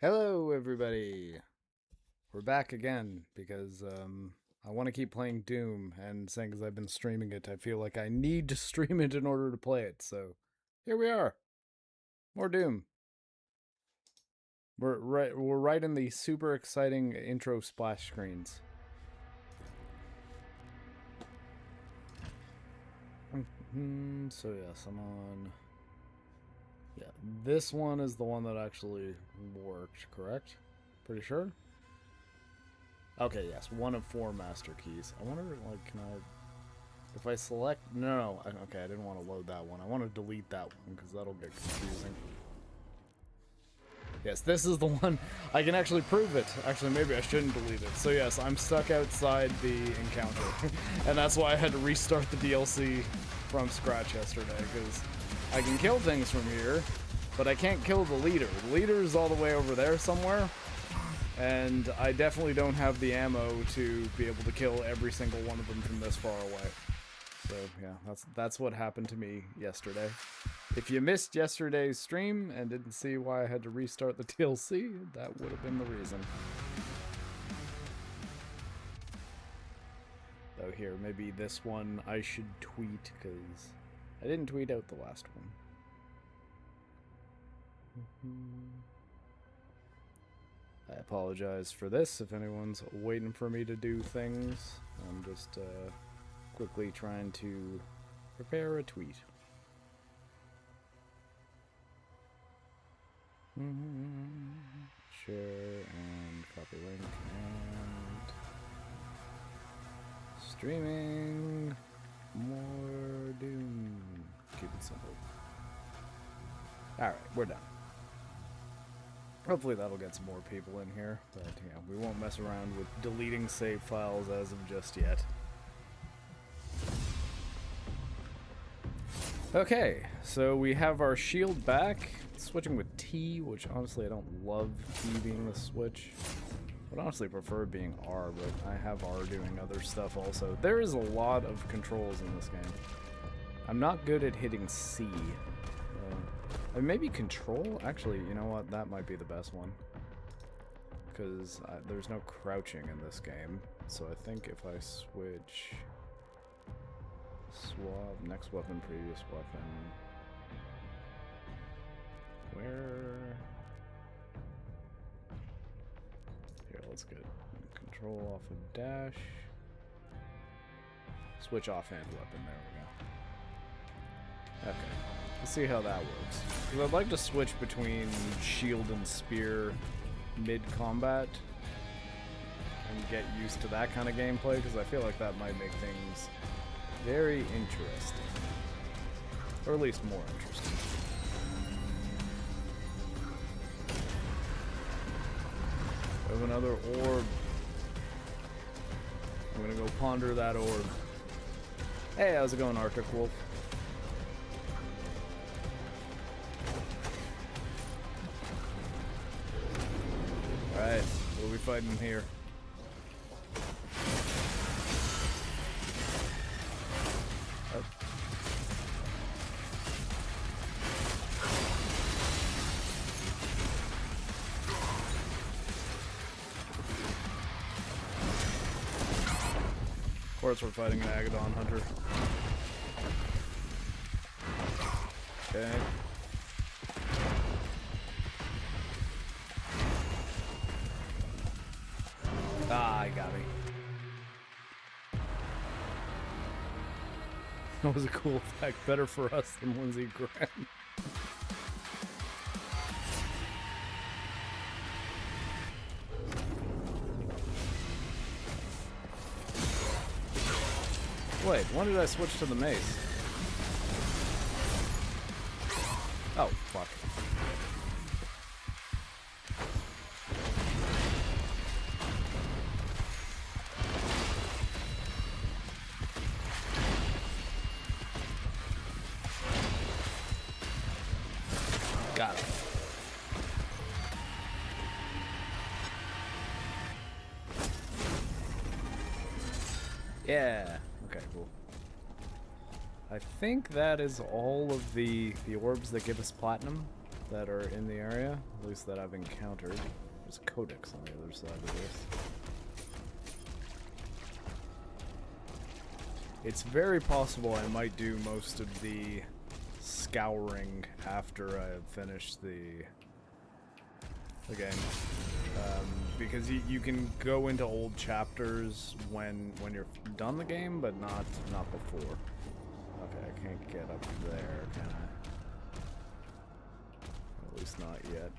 Hello, everybody. We're back again because I want to keep playing Doom, and saying as I've been streaming it, I feel like I need to stream it in order to play it. So here we are, more Doom. We're right in the super exciting intro splash screens. So yes, I'm on. Yeah, this one is the one that actually worked, correct? Pretty sure? Okay, yes, one of 4 master keys. I wonder, like, can I... If I select... No, okay, I didn't want to load that one. I want to delete that one, because that'll get confusing. Yes, this is the one. I can actually prove it. Actually, maybe I shouldn't delete it. So yes, I'm stuck outside the encounter. And that's why I had to restart the DLC from scratch yesterday, because I can kill things from here, but I can't kill the leader. The leader is all the way over there somewhere, and I definitely don't have the ammo to be able to kill every single one of them from this far away. So yeah, that's what happened to me yesterday. If you missed yesterday's stream and didn't see why I had to restart the DLC, that would have been the reason. Oh, here, maybe this one I should tweet, because I didn't tweet out the last one. I apologize for this if anyone's waiting for me to do things. I'm just quickly trying to prepare a tweet. Share and copy link and streaming more Doom. Keep it simple. Alright, we're done. Hopefully that'll get some more people in here, but yeah, we won't mess around with deleting save files as of just yet. Okay, so we have our shield back, switching with T, which honestly I don't love T being the switch. I would honestly prefer being R, but I have R doing other stuff also. There is a lot of controls in this game. I'm not good at hitting C. Maybe control? Actually, you know what? That might be the best one. Because there's no crouching in this game. So I think if I switch... Swap, next weapon, previous weapon... Where... Here, let's get control off of dash. Switch offhand weapon, there we go. Okay. Let's see how that works. Because I'd like to switch between shield and spear mid-combat and get used to that kind of gameplay, because I feel like that might make things very interesting. Or at least more interesting. We have another orb. I'm gonna go ponder that orb. Hey, how's it going, Arctic Wolf? Alright, what are we fighting here? Oh. Of course we're fighting an Agadon Hunter. Okay. Ah, he got me. That was a cool effect. Better for us than Lindsey Graham. Wait, when did I switch to the mace? Oh, fuck. Got it. Yeah. Okay, cool. I think that is all of the orbs that give us platinum. that are in the area, at least that I've encountered. There's a codex on the other side of this. It's very possible I might do most of the scouring after I've finished the game. Because you can go into old chapters when you're done the game, but not before. Okay, I can't get up there, can I? At least not yet.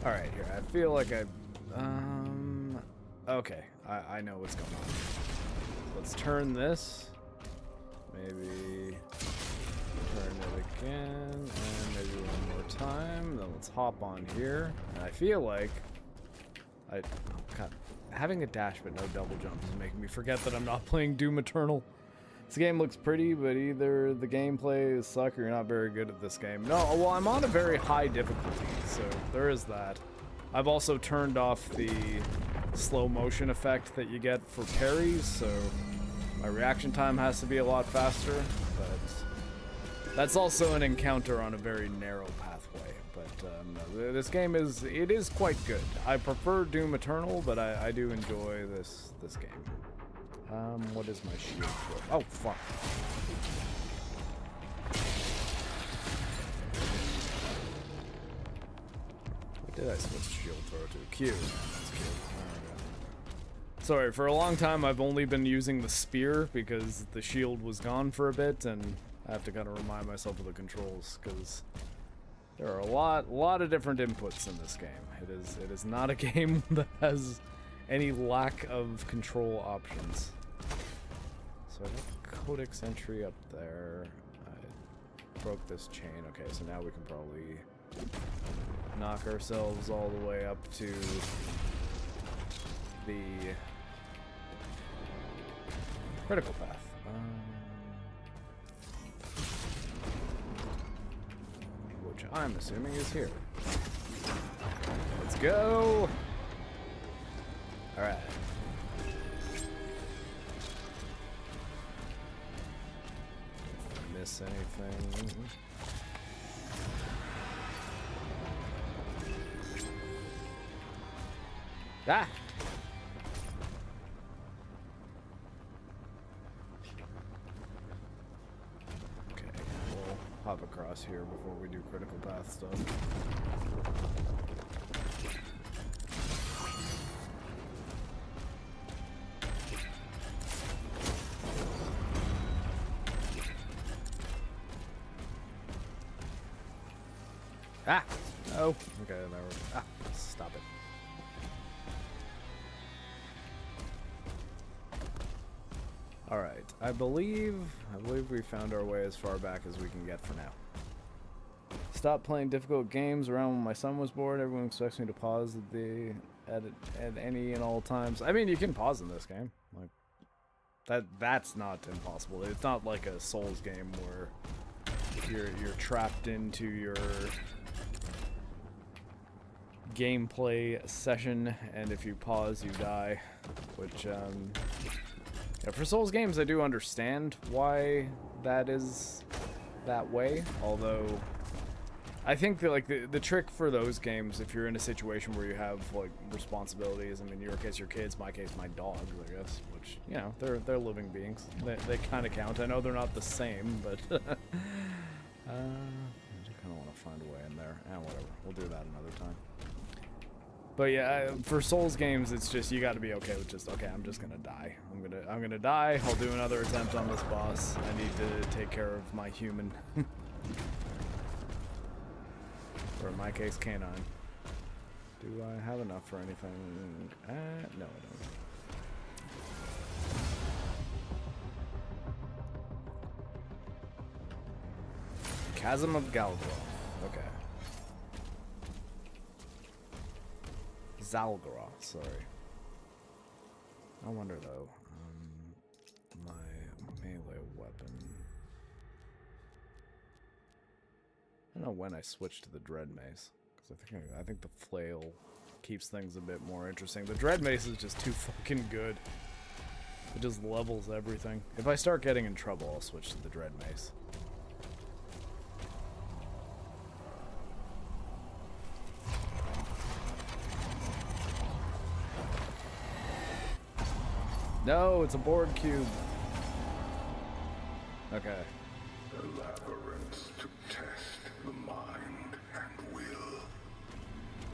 Alright, here. I feel like okay, I know what's going on. Let's turn this. Maybe turn it again, and maybe one more time. Then let's hop on here. And I feel like oh god, having a dash but no double jump is making me forget that I'm not playing Doom Eternal. This game looks pretty, but either the gameplay is suck or you're not very good at this game. No, well, I'm on a very high difficulty, so there is that. I've also turned off the slow motion effect that you get for parries, so my reaction time has to be a lot faster, but that's also an encounter on a very narrow pathway. But this game is quite good. I prefer Doom Eternal, but I do enjoy this game. What is my shield for? Oh, fuck. What did I switch shield throw to? Q. That's Q. Sorry, for a long time I've only been using the spear because the shield was gone for a bit, and I have to kind of remind myself of the controls because there are a lot of different inputs in this game. It is not a game that has any lack of control options. So I got codex entry up there. I broke this chain. Okay, so now we can probably knock ourselves all the way up to the critical path. Which I'm assuming is here. Let's go! Alright. Miss anything? Ah! Okay, we'll hop across here before we do critical path stuff. Ah! Oh, okay, there we go. Ah, stop it. Alright, I believe we found our way as far back as we can get for now. Stop playing difficult games around when my son was bored. Everyone expects me to pause at any and all times. I mean, you can pause in this game. Like that's not impossible. It's not like a Souls game where you're trapped into your gameplay session, and if you pause, you die. Which, yeah, for Souls games, I do understand why that is that way. Although, I think that, like, the trick for those games, if you're in a situation where you have, like, responsibilities, I mean, in your case, your kids, my case, my dog, I guess, which, you know, they're living beings. They kind of count. I know they're not the same, but I do kind of want to find a way in there. Whatever. We'll do that another time. But yeah, for Souls games, it's just, you gotta be okay with just, okay, I'm just gonna die. I'm gonna die, I'll do another attempt on this boss. I need to take care of my human. Or in my case, canine. Do I have enough for anything? No, I don't. Chasm of Galgroth. Okay. Zalgaroth, sorry. I wonder though, my melee weapon. I don't know when I switched to the Dread Mace, because I think the flail keeps things a bit more interesting. The Dread Mace is just too fucking good. It just levels everything. If I start getting in trouble, I'll switch to the Dread Mace. No, it's a board cube. Okay. A labyrinth to test the mind and will.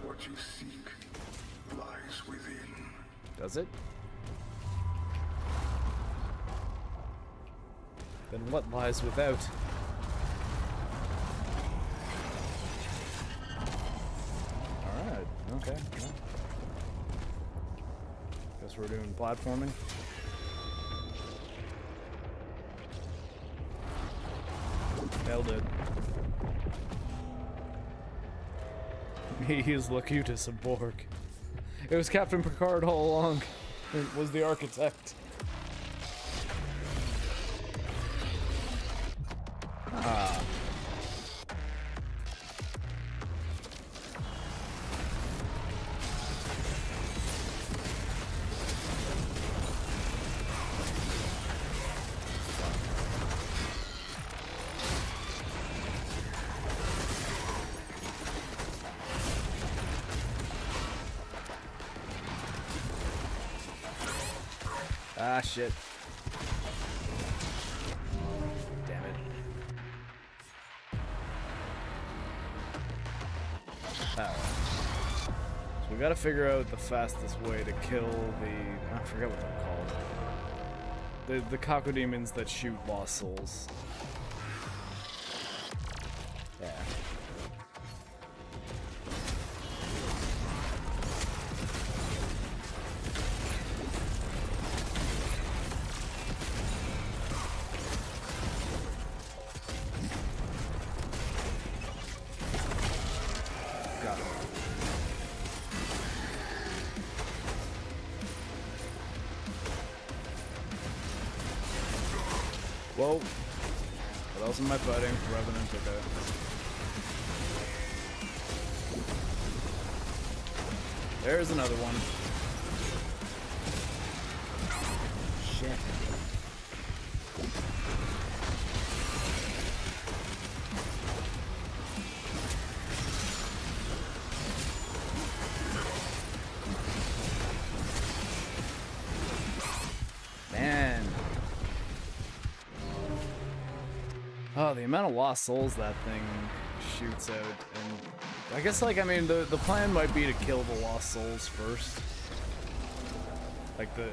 What you seek lies within. Does it? Then what lies without? Alright, okay. Yeah. Guess we're doing platforming. Nailed it. He is Locutus, a Borg. It was Captain Picard all along. It was the architect. Ah. Ah, shit. Damn it. Alright. So we gotta figure out the fastest way to kill the... I forget what they're called. The cocodemons that shoot lost souls. Yeah. Whoa. What else am I fighting? Revenant, okay. There's another one. Shit. Man. Oh, the amount of lost souls that thing shoots out, and I guess, like, I mean, the plan might be to kill the lost souls first. Like, the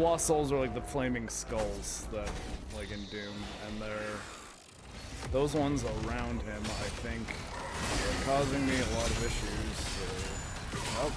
lost souls are like the flaming skulls that, like, in Doom, and those ones around him, I think, are causing me a lot of issues, so... Oh.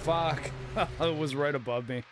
Fuck. It was right above me.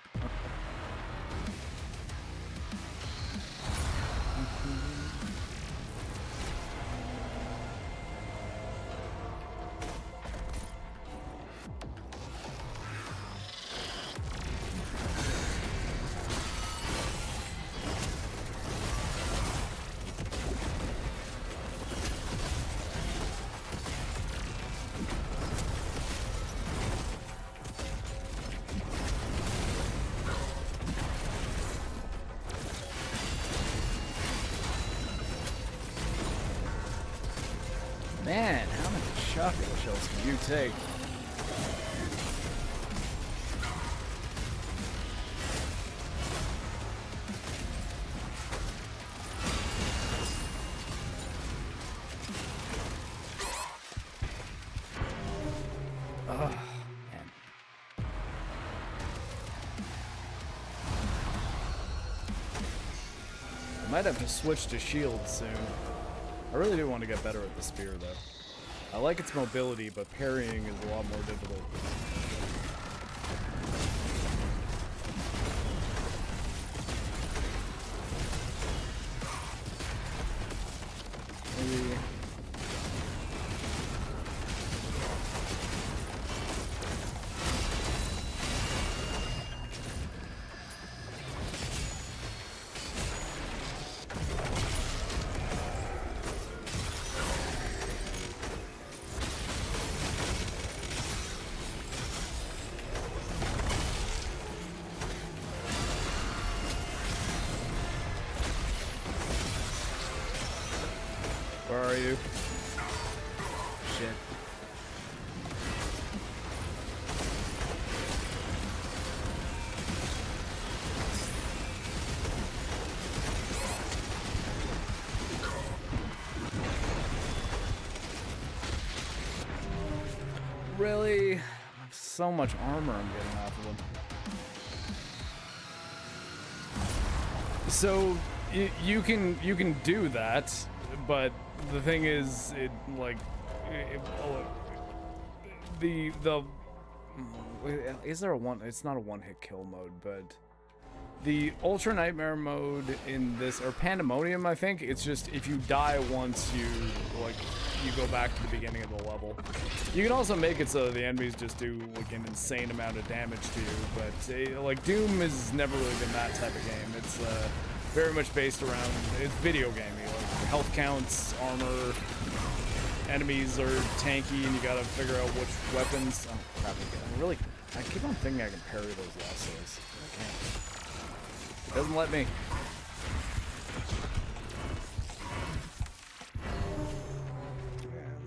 Man, how many shotgun shells can you take? Oh, man. I might have to switch to shield soon. I really do want to get better at the spear, though. I like its mobility, but parrying is a lot more difficult. are you? Shit. Really? So much armor I'm getting off of them. So you can do that, but the thing is, is there a one? It's not a one-hit kill mode, but the Ultra Nightmare mode in this, or Pandemonium, I think, it's just if you die once, you go back to the beginning of the level. You can also make it so the enemies just do like an insane amount of damage to you, but like Doom has never really been that type of game. It's very much based around, it's video gaming, like health counts, armor, enemies are tanky, and you gotta figure out which weapons. Oh crap! I keep on thinking I can parry those lassos. I can't. It doesn't let me.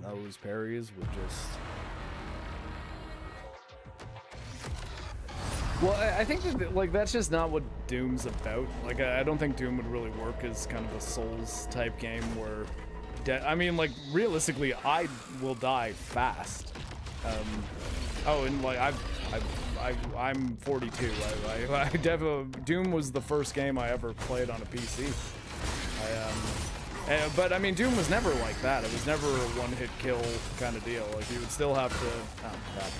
Those parries would just... Well, I think that, like, that's just not what Doom's about. Like, I don't think Doom would really work as kind of a Souls-type game where... I mean, like, realistically, I will die fast. Oh, and, like, I'm 42. I definitely... Doom was the first game I ever played on a PC. But I mean, Doom was never like that. It was never a one-hit kill kind of deal. Like, you would still have to... Oh, crap.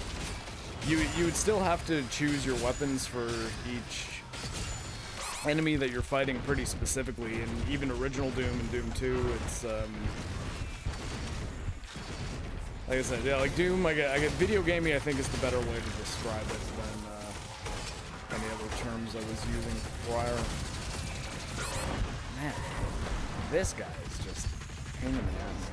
You would still have to choose your weapons for each enemy that you're fighting pretty specifically. And even original Doom and Doom 2, it's... like I said, yeah, like Doom, I get video gaming, I think, is the better way to describe it than any other terms I was using prior. Man. This guy is just a pain in the ass.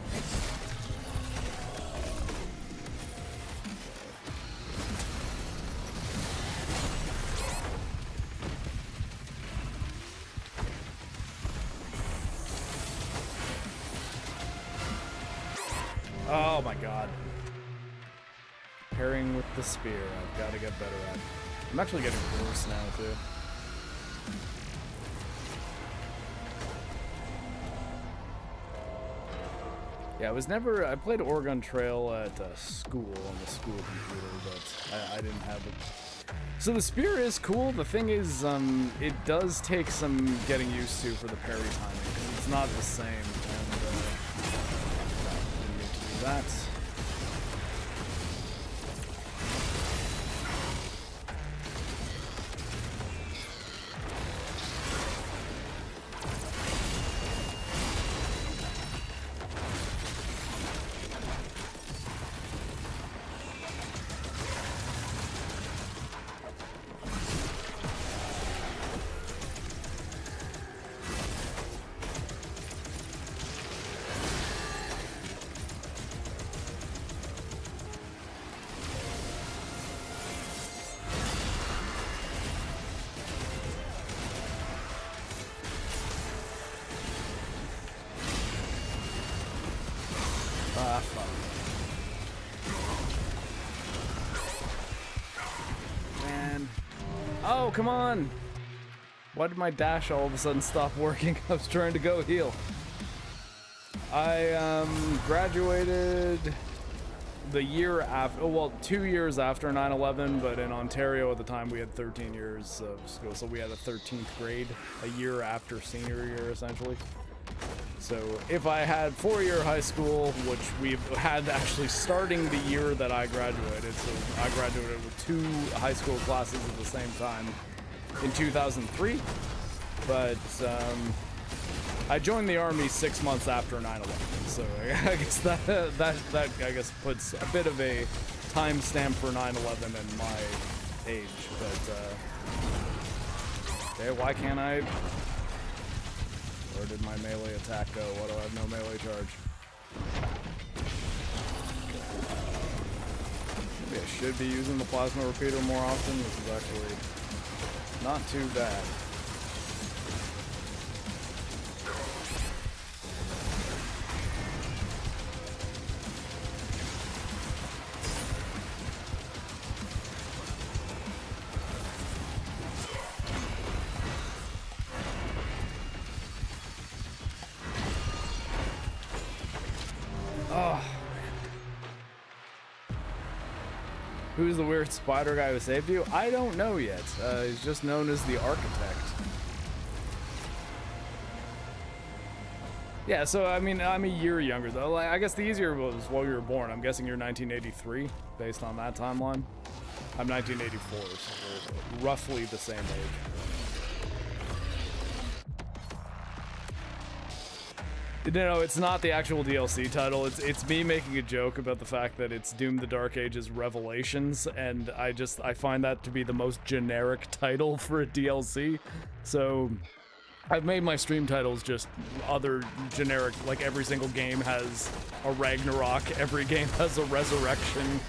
Oh my god. Parrying with the spear, I've got to get better at it. I'm actually getting worse now, too. Yeah, I played Oregon Trail at school, on the school computer, but I didn't have it. So the spear is cool. The thing is, it does take some getting used to for the parry timing, because it's not the same, and didn't need to do that. Man. Oh, come on! Why did my dash all of a sudden stop working? I was trying to go heal. I graduated the year after, well, 2 years after 9/11, but in Ontario at the time we had 13 years of school, so we had a 13th grade, a year after senior year, essentially. So if I had 4-year high school, which we had actually starting the year that I graduated, so I graduated with 2 high school classes at the same time in 2003, but I joined the Army 6 months after 9/11, so I guess that I guess puts a bit of a timestamp for 9/11 in my age, but okay, why can't I? Where did my melee attack go? Why do I have no melee charge? Maybe I should be using the plasma repeater more often. This is actually not too bad. Oh. Who's the weird spider guy who saved you? I don't know yet. He's just known as the Architect. Yeah, so I mean, I'm a year younger though. Like, I guess the easier was while you were born. I'm guessing you're 1983, based on that timeline. I'm 1984, so we're roughly the same age. No, it's not the actual DLC title. It's me making a joke about the fact that it's Doom: The Dark Ages Revelations, and I find that to be the most generic title for a DLC. So I've made my stream titles just other generic, like every single game has a Ragnarok, every game has a Resurrection,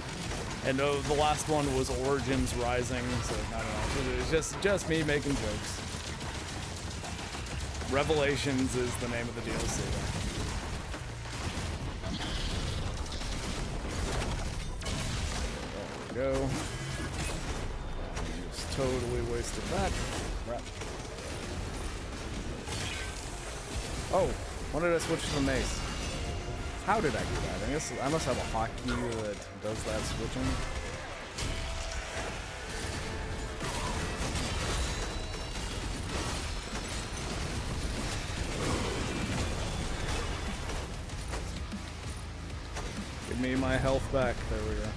and the last one was Origins Rising, so I don't know. It's just me making jokes. Revelations is the name of the DLC. There we go. Just totally wasted that. Crap. Oh, when did I switch to the mace? How did I do that? I guess I must have a hotkey that does that switching. Give me my health back. There we go.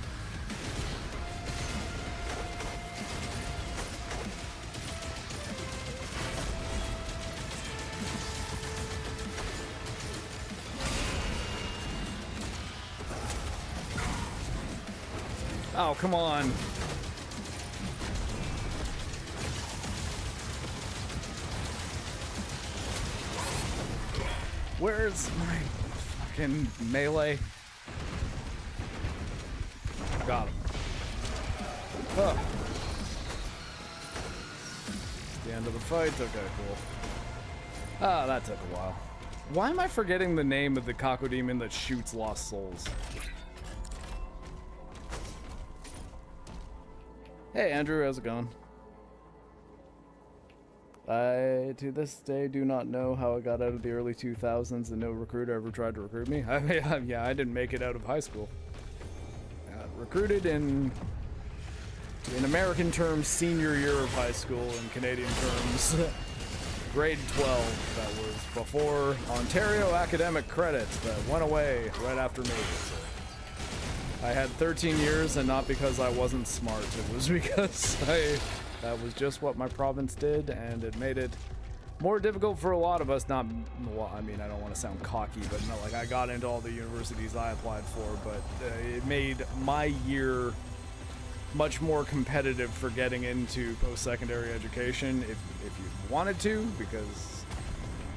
Oh, come on. Where's my fucking melee? Got him. Oh. The end of the fight. Okay, cool. Ah, that took a while. Why am I forgetting the name of the cacodemon that shoots lost souls? Hey Andrew, how's it going? I, to this day, do not know how I got out of the early 2000s and no recruiter ever tried to recruit me. Yeah, I didn't make it out of high school. Recruited in American terms, senior year of high school, in Canadian terms, grade 12. That was before Ontario academic credit that went away right after me. So I had 13 years, and not because I wasn't smart. It was because that was just what my province did, and it made it more difficult for a lot of us. Not, well, I mean, I don't want to sound cocky, but no, like I got into all the universities I applied for, but it made my year much more competitive for getting into post-secondary education if you wanted to, because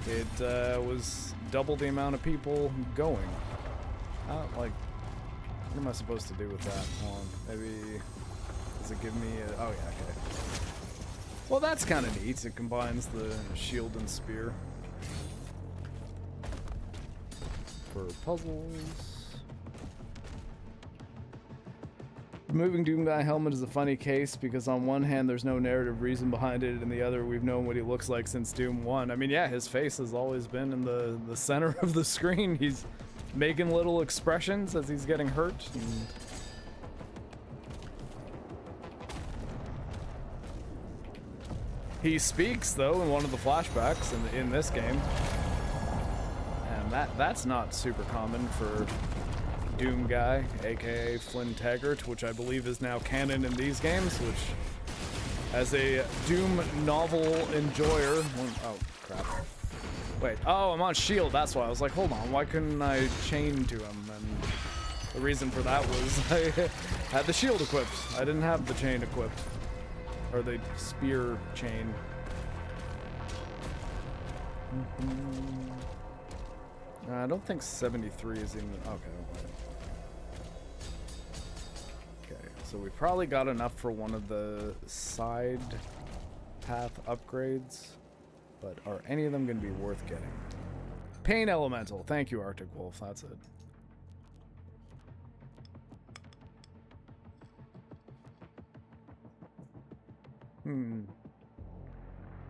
it was double the amount of people going. Like, what am I supposed to do with that? Hold on, maybe, does it give me a, oh yeah, okay. Well, that's kind of neat. It combines the shield and spear for puzzles. Removing Doom Guy helmet is a funny case because on one hand there's no narrative reason behind it, and the other we've known what he looks like since Doom 1. I mean, yeah, his face has always been in the center of the screen. He's making little expressions as he's getting hurt. And he speaks, though, in one of the flashbacks in this game. And that's not super common for Doom Guy, aka Flynn Taggart, which I believe is now canon in these games, which, as a Doom novel enjoyer... Oh, crap. Wait, oh, I'm on shield, that's why. I was like, hold on, why couldn't I chain to him? And the reason for that was I had the shield equipped. I didn't have the chain equipped. Or the spear chain. I don't think 73 is even... Okay, wait. Okay, so we probably got enough for one of the side path upgrades. But are any of them going to be worth getting? Pain Elemental. Thank you, Arctic Wolf. That's it.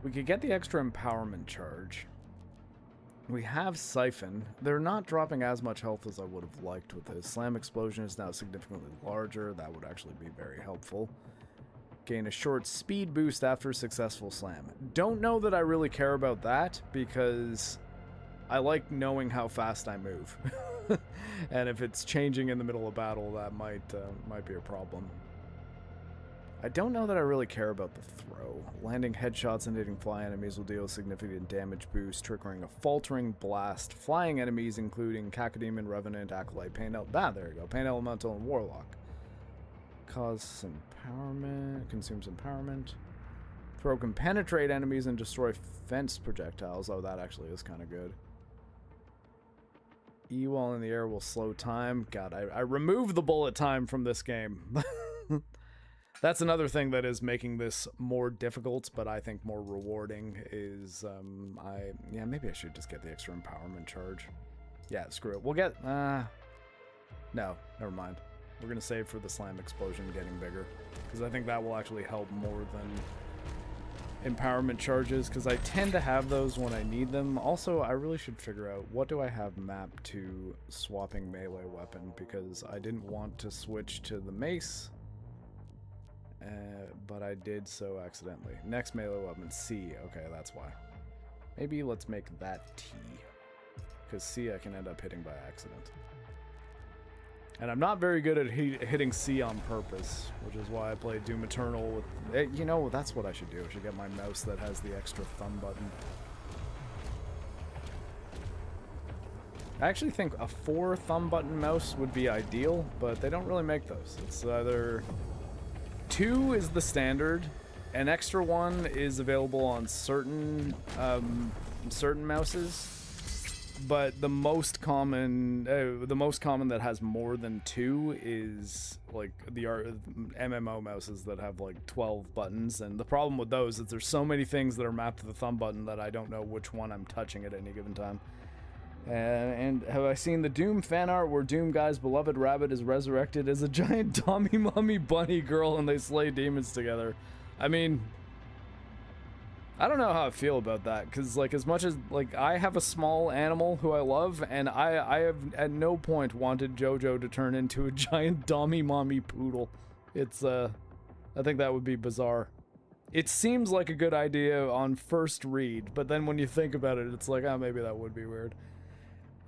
We could get the extra empowerment charge. We have Siphon. They're not dropping as much health as I would have liked with this. Slam Explosion is now significantly larger. That would actually be very helpful. Gain a short speed boost after a successful slam. Don't know that I really care about that, because I like knowing how fast I move. And if it's changing in the middle of battle, that might be a problem. I don't know that I really care about the throw. Landing headshots and hitting fly enemies will deal a significant damage boost, triggering a faltering blast. Flying enemies, including Cacodemon, Revenant, Acolyte, Pain Elemental. There you go. Pain Elemental and Warlock. Cause empowerment. Consumes empowerment. Throw can penetrate enemies and destroy fence projectiles. Oh, that actually is kind of good. E while in the air will slow time. God, I removed the bullet time from this game. That's another thing that is making this more difficult, but I think more rewarding is, yeah, maybe I should just get the extra empowerment charge. Yeah, screw it. We'll get, no, never mind. We're going to save for the Slam Explosion getting bigger, because I think that will actually help more than empowerment charges, because I tend to have those when I need them. Also, I really should figure out, what do I have mapped to swapping melee weapon, because I didn't want to switch to the mace. But I did so accidentally. Next melee weapon, C. Okay, that's why. Maybe let's make that T. Because C I can end up hitting by accident. And I'm not very good at hitting C on purpose, which is why I play Doom Eternal with... you know, that's what I should do. I should get my mouse that has the extra thumb button. I actually think a 4 thumb button mouse would be ideal, but they don't really make those. It's either... 2 is the standard. An extra one is available on certain mouses, but the most common that has more than 2 is like the MMO mouses that have like 12 buttons. And the problem with those is there's so many things that are mapped to the thumb button that I don't know which one I'm touching at any given time. And have I seen the Doom fan art where Doom Guy's beloved rabbit is resurrected as a giant Tommy Mummy bunny girl and they slay demons together? I mean, I don't know how I feel about that, because like as much as like I have a small animal who I love, and I have at no point wanted JoJo to turn into a giant Tommy Mommy poodle. It's I think that would be bizarre. It seems like a good idea on first read, but then when you think about it, it's like, oh, maybe that would be weird.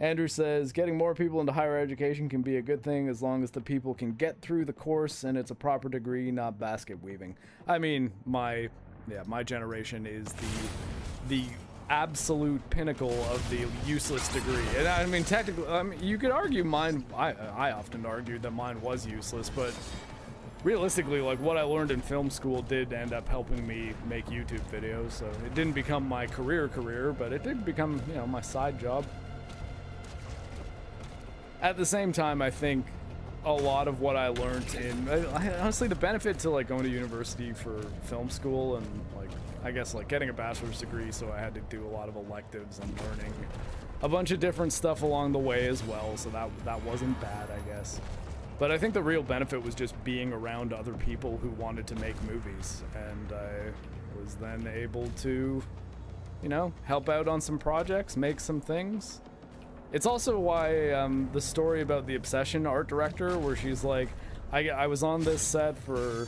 Andrew says, getting more people into higher education can be a good thing as long as the people can get through the course and it's a proper degree, not basket weaving. I mean, my generation is the absolute pinnacle of the useless degree. And I mean, technically, you could argue mine, I often argued that mine was useless, but realistically, like, what I learned in film school did end up helping me make YouTube videos, so it didn't become my career, but it did become, you know, my side job. At the same time, I think a lot of what I learned honestly, the benefit to like going to university for film school and like, I guess like getting a bachelor's degree, so I had to do a lot of electives and learning a bunch of different stuff along the way as well, so that wasn't bad, I guess. But I think the real benefit was just being around other people who wanted to make movies, and I was then able to, you know, help out on some projects, make some things. It's also why the story about the Obsession art director, where she's like, I was on this set for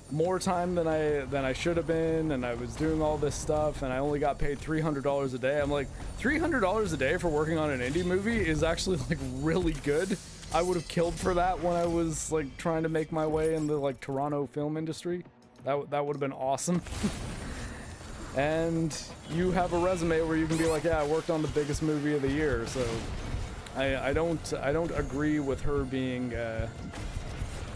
more time than I should have been, and I was doing all this stuff, and I only got paid $300 a day. I'm like, $300 a day for working on an indie movie is actually like really good. I would have killed for that when I was like trying to make my way in the like Toronto film industry. That would have been awesome. And you have a resume where you can be like, yeah, I worked on the biggest movie of the year. So I don't agree with her being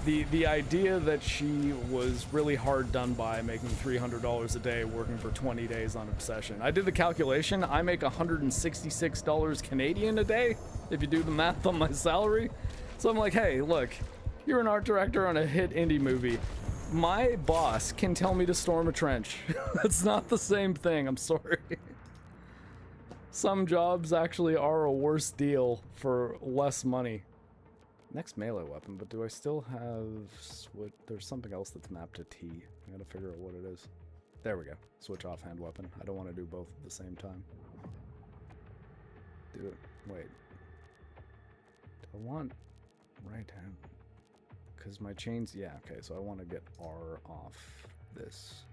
the idea that she was really hard done by making $300 a day working for 20 days on Obsession. I did the calculation. I make $166 Canadian a day if you do the math on my salary. So I'm like, hey, look, you're an art director on a hit indie movie. My boss can tell me to storm a trench. That's not the same thing, I'm sorry. Some jobs actually are a worse deal for less money. Next melee weapon, but do I still have... There's something else that's mapped to T. I gotta figure out what it is. There we go. Switch offhand weapon. I don't want to do both at the same time. do it. Wait. Do I want right hand? Because my chains, yeah, okay, so I want to get R off this.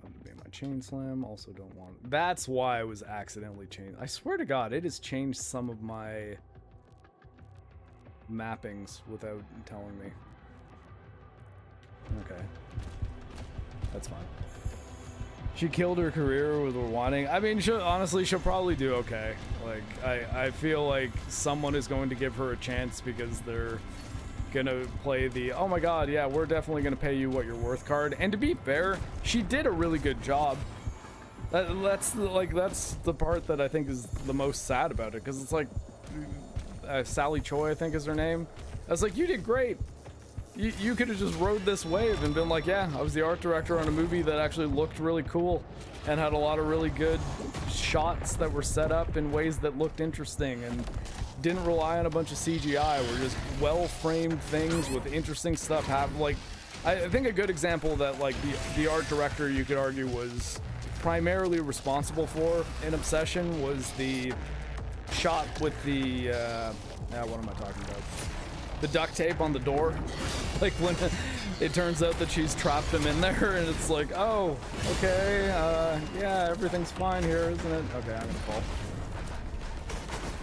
That would be my chain slam. Also don't want, that's why I was accidentally changed. I swear to God, it has changed some of my mappings without telling me. Okay. That's fine. She killed her career with rewinding. I mean, honestly, she'll probably do okay. Like, I feel like someone is going to give her a chance because they're gonna play the, oh my god, yeah, we're definitely gonna pay you what you're worth card. And to be fair, she did a really good job. That's the part that I think is the most sad about it, because it's like, Sally Choi, I think is her name. I was like, you did great. You could have just rode this wave and been like, yeah, I was the art director on a movie that actually looked really cool and had a lot of really good shots that were set up in ways that looked interesting and didn't rely on a bunch of CGI. Were just well-framed things with interesting stuff. I think a good example that like the art director, you could argue, was primarily responsible for in Obsession was the shot with the what am I talking about? The duct tape on the door. Like when it turns out that she's trapped him in there and it's like, oh, okay, yeah, everything's fine here, isn't it? Okay, I'm gonna fall.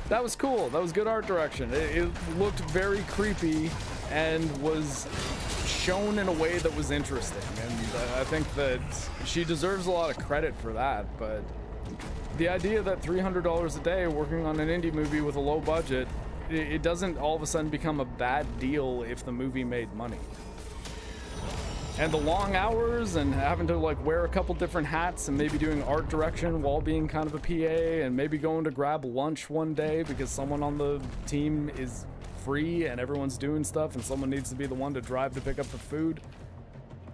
That was cool. That was good art direction. It looked very creepy and was shown in a way that was interesting. And I think that she deserves a lot of credit for that, but the idea that $300 a day working on an indie movie with a low budget, it doesn't all of a sudden become a bad deal if the movie made money. And the long hours and having to like wear a couple different hats and maybe doing art direction while being kind of a PA and maybe going to grab lunch one day because someone on the team is free and everyone's doing stuff and someone needs to be the one to drive to pick up the food.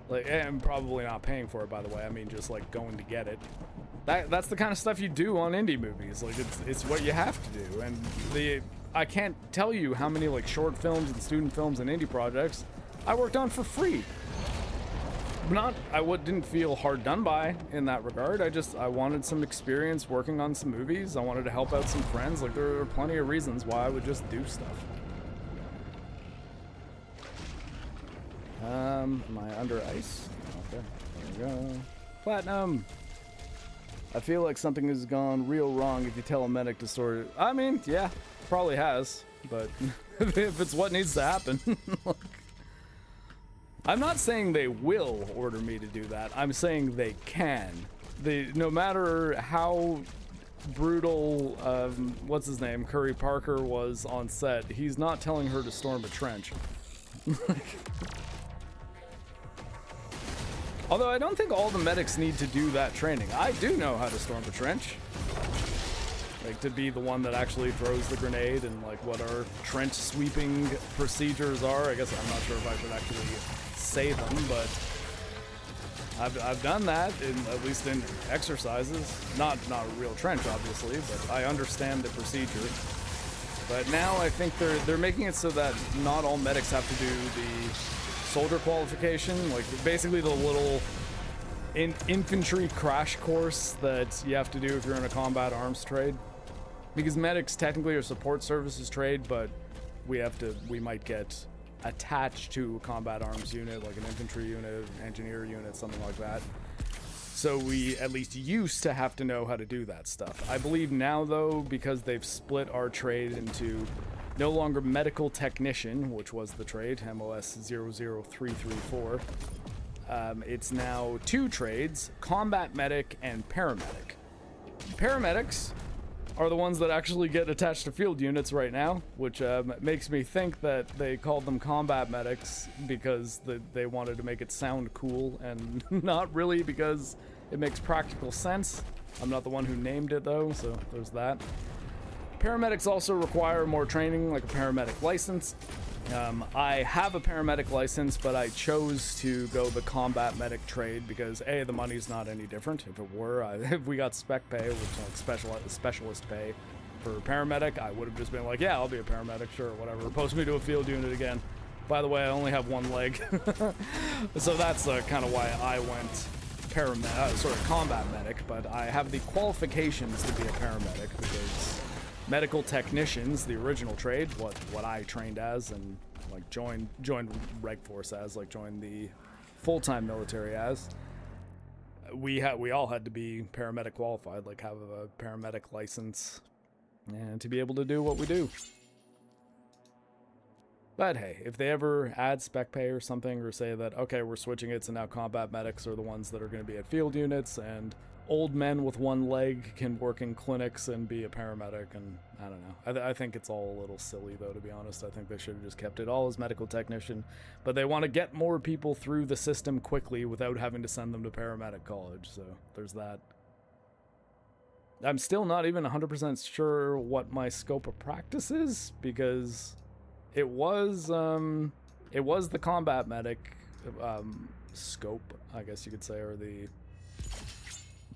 Like, and probably not paying for it, by the way. I mean, just like going to get it. That's the kind of stuff you do on indie movies. Like, it's what you have to do. And I can't tell you how many like short films and student films and indie projects I worked on for free. Didn't feel hard done by in that regard. I wanted some experience working on some movies. I wanted to help out some friends. Like, there are plenty of reasons why I would just do stuff. Am I under ice? Okay, there we go. Platinum! I feel like something has gone real wrong if you tell a medic to store it. I mean, yeah, probably has, but if it's what needs to happen. Look, I'm not saying they will order me to do that. I'm saying they can. No matter how brutal, what's his name, Curry Parker was on set, he's not telling her to storm a trench. Although I don't think all the medics need to do that training. I do know how to storm a trench. Like, to be the one that actually throws the grenade and like what our trench sweeping procedures are. I guess I'm not sure if I should actually say them, but I've done that, at least in exercises. Not a real trench, obviously, but I understand the procedure. But now I think they're making it so that not all medics have to do the soldier qualification, like basically the little infantry crash course that you have to do if you're in a combat arms trade. Because medics technically are support services trade, but we might get attached to a combat arms unit, like an infantry unit, engineer unit, something like that. So we at least used to have to know how to do that stuff. I believe now, though, because they've split our trade into no longer medical technician, which was the trade, MOS 00334, it's now two trades, combat medic and paramedic. Paramedics are the ones that actually get attached to field units right now, which makes me think that they called them combat medics because they wanted to make it sound cool and not really because it makes practical sense. I'm not the one who named it though, so there's that. Paramedics also require more training, like a paramedic license. I have a paramedic license, but I chose to go the combat medic trade because A, the money's not any different. If it were, if we got spec pay, which like specialist pay for paramedic, I would have just been like, yeah, I'll be a paramedic, sure, whatever. Post me to a field unit again. By the way, I only have one leg. So that's kind of why I went combat medic, but I have the qualifications to be a paramedic because medical technicians, the original trade, what I trained as and like joined Reg Force as, like joined the full-time military as, we all had to be paramedic qualified, like have a paramedic license and to be able to do what we do. But hey, if they ever add spec pay or something, or say that, okay, we're switching it, so now combat medics are the ones that are going to be at field units, and old men with one leg can work in clinics and be a paramedic, and I don't know. I think it's all a little silly, though, to be honest. I think they should have just kept it all as medical technician, but they want to get more people through the system quickly without having to send them to paramedic college, so there's that. I'm still not even 100% sure what my scope of practice is, because it was the combat medic scope, I guess you could say, or the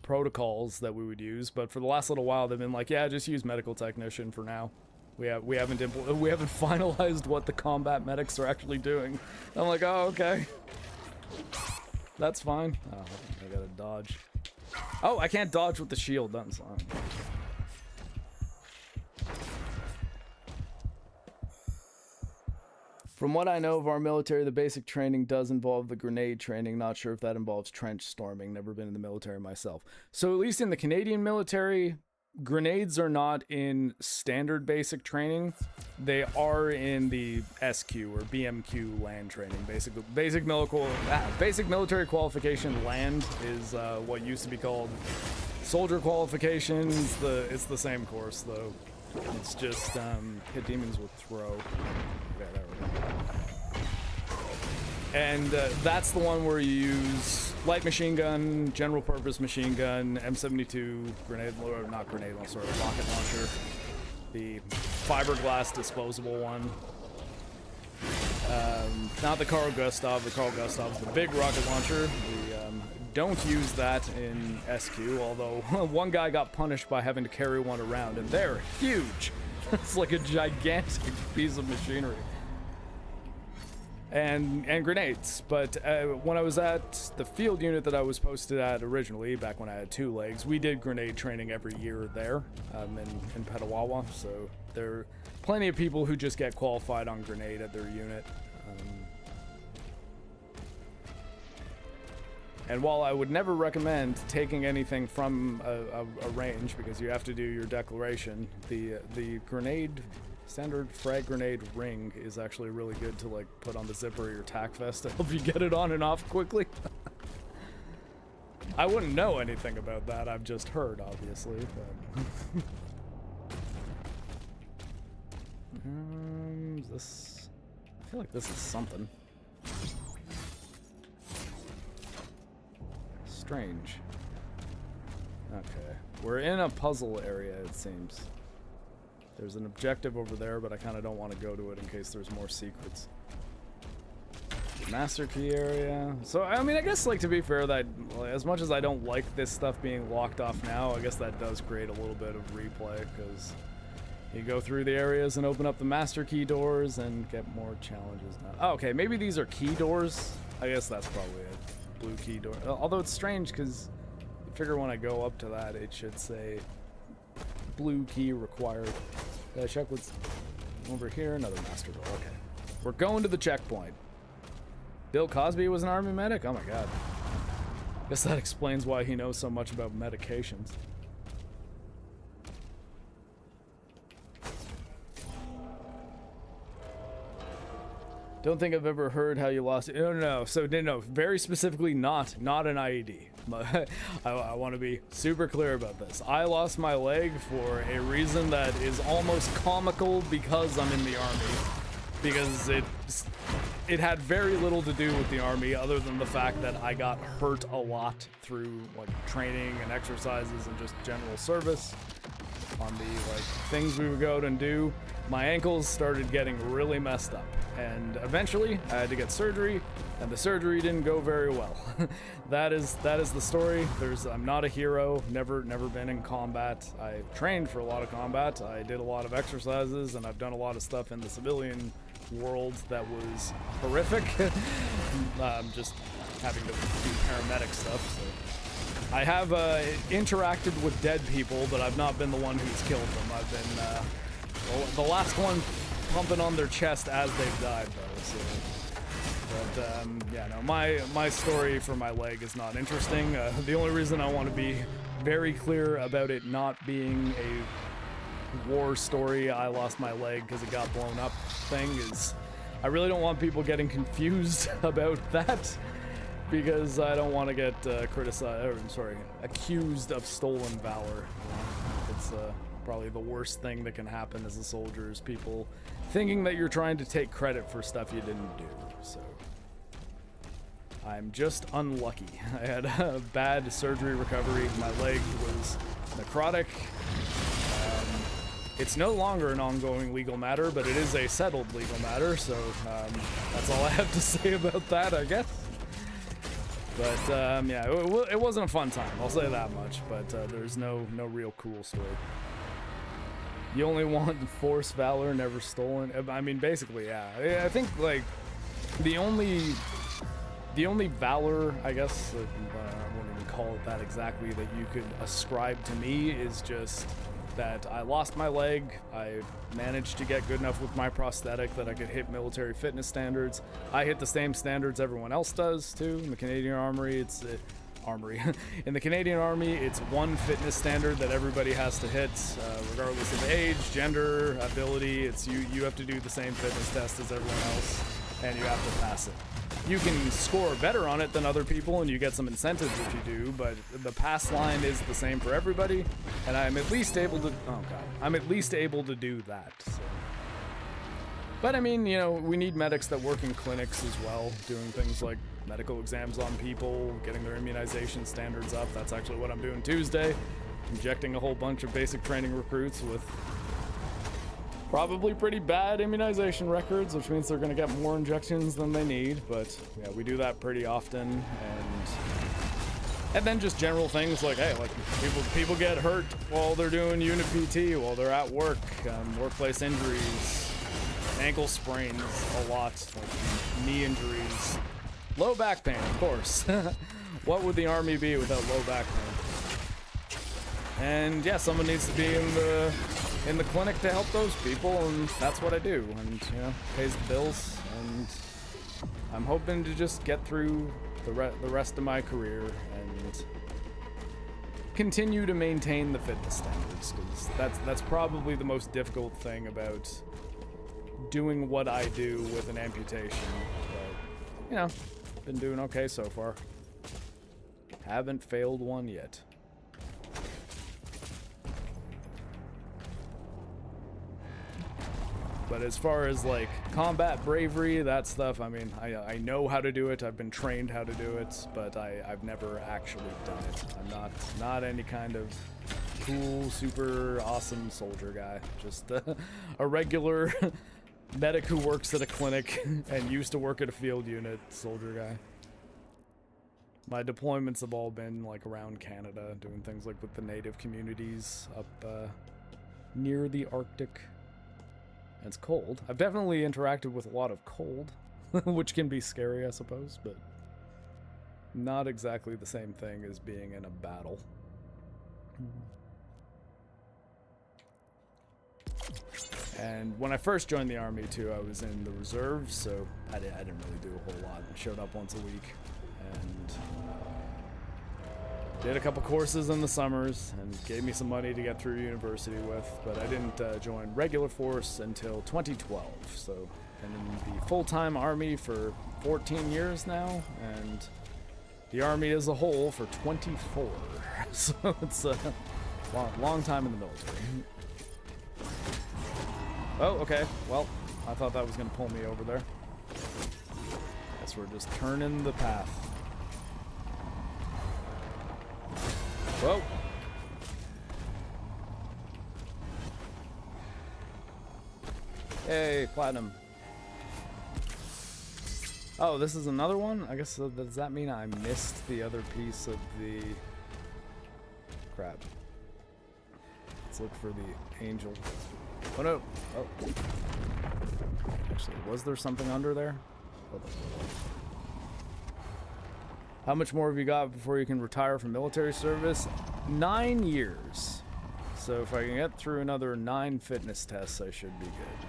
protocols that we would use, but for the last little while they've been like, yeah, just use medical technician for now. We haven't finalized what the combat medics are actually doing. I'm like, oh, okay, that's fine. Oh, I gotta dodge. Oh, I can't dodge with the shield. That's fine. From what I know of our military, the basic training does involve the grenade training. Not sure if that involves trench storming. Never been in the military myself. So at least in the Canadian military, grenades are not in standard basic training. They are in the SQ or BMQ land training. Basic military qualification land is what used to be called soldier qualifications. It's the same course though. It's just hit demons with throw. Okay, there we go. And that's the one where you use light machine gun, general purpose machine gun, M72 grenade, or not grenade, sort of rocket launcher, the fiberglass disposable one. Not the Carl Gustav. The Carl Gustav's the big rocket launcher. We don't use that in SQ, although one guy got punished by having to carry one around, and they're huge. It's like a gigantic piece of machinery. And grenades, but when I was at the field unit that I was posted at originally, back when I had 2 legs, we did grenade training every year there in Petawawa, so there are plenty of people who just get qualified on grenade at their unit. And while I would never recommend taking anything from a range, because you have to do your declaration, the grenade standard frag grenade ring is actually really good to like put on the zipper of your tac vest to help you get it on and off quickly. I wouldn't know anything about that, I've just heard, obviously, but this, I feel like this is something strange. Okay, we're in a puzzle area, it seems. There's an objective over there, but I kind of don't want to go to it in case there's more secrets. Master key area. So, I mean, I guess, like, to be fair, that as much as I don't like this stuff being locked off now, I guess that does create a little bit of replay, because you go through the areas and open up the master key doors and get more challenges now. Oh, okay, maybe these are key doors. I guess that's probably it. Blue key door. Although it's strange, because I figure when I go up to that, it should say blue key required. Gotta check what's over here. Another master door. Okay. We're going to the checkpoint. Bill Cosby was an army medic? Oh my god. Guess that explains why he knows so much about medications. Don't think I've ever heard how you lost it. No. So, no, very specifically not an IED. I want to be super clear about this. I lost my leg for a reason that is almost comical because I'm in the army. Because it had very little to do with the army other than the fact that I got hurt a lot through like training and exercises and just general service on the like things we would go out and do. My ankles started getting really messed up, and eventually I had to get surgery, and the surgery didn't go very well. that is the story. I'm not a hero, never been in combat. I trained for a lot of combat. I did a lot of exercises, and I've done a lot of stuff in the civilian world that was horrific. Just having to do paramedic stuff, so I have interacted with dead people, but I've not been the one who's killed them. I've been the last one pumping on their chest as they've died, though. So. But yeah, no, my story for my leg is not interesting. The only reason I want to be very clear about it not being a war story, I lost my leg because it got blown up thing, is I really don't want people getting confused about that, because I don't want to get accused of stolen valor. It's probably the worst thing that can happen as a soldier, is people thinking that you're trying to take credit for stuff you didn't do. So I'm just unlucky. I had a bad surgery recovery. My leg was necrotic. It's no longer an ongoing legal matter, but it is a settled legal matter, so that's all I have to say about that, I guess. But yeah, it wasn't a fun time, I'll say that much, but there's no real cool story. You only want force valor, never stolen. I mean, basically, yeah. I think, like, the only valor, I guess, I wouldn't even call it that exactly, that you could ascribe to me is just that I lost my leg. I managed to get good enough with my prosthetic that I could hit military fitness standards. I hit the same standards everyone else does too. In the Canadian Armory, in the Canadian Army, it's one fitness standard that everybody has to hit, regardless of age, gender, ability. It's you have to do the same fitness test as everyone else, and you have to pass it. You can score better on it than other people, and you get some incentives if you do, but the pass line is the same for everybody, and I'm at least able to, I'm at least able to do that, so. But I mean, you know, we need medics that work in clinics as well, doing things like medical exams on people, getting their immunization standards up. That's actually what I'm doing Tuesday, injecting a whole bunch of basic training recruits with probably pretty bad immunization records, which means they're going to get more injections than they need, but yeah, we do that pretty often. And then just general things like, hey, like people get hurt while they're doing unit PT, while they're at work, workplace injuries, ankle sprains a lot, like knee injuries, low back pain, of course. What would the Army be without low back pain? And yeah, someone needs to be in the clinic to help those people, and that's what I do, and you know, pays the bills, and I'm hoping to just get through the rest of my career and continue to maintain the fitness standards, because that's probably the most difficult thing about doing what I do with an amputation. But you know, been doing okay so far. Haven't failed one yet. But as far as like combat bravery, that stuff, I mean, I know how to do it. I've been trained how to do it, but I've never actually done it. I'm not any kind of cool, super awesome soldier guy. Just a regular medic who works at a clinic and used to work at a field unit soldier guy. My deployments have all been like around Canada, doing things like with the native communities up near the Arctic. It's cold. I've definitely interacted with a lot of cold, which can be scary, I suppose, but not exactly the same thing as being in a battle. And when I first joined the Army, too, I was in the reserves, so I didn't really do a whole lot. I showed up once a week and did a couple courses in the summers and gave me some money to get through university with, but I didn't join regular force until 2012. So been in the full-time Army for 14 years now, and the Army as a whole for 24. So it's a long time in the military. Oh, okay. Well, I thought that was going to pull me over there. Guess we're just turning the path. Whoa. Hey, platinum. Oh, this is another one? I guess, does that mean I missed the other piece of the... Crap. Let's look for the angel. Oh no. Oh. Actually, was there something under there? Hold on. How much more have you got before you can retire from military service? 9 years. So if I can get through another 9 fitness tests, I should be good.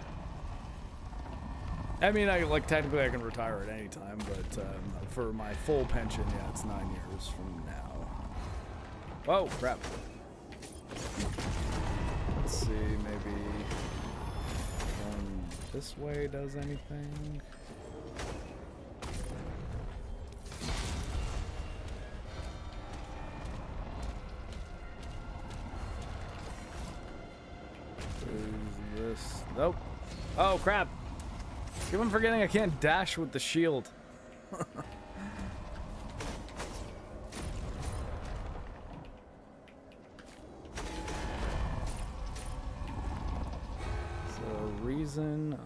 I mean, technically I can retire at any time, but for my full pension, yeah, it's 9 years from now. Oh, crap. Let's see, maybe going this way does anything. Is this? Nope. Oh, crap. Keep on forgetting I can't dash with the shield. So, reason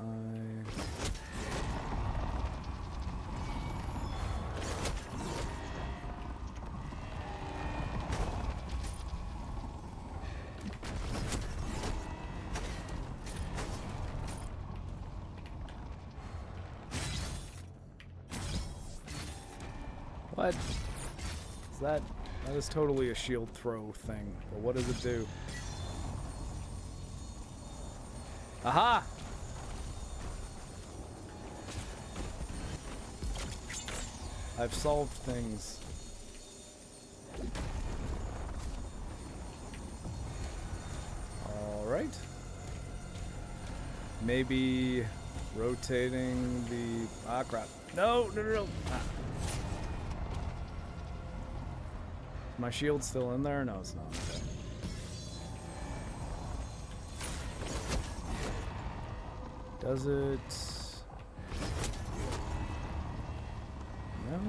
What? Is that is totally a shield throw thing, but what does it do? Aha! I've solved things. Alright. Maybe rotating the... Ah, crap. No! Ah. My shield's still in there? No, it's not. Okay. Does it? No.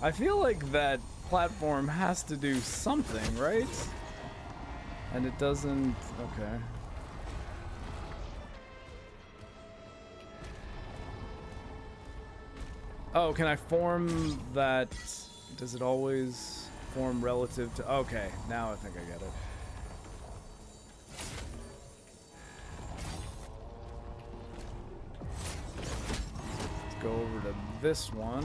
I feel like that platform has to do something, right? And it doesn't... Okay. Oh, can I form that? Does it always form relative to... Okay, now I think I get it. Let's go over to this one.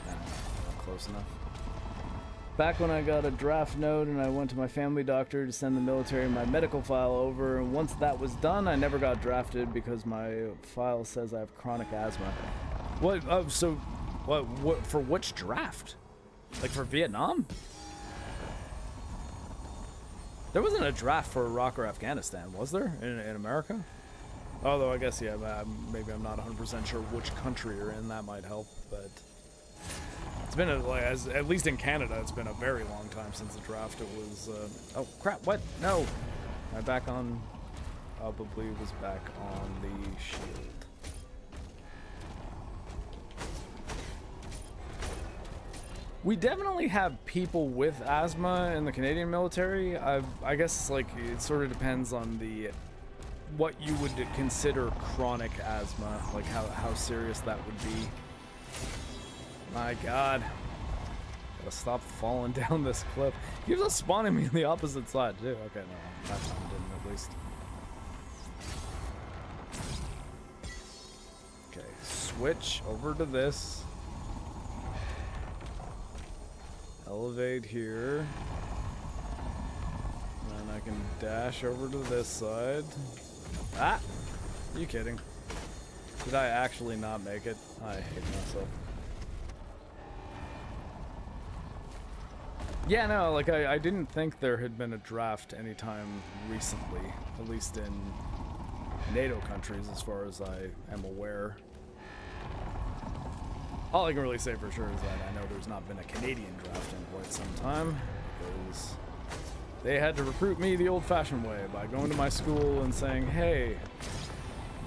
Nah, not close enough. Back when I got a draft note and I went to my family doctor to send the military my medical file over, and once that was done, I never got drafted because my file says I have chronic asthma. What? So, what? For which draft? Like for Vietnam? There wasn't a draft for Iraq or Afghanistan, was there? In America? Although I guess yeah, maybe I'm not 100% sure which country you're in. That might help, but. It's been, at least in Canada, it's been a very long time since the draft. It was, oh crap, what? No! My back on, probably was back on the shield. We definitely have people with asthma in the Canadian military. I guess, like, it sort of depends on what you would consider chronic asthma, like how serious that would be. My god. Gotta stop falling down this cliff. He was spawning me on the opposite side, too. Okay, no, that time didn't, at least. Okay, switch over to this. Elevate here. And then I can dash over to this side. Ah! Are you kidding? Did I actually not make it? I hate myself. Yeah, no, like, I didn't think there had been a draft anytime recently, at least in NATO countries, as far as I am aware. All I can really say for sure is that I know there's not been a Canadian draft in quite some time, because they had to recruit me the old-fashioned way, by going to my school and saying, hey,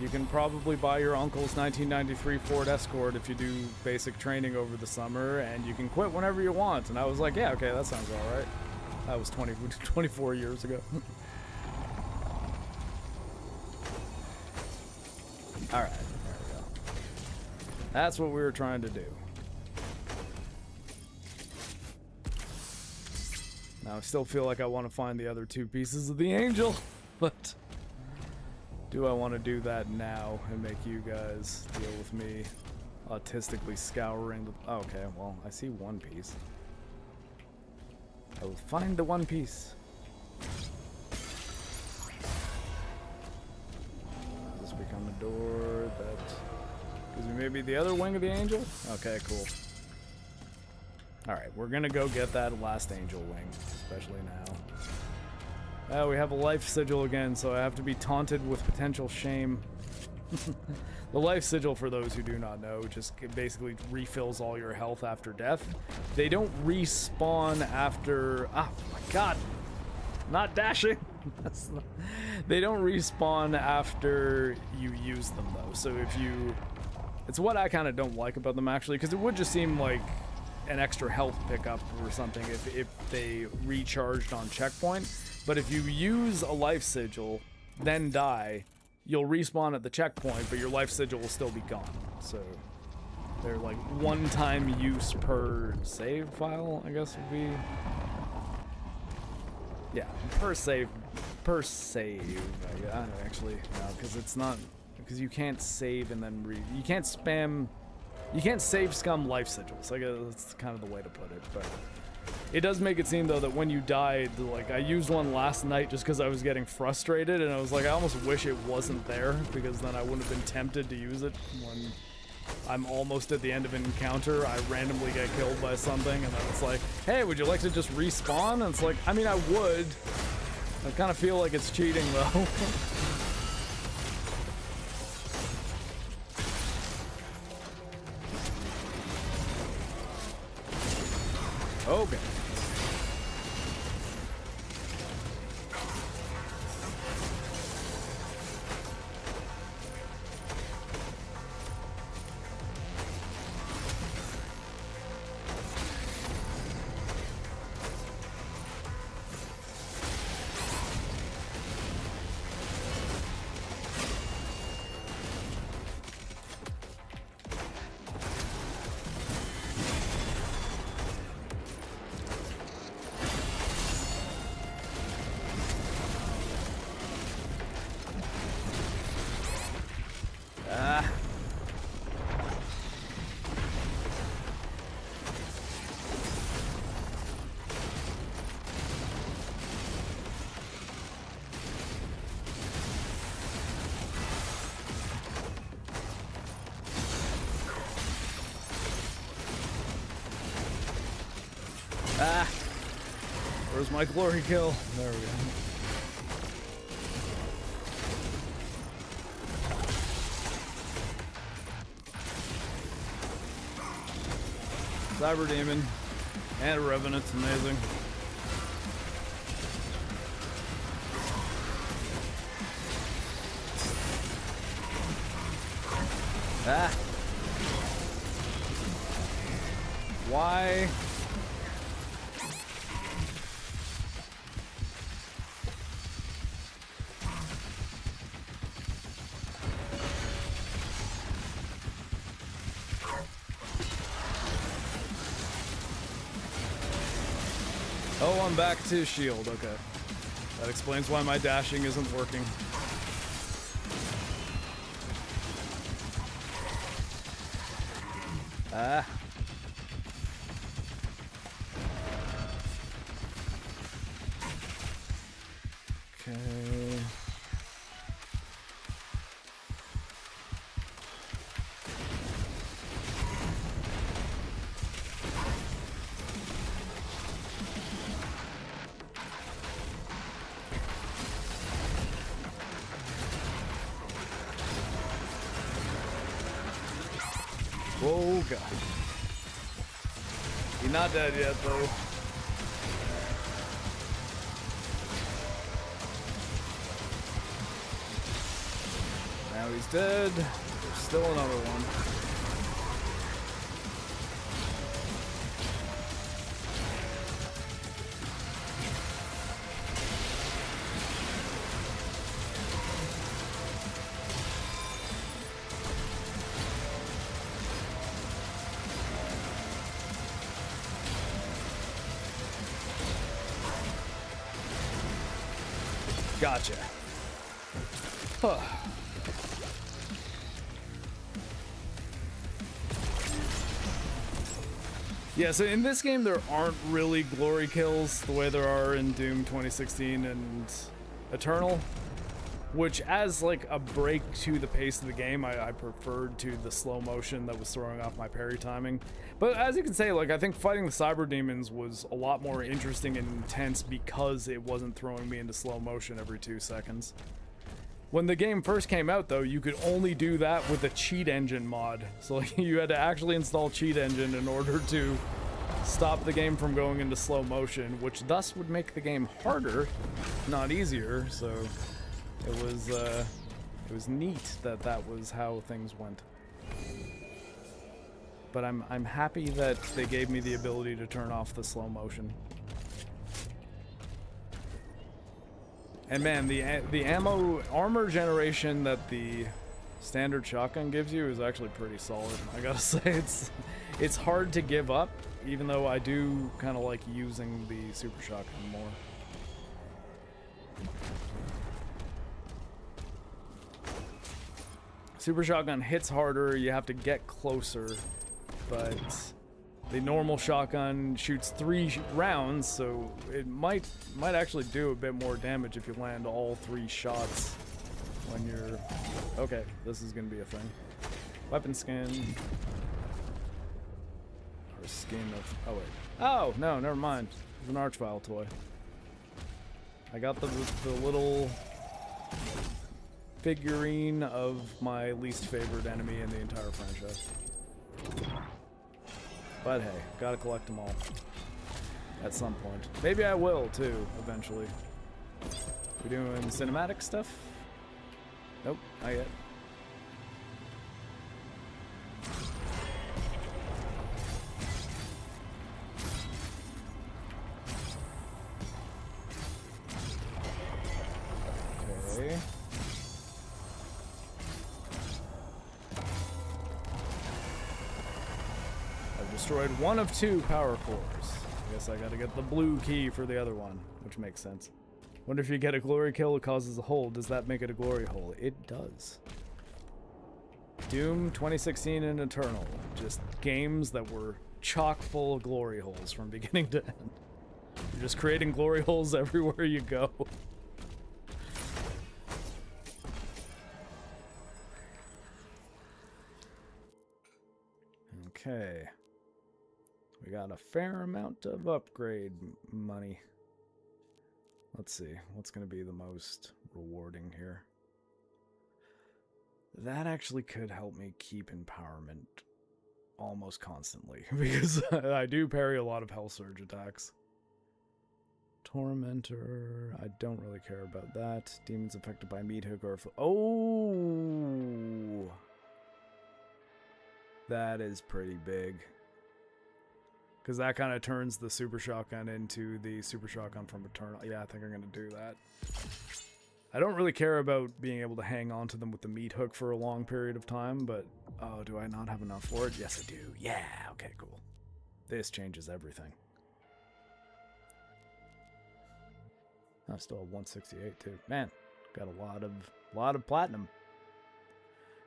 you can probably buy your uncle's 1993 Ford Escort if you do basic training over the summer, and you can quit whenever you want. And I was like, yeah, okay, that sounds all right. That was 24 years ago. All right, there we go. That's what we were trying to do. Now I still feel like I want to find the other 2 pieces of the angel, but do I want to do that now and make you guys deal with me autistically scouring the... Oh, okay, well, I see 1 piece. I will find the 1 piece. Does this become a door that gives me maybe the other wing of the angel? Okay, cool. Alright, we're gonna go get that last angel wing, especially now. Oh, we have a life sigil again, so I have to be taunted with potential shame. The life sigil, for those who do not know, just basically refills all your health after death. They don't respawn after... Ah, my god! Not dashing! They don't respawn after you use them, though. So if you... It's what I kind of don't like about them, actually, because it would just seem like an extra health pickup or something if they recharged on checkpoint. But if you use a life sigil, then die, you'll respawn at the checkpoint, but your life sigil will still be gone. So they're like one-time use per save file, I guess would be. Yeah, per save. Actually, no, because it's not, because you can't save and then you can't spam. You can't save scum life sigils. I guess that's kind of the way to put it, but it does make it seem though that when you died, like I used one last night just because I was getting frustrated, and I was like, I almost wish it wasn't there, because then I wouldn't have been tempted to use it when I'm almost at the end of an encounter. I randomly get killed by something, and then it's like, hey, would you like to just respawn? And it's like, I mean, I would. I kind of feel like it's cheating though. Okay. Where's my glory kill? There we go. Cyber Demon and a Revenant's amazing. Ah! Why? Oh, I'm back to shield. Okay. That explains why my dashing isn't working. Ah. Okay. Oh god. He's not dead yet though. Now he's dead. There's still another one. Gotcha. Huh. Yeah, so in this game there aren't really glory kills the way there are in Doom 2016 and Eternal, which as like a break to the pace of the game, I preferred to the slow motion that was throwing off my parry timing. But as you can say, like I think fighting the cyber demons was a lot more interesting and intense because it wasn't throwing me into slow motion every 2 seconds. When the game first came out, though, you could only do that with a cheat engine mod. So like, you had to actually install cheat engine in order to stop the game from going into slow motion, which thus would make the game harder, not easier. So it was neat that that was how things went. But I'm happy that they gave me the ability to turn off the slow motion. And man, the armor generation that the standard shotgun gives you is actually pretty solid. I gotta say, it's hard to give up, even though I do kind of like using the super shotgun more. Super shotgun hits harder, you have to get closer, but the normal shotgun shoots 3 rounds, so it might actually do a bit more damage if you land all 3 shots when you're... Okay, this is gonna be a thing. Weapon skin. Or skin of... Oh, wait. Oh, no, never mind. It's an Archvile toy. I got the little figurine of my least favorite enemy in the entire franchise. But hey, gotta collect them all. At some point. Maybe I will, too, eventually. We doing cinematic stuff? Nope, not yet. Okay. Destroyed 1 of 2 power cores. I guess I gotta get the blue key for the other one, which makes sense. Wonder if you get a glory kill, it causes a hole. Does that make it a glory hole? It does. Doom 2016 and Eternal. Just games that were chock full of glory holes from beginning to end. You're just creating glory holes everywhere you go. Okay. We got a fair amount of upgrade money. Let's see, what's going to be the most rewarding here? That actually could help me keep empowerment almost constantly, because I do parry a lot of Hell Surge attacks. Tormentor, I don't really care about that. Demons affected by meat hook or... Oh! That is pretty big. Because that kind of turns the super shotgun into the super shotgun from Eternal. Yeah, I think I'm going to do that. I don't really care about being able to hang on to them with the meat hook for a long period of time, but... Oh, do I not have enough for it? Yes, I do. Yeah, okay, cool. This changes everything. I still have 168 too. Man, got a lot of platinum.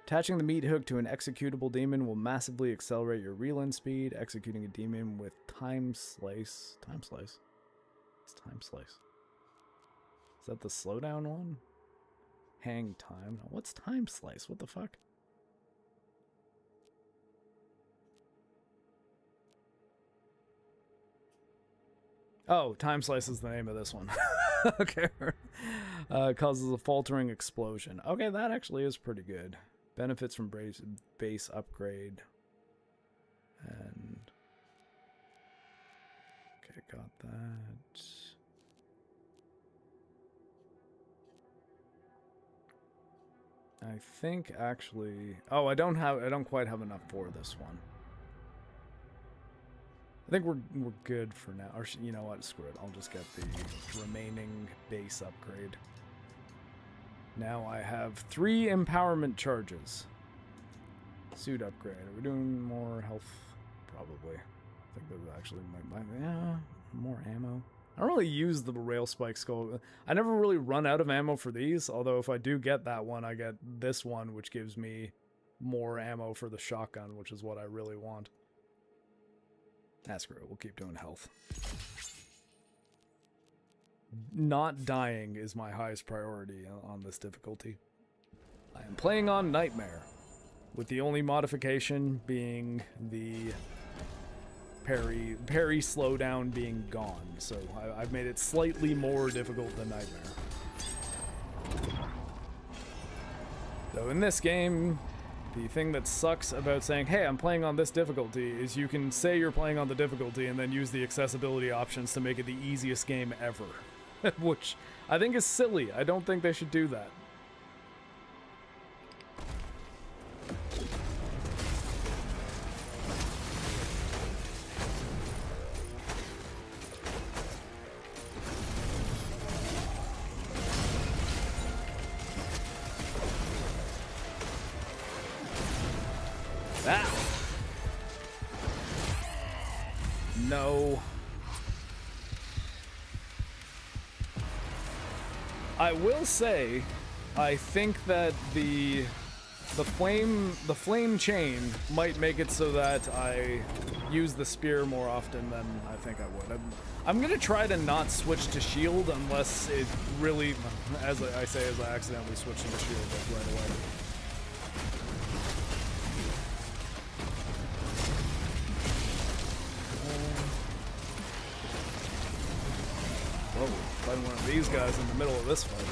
Attaching the meat hook to an executable demon will massively accelerate your reel-in speed. Executing a demon with time slice. Time slice? What's time slice? Is that the slowdown one? Hang time. What's time slice? What the fuck? Oh, time slice is the name of this one. Okay. Causes a faltering explosion. Okay, that actually is pretty good. Benefits from base upgrade. And... Okay, got that. I think actually... Oh, I don't quite have enough for this one. I think we're good for now. Or you know what? Screw it. I'll just get the remaining base upgrade. Now I have 3 empowerment charges. Suit upgrade. Are we doing more health? Probably. I think that actually might... Yeah, more ammo. I don't really use the rail spike skull. I never really run out of ammo for these, although if I do get that one, I get this one, which gives me more ammo for the shotgun, which is what I really want. Ah, screw it. We'll keep doing health. Not dying is my highest priority on this difficulty. I am playing on Nightmare, with the only modification being the parry slowdown being gone, so I've made it slightly more difficult than Nightmare. So in this game, the thing that sucks about saying, hey, I'm playing on this difficulty, is you can say you're playing on the difficulty and then use the accessibility options to make it the easiest game ever. Which I think is silly. I don't think they should do that. Ah! No. I will say, I think that the flame chain might make it so that I use the spear more often than I think I would. I'm gonna try to not switch to shield unless it really, as I accidentally switched to shield like right away. Whoa, fighting one of these guys in the middle of this fight.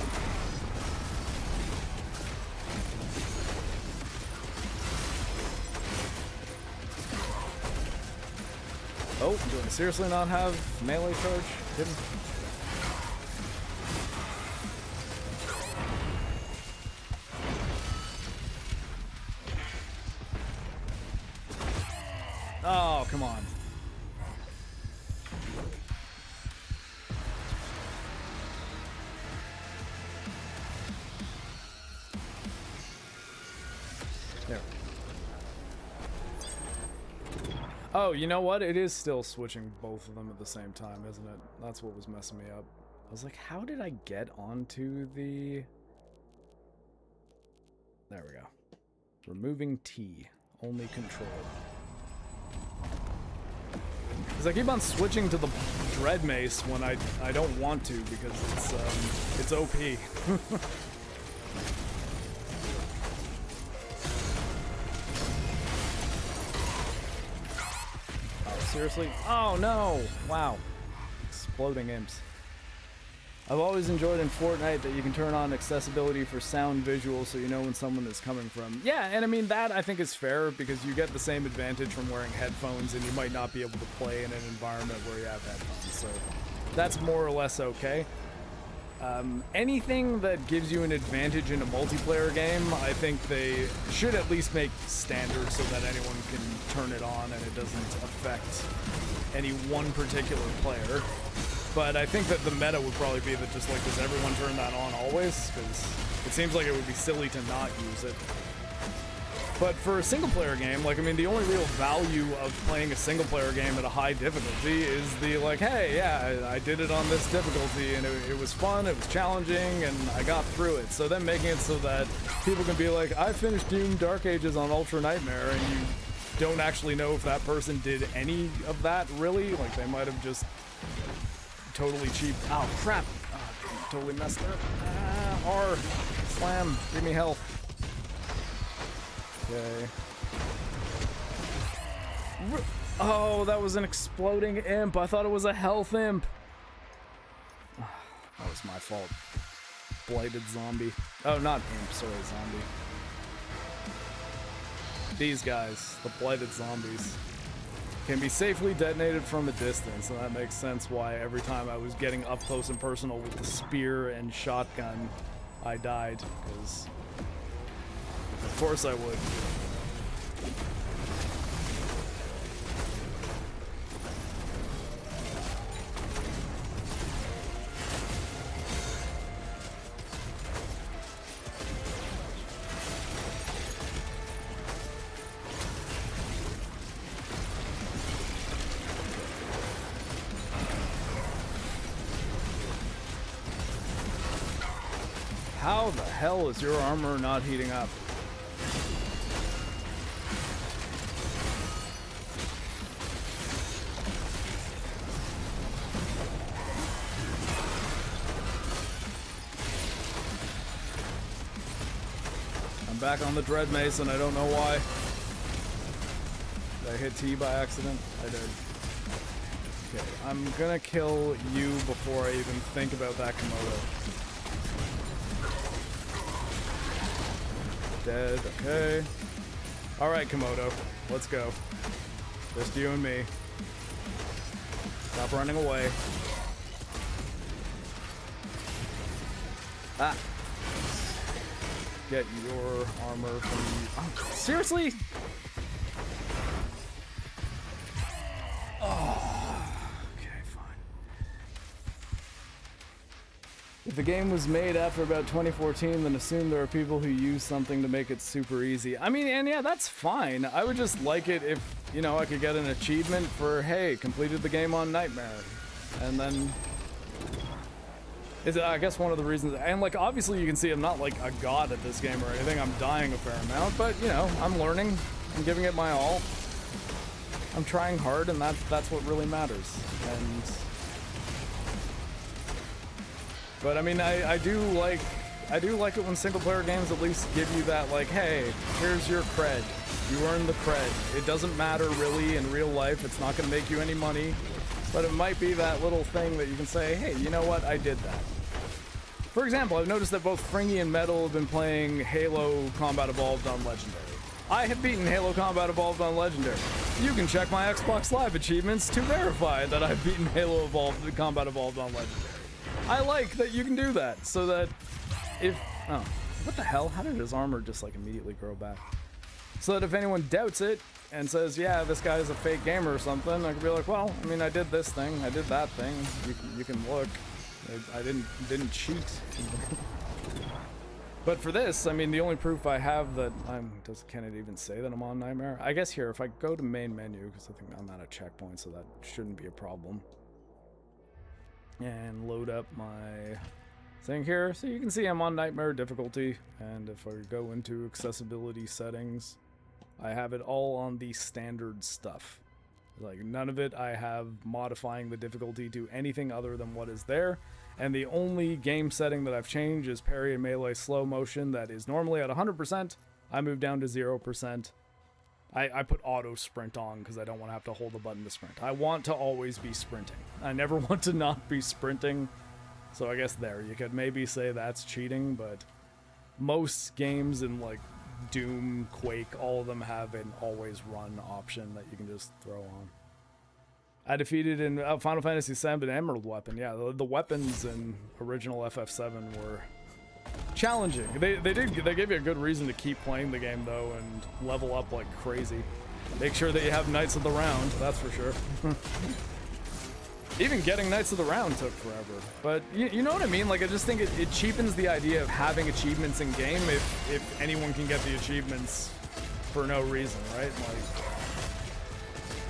Oh, do I seriously not have melee charge? Didn't. Oh, come on. There. Oh, you know what? It is still switching both of them at the same time, isn't it? That's what was messing me up. I was like, how did I get onto the... There we go. Removing T. Only control. Because I keep on switching to the Dread Mace when I don't want to because it's OP. Seriously? Oh no! Wow. Exploding imps. I've always enjoyed in Fortnite that you can turn on accessibility for sound visual so you know when someone is coming from. Yeah, and I mean, that I think is fair because you get the same advantage from wearing headphones and you might not be able to play in an environment where you have headphones, so that's more or less okay. Anything that gives you an advantage in a multiplayer game, I think they should at least make standard so that anyone can turn it on and it doesn't affect any one particular player. But I think that the meta would probably be that just like, does everyone turn that on always? Because it seems like it would be silly to not use it. But for a single-player game, like, I mean, the only real value of playing a single-player game at a high difficulty is the, like, hey, yeah, I did it on this difficulty, and it was fun, it was challenging, and I got through it. So then making it so that people can be like, I finished Doom Dark Ages on Ultra Nightmare, and you don't actually know if that person did any of that, really. Like, they might have just totally cheap. Oh, crap. Oh, totally messed up. R. Slam. Give me health. Okay. Oh, that was an exploding imp. I thought it was a health imp. That was my fault. Blighted zombie. Oh, not imp, sorry, zombie. These guys, the blighted zombies, can be safely detonated from a distance, and that makes sense why every time I was getting up close and personal with the spear and shotgun, I died, because of course I would. How the hell is your armor not heating up? I'm back on the Dread Mace and I don't know why. Did I hit T by accident? I did. Okay, I'm gonna kill you before I even think about that Komodo. Dead, okay. Alright, Komodo, let's go. Just you and me. Stop running away. Ah! Get your armor from... Oh, seriously? Oh, okay, fine. If the game was made after about 2014, then assume there are people who use something to make it super easy. I mean, and yeah, that's fine. I would just like it if, you know, I could get an achievement for, hey, completed the game on Nightmare. And then... is, I guess, one of the reasons, and like obviously you can see I'm not like a god at this game or anything, I'm dying a fair amount, but you know, I'm learning, I'm giving it my all, I'm trying hard, and that's what really matters. And but I mean, I do like it when single player games at least give you that, like, hey, here's your cred, you earned the cred. It doesn't matter really in real life, it's not gonna make you any money, but it might be that little thing that you can say, hey, you know what, I did that. For example, I've noticed that both Fringy and Metal have been playing Halo Combat Evolved on Legendary. I have beaten Halo Combat Evolved on Legendary. You can check my Xbox Live achievements to verify that I've beaten Halo Combat Evolved on Legendary. I like that you can do that, so that if... oh, what the hell? How did his armor just like immediately grow back? So that if anyone doubts it and says, yeah, this guy's a fake gamer or something, I could be like, well, I mean, I did this thing, I did that thing, you can look. I didn't cheat. But for this, I mean, the only proof I have that can it even say that I'm on Nightmare? I guess here, if I go to main menu, because I think I'm at a checkpoint, so that shouldn't be a problem. And load up my thing here, so you can see I'm on Nightmare difficulty. And if I go into accessibility settings, I have it all on the standard stuff. Like, none of it I have modifying the difficulty to anything other than what is there. And the only game setting that I've changed is parry and melee slow motion that is normally at 100%. I moved down to 0%. I put auto sprint on because I don't want to have to hold the button to sprint. I want to always be sprinting. I never want to not be sprinting. So I guess there, you could maybe say that's cheating, but most games in like Doom, Quake, all of them have an always run option that you can just throw on. I defeated in Final Fantasy VII an Emerald weapon. Yeah, the weapons in original FF7 were challenging. They gave you a good reason to keep playing the game though and level up like crazy. Make sure that you have Knights of the Round, that's for sure. Even getting Knights of the Round took forever. But you know what I mean? Like, I just think it cheapens the idea of having achievements in game if anyone can get the achievements for no reason, right? Like,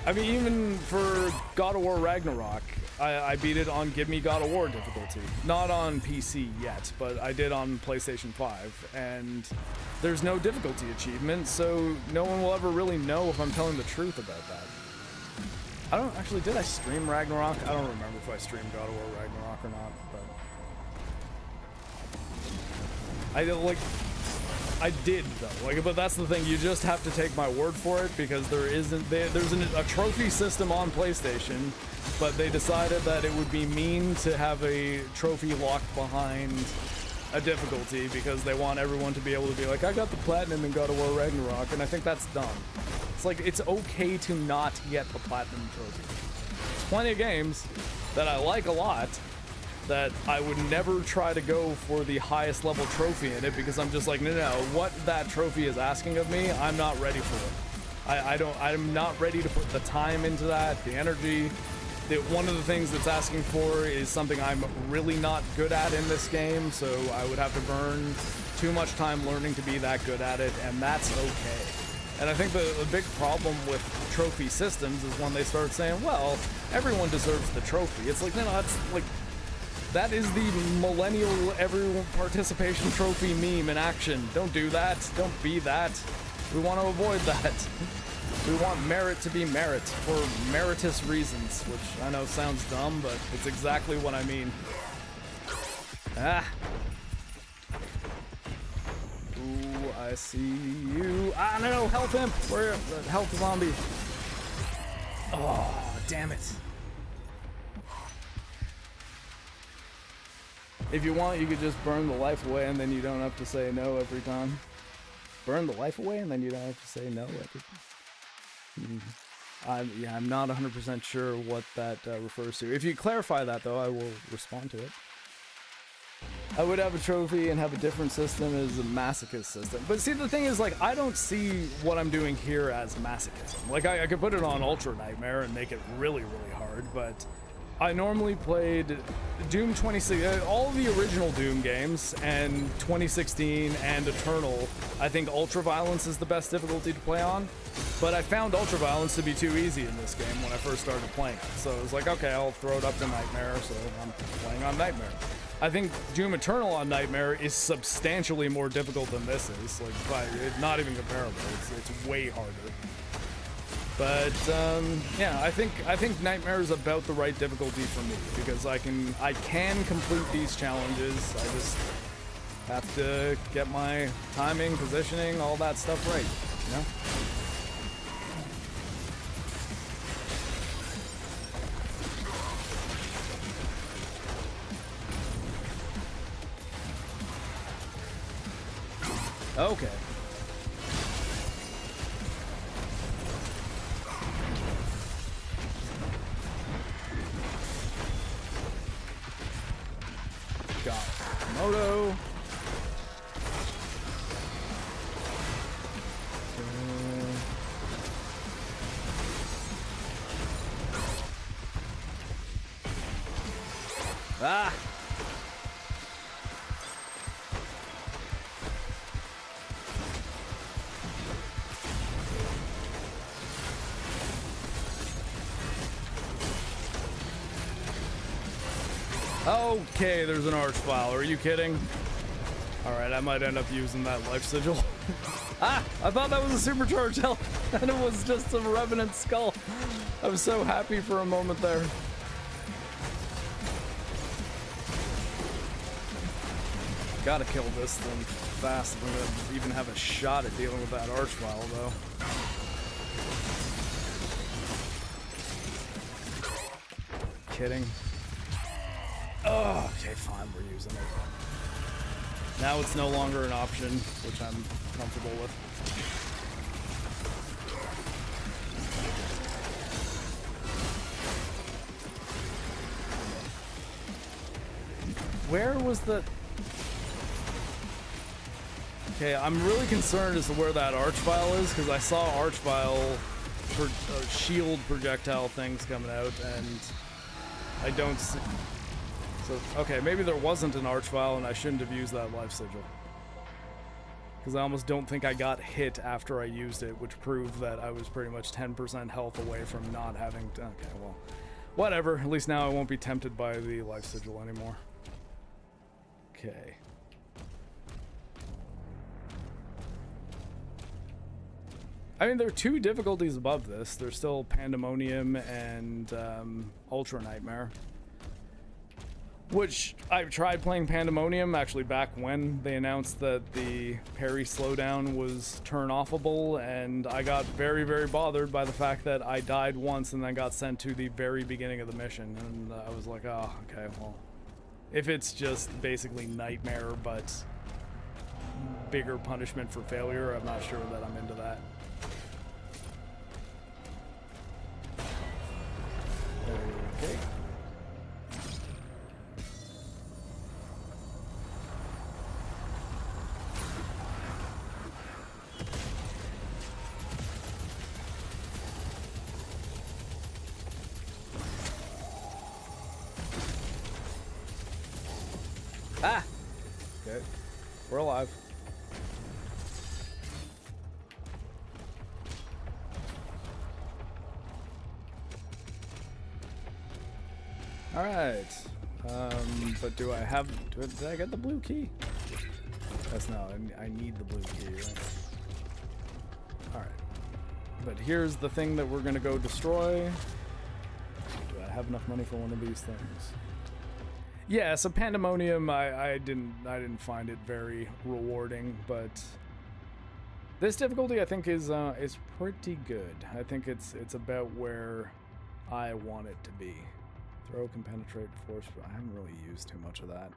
I mean, even for God of War Ragnarok, I beat it on Give Me God of War difficulty. Not on PC yet, but I did on PlayStation 5. And there's no difficulty achievement, so no one will ever really know if I'm telling the truth about that. I don't actually, did I stream Ragnarok? I don't remember if I streamed God of War Ragnarok or not, but I did though. Like, but that's the thing, you just have to take my word for it because there's a trophy system on PlayStation, but they decided that it would be mean to have a trophy locked behind a difficulty because they want everyone to be able to be like, I got the platinum in God of War Ragnarok, and I think that's dumb. It's like, it's okay to not get the platinum trophy. There's plenty of games that I like a lot that I would never try to go for the highest level trophy in it because I'm just like, no, what that trophy is asking of me, I'm not ready for it. I'm not ready to put the time into that, the energy. One of the things that's asking for is something I'm really not good at in this game, so I would have to burn too much time learning to be that good at it, and that's okay. And I think the big problem with trophy systems is when they start saying, well, everyone deserves the trophy. It's like, no, that's like, That is the millennial everyone participation trophy meme in action. Don't do that. Don't be that. We want to avoid that. We want merit to be merit for meritorious reasons, which I know sounds dumb, but it's exactly what I mean. Ah. Ooh, I see you. Ah, no, health imp. Where? Health zombie. Oh, damn it. If you want, you could just burn the life away and then you don't have to say no every time. Burn the life away and then you don't have to say no every time. I'm not 100% sure what that refers to. If you clarify that, though, I will respond to it. I would have a trophy and have a different system as a masochist system. But see, the thing is, like, I don't see what I'm doing here as masochism. Like, I could put it on Ultra Nightmare and make it really, really hard, but I normally played Doom 2016, all of the original Doom games, and 2016 and Eternal. I think Ultra Violence is the best difficulty to play on, but I found Ultra Violence to be too easy in this game when I first started playing it. So it was like, okay, I'll throw it up to Nightmare, so I'm playing on Nightmare. I think Doom Eternal on Nightmare is substantially more difficult than this is, like, not even comparable. It's way harder. But yeah, I think Nightmare is about the right difficulty for me because I can complete these challenges. I just have to get my timing, positioning, all that stuff right, you know? Okay. Got Moto. Ah. Okay, there's an archvile. Are you kidding? Alright, I might end up using that life sigil. Ah! I thought that was a supercharged health, and it was just a revenant skull. I was so happy for a moment there. Gotta kill this thing fast if I'm gonna even have a shot at dealing with that archvile, though. Kidding. Oh, okay, fine, we're using it. Now it's no longer an option, which I'm comfortable with. Where was the... Okay, I'm really concerned as to where that archvile is, because I saw archvile shield projectile things coming out, and I don't see... So, okay, maybe there wasn't an archvile and I shouldn't have used that life sigil. Because I almost don't think I got hit after I used it, which proved that I was pretty much 10% health away from not having to... Okay, well, whatever. At least now I won't be tempted by the life sigil anymore. Okay. I mean, there are two difficulties above this. There's still Pandemonium and Ultra Nightmare. Which, I've tried playing Pandemonium, actually back when they announced that the parry slowdown was turn-offable, and I got very, very bothered by the fact that I died once and then got sent to the very beginning of the mission, and I was like, oh, okay, well, if it's just basically Nightmare, but bigger punishment for failure, I'm not sure that I'm into that. Okay. Ah! Okay. We're alive. Alright. But do I have... Did I get the blue key? That's no, I need the blue key, right? Alright. But here's the thing that we're gonna go destroy. Do I have enough money for one of these things? Yeah, so Pandemonium, I didn't find it very rewarding, but this difficulty I think is pretty good. I think it's about where I want it to be. Throw can penetrate force, but I haven't really used too much of that.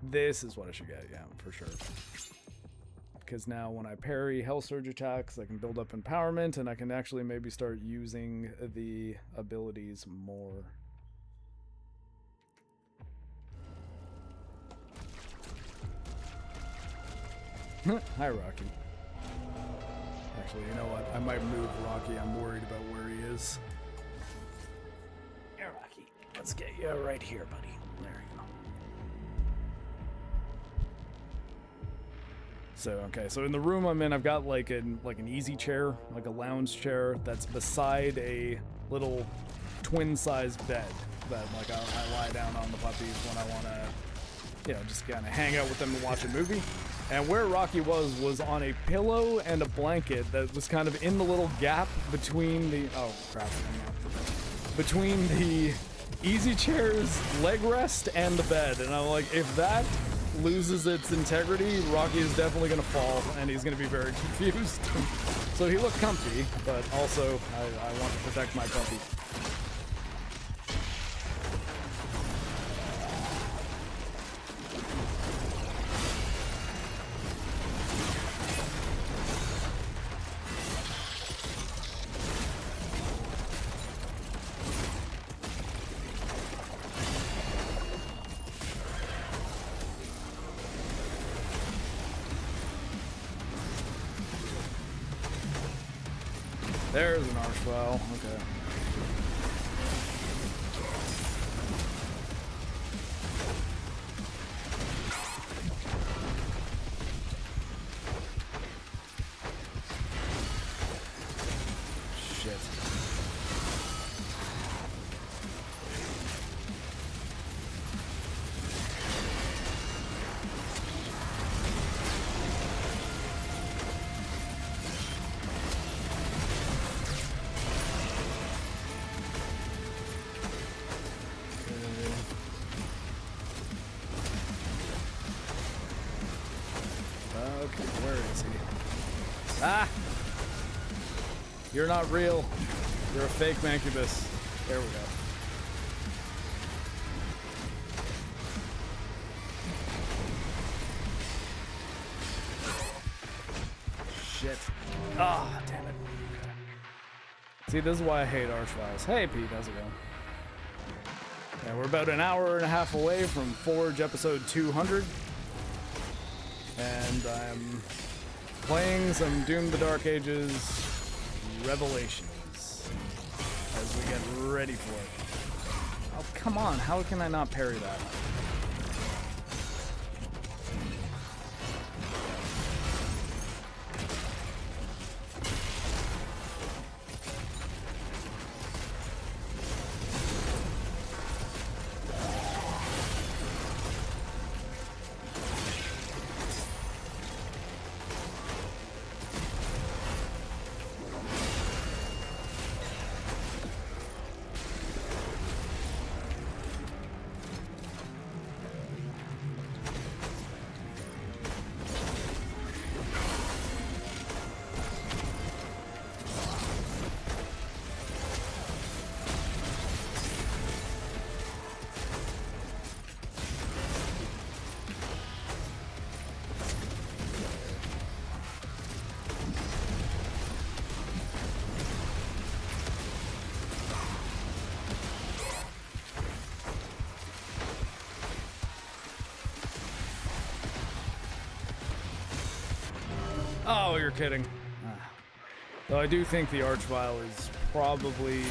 This is what I should get, yeah, for sure. Because now when I parry Hell Surge attacks, I can build up empowerment, and I can actually maybe start using the abilities more. Hi, Rocky. Actually, you know what? I might move Rocky. I'm worried about where he is. Yeah, Rocky. Let's get you right here, buddy. There you go. So, okay. So in the room I'm in, I've got like an easy chair, like a lounge chair that's beside a little twin-sized bed that like I lie down on the puppies when I want to, you know, just kind of hang out with them and watch a movie. And where Rocky was on a pillow and a blanket that was kind of in the little gap between the... Oh, crap. Between the easy chair's leg rest and the bed. And I'm like, if that loses its integrity, Rocky is definitely going to fall, and he's going to be very confused. So he looked comfy, but also I want to protect my puppy. There's an archvile. Okay. Shit. Okay, where is he? Ah! You're not real. You're a fake Mancubus. There we go. Shit. Ah, damn it. Okay. See, this is why I hate Archviles. Hey, Pete, how's it going? Yeah, we're about an hour and a half away from Forge episode 200. And I'm playing some Doom the Dark Ages Revelations as we get ready for it. Oh, come on. How can I not parry that? Oh, you're kidding. Though I do think the Archvile is probably...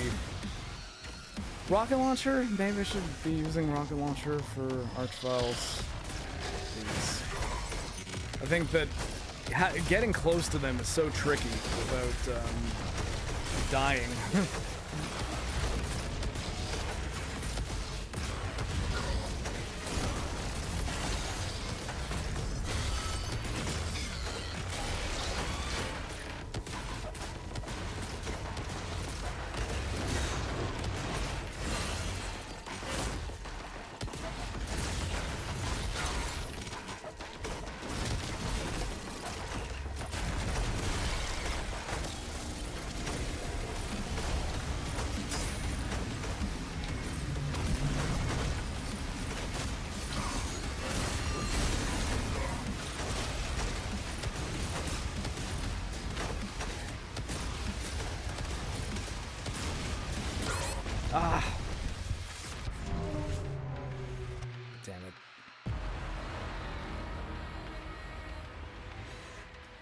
Rocket Launcher? Maybe I should be using Rocket Launcher for Archviles. I think that getting close to them is so tricky without dying. Ah. Damn it.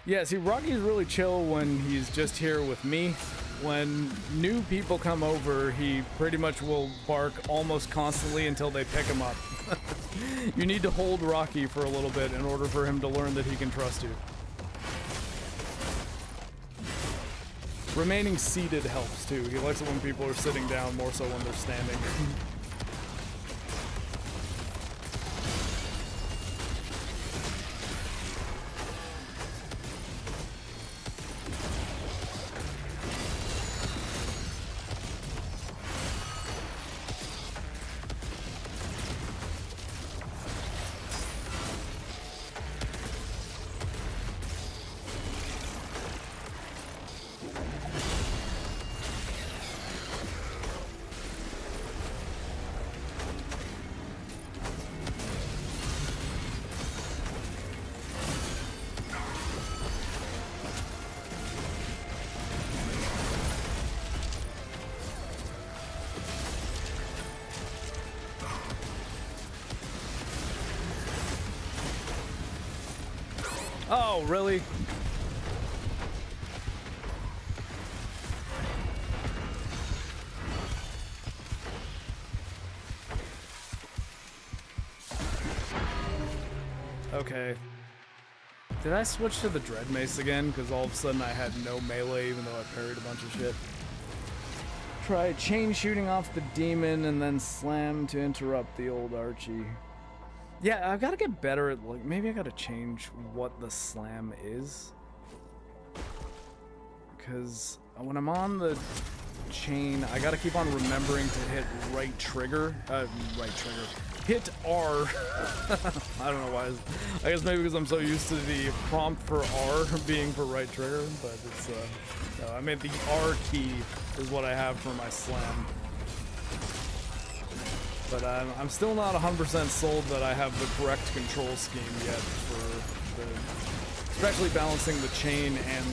Yeah, see, Rocky's really chill when he's just here with me. When new people come over, he pretty much will bark almost constantly until they pick him up. You need to hold Rocky for a little bit in order for him to learn that he can trust you. Remaining seated helps too. He likes it when people are sitting down more so when they're standing. Oh, really? Okay. Did I switch to the Dread Mace again? Because all of a sudden I had no melee even though I parried a bunch of shit. Try chain shooting off the demon and then slam to interrupt the old Archie. Yeah, I've got to get better at, like, maybe I got to change what the slam is. Because when I'm on the chain, I got to keep on remembering to hit right trigger. Hit R. I don't know why. I guess maybe because I'm so used to the prompt for R being for right trigger, but it's, no, I mean the R key is what I have for my slam. But I'm still not 100% sold that I have the correct control scheme yet for the, especially balancing the chain and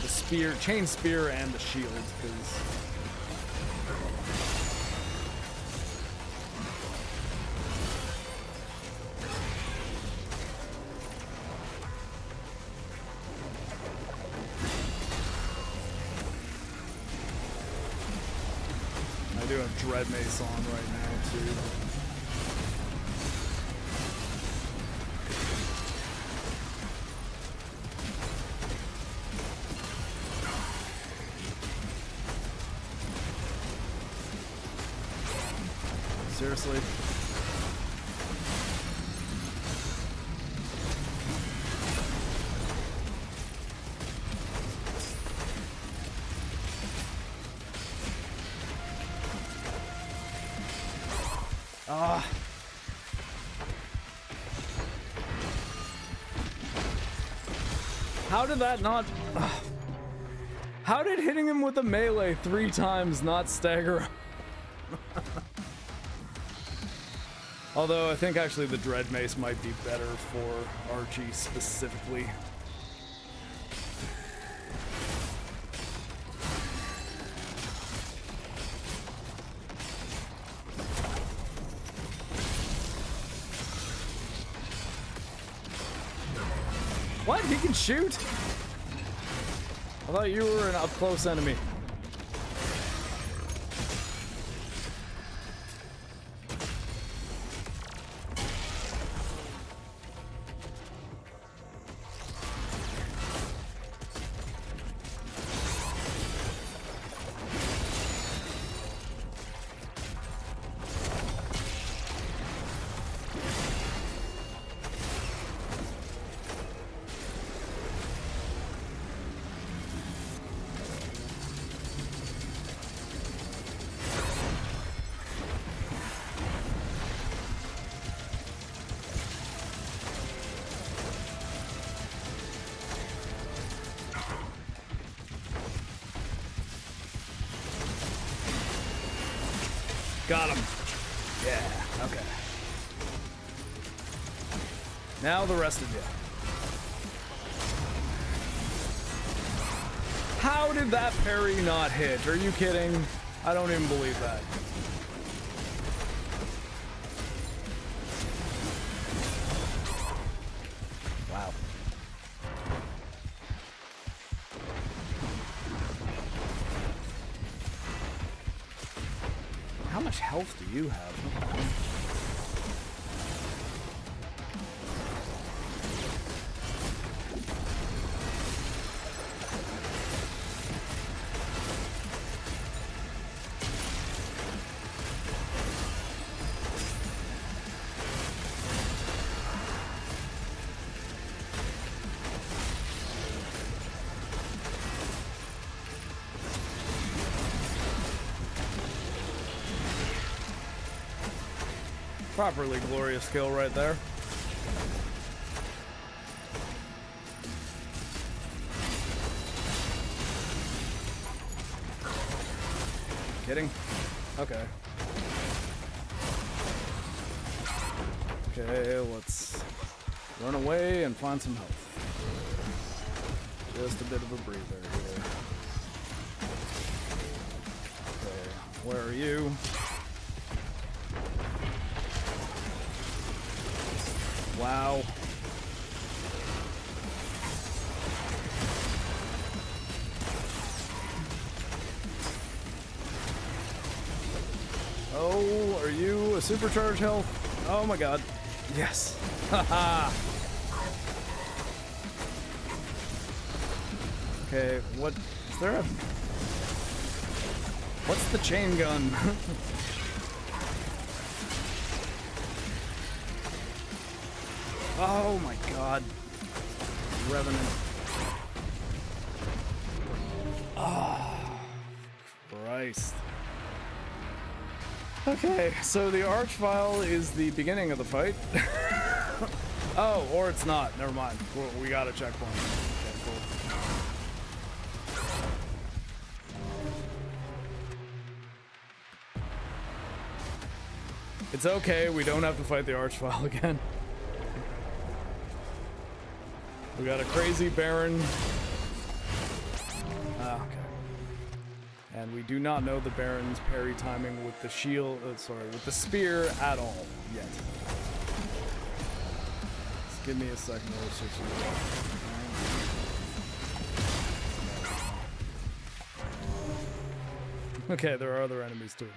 the spear, chain spear and the shield, because I do have Dread Mace on right now, too. Seriously? Ah. How did that not... How did hitting him with a melee 3 times not stagger him? Although I think actually the Dread Mace might be better for Archie specifically. What? He can shoot? I thought you were an up-close enemy. Got him. Yeah, okay. Now the rest of you. How did that parry not hit? Are you kidding? I don't even believe that. Wow. How much health do you have? Properly glorious kill right there. Kidding? Okay. Okay, let's run away and find some health. Just a bit of a breather here. Okay, where are you? Wow. Oh, are you a supercharge health? Oh my god. Yes. Haha. Okay, what is there a what's the chain gun? Oh my god. Revenant. Oh, Christ. Okay, so the Archvile is the beginning of the fight. Oh, or it's not. Never mind. We got a checkpoint. Okay, cool. It's okay, we don't have to fight the Archvile again. We got a crazy Baron. Ah, okay. And we do not know the Baron's parry timing with the shield, with the spear at all yet. Just give me a second to switch it. Okay, there are other enemies too.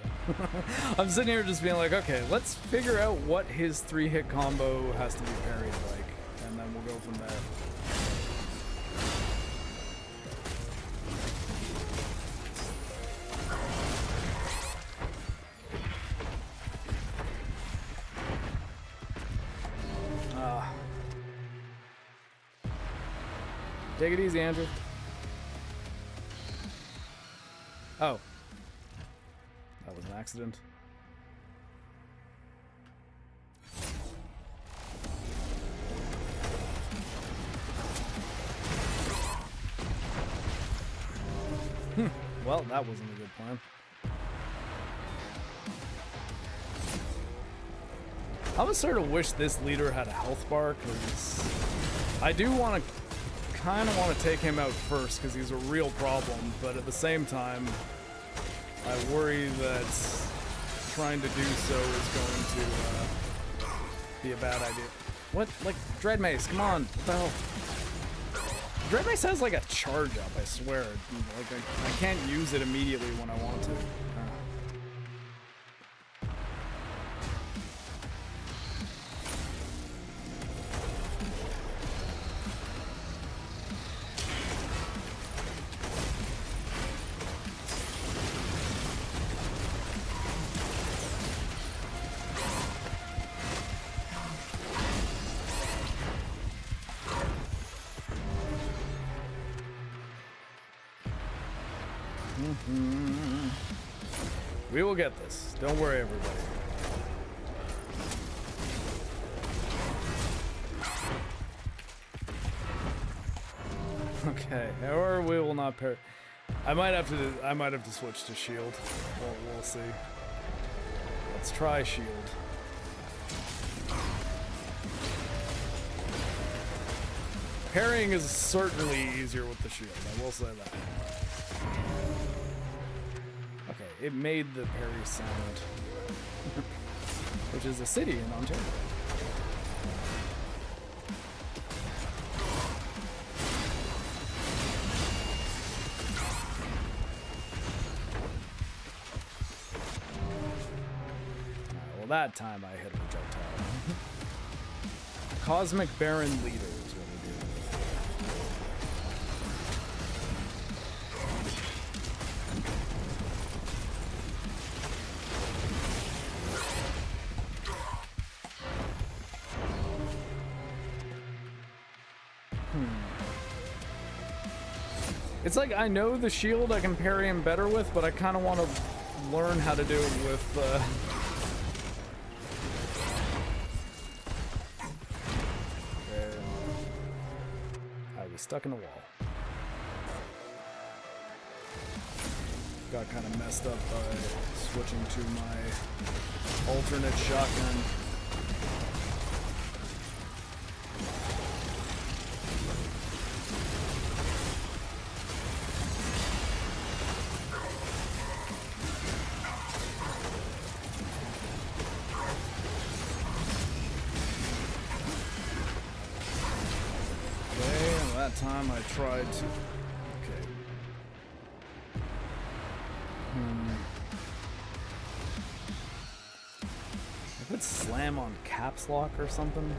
I'm sitting here just being like, okay, let's figure out what his 3-hit combo has to be parried like, and then we'll go from there. Take it easy, Andrew. Oh. That was an accident. Well, that wasn't a good plan. I would sort of wish this leader had a health bar, because I do want to kind of want to take him out first because he's a real problem, but at the same time I worry that trying to do so is going to be a bad idea. What? Like, Dread Mace, come on. What the hell? Dread Mace has like a charge up, I swear. Like, I can't use it immediately when I want to. We will get this. Don't worry, everybody. Okay, or we will not pair. I might have to switch to shield. We'll see. Let's try shield. Parrying is certainly easier with the shield. I will say that. Okay, it made the parry sound, which is a city in Ontario. Well, that time I hit a projectile. Cosmic Baron Leader is what we do. It's like I know the shield I can parry him better with, but I kind of want to learn how to do it with I was stuck in a wall. Got kind of messed up by switching to my alternate shotgun. Time I tried to... Okay. I could slam on caps lock or something.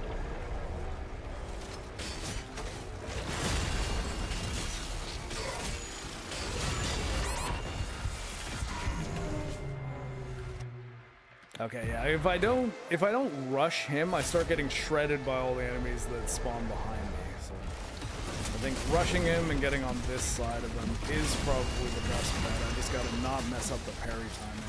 Okay, yeah, if I don't rush him, I start getting shredded by all the enemies that spawn behind me, so I think rushing him and getting on this side of him is probably the best bet. I just gotta not mess up the parry timing.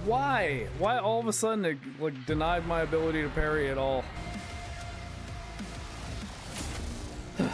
Why? Why all of a sudden it like denied my ability to parry at all? Okay.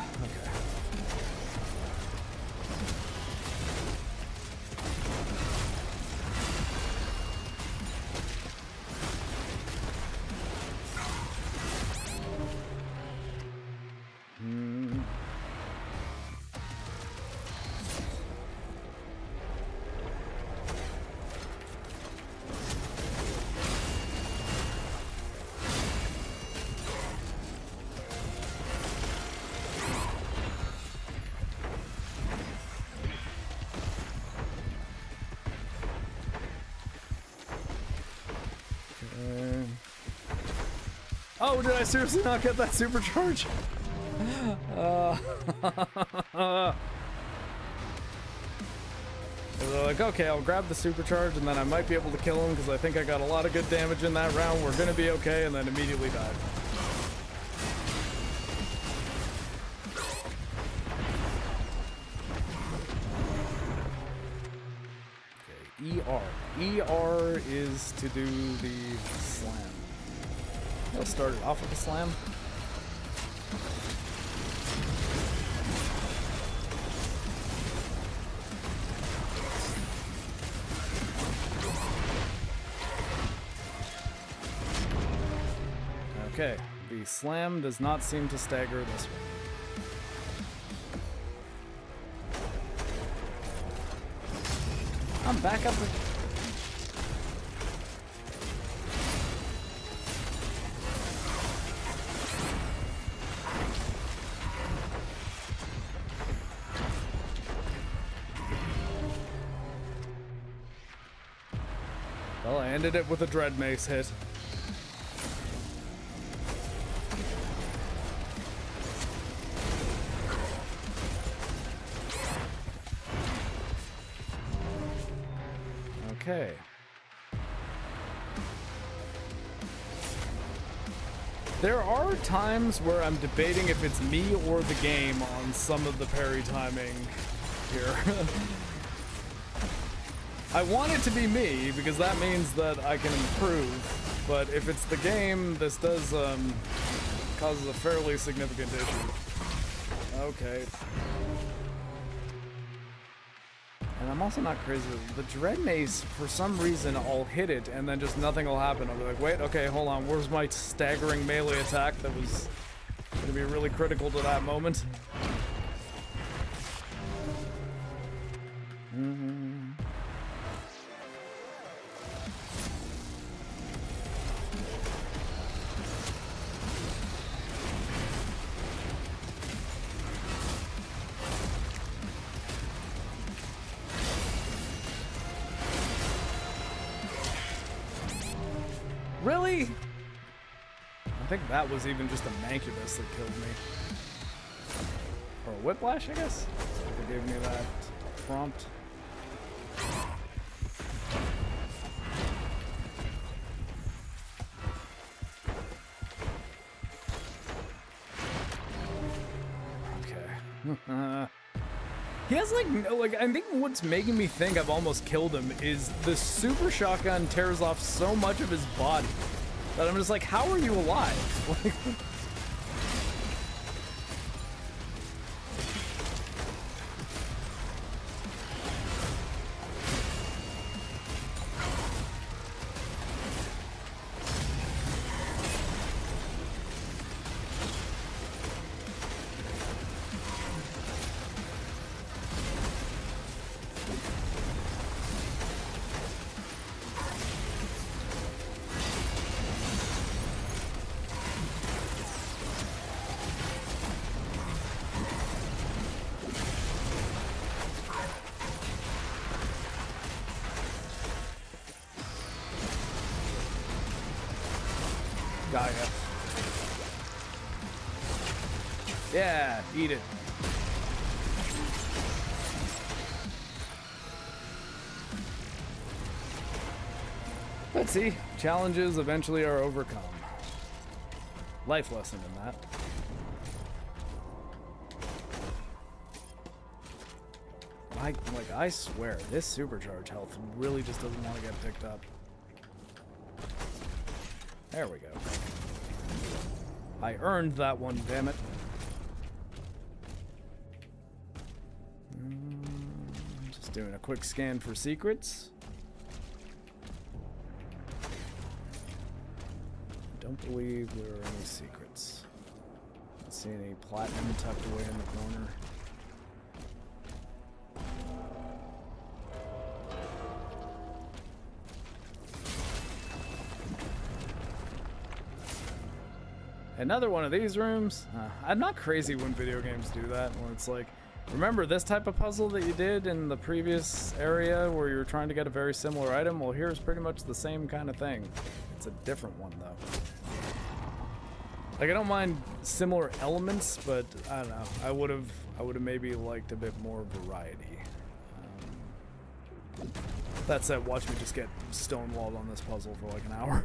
Oh, did I seriously not get that supercharge? They're like, okay, I'll grab the supercharge and then I might be able to kill him because I think I got a lot of good damage in that round. We're gonna be okay, and then immediately died. Okay, ER. ER is to do the slam. I'll start it off with a slam. Okay, the slam does not seem to stagger this one. I'm back up. Well, I ended it with a Dread Mace hit. Okay. There are times where I'm debating if it's me or the game on some of the parry timing here. I want it to be me, because that means that I can improve, but if it's the game, this does causes a fairly significant issue. Okay. And I'm also not crazy. The Dread Mace, for some reason, I'll hit it and then just nothing will happen. I'll be like, wait, okay, hold on. Where's my staggering melee attack that was going to be really critical to that moment? Really? I think that was even just a Mancubus that killed me. Or a Whiplash, I guess? They gave me that prompt. Okay. He has like I think what's making me think I've almost killed him is the super shotgun tears off so much of his body that I'm just like, how are you alive? Like, Gaia. Yeah, eat it. Let's see. Challenges eventually are overcome. Life lesson in that. I swear, this supercharge health really just doesn't want to get picked up. There we go. I earned that one, damn it. Just doing a quick scan for secrets. Don't believe there are any secrets. Don't see any platinum tucked away in the corner. Another one of these rooms. I'm not crazy when video games do that, when it's like, remember this type of puzzle that you did in the previous area where you were trying to get a very similar item? Well, here's pretty much the same kind of thing. It's a different one, though. Like, I don't mind similar elements, but I don't know. I would have maybe liked a bit more variety. That said, watch me just get stonewalled on this puzzle for like an hour.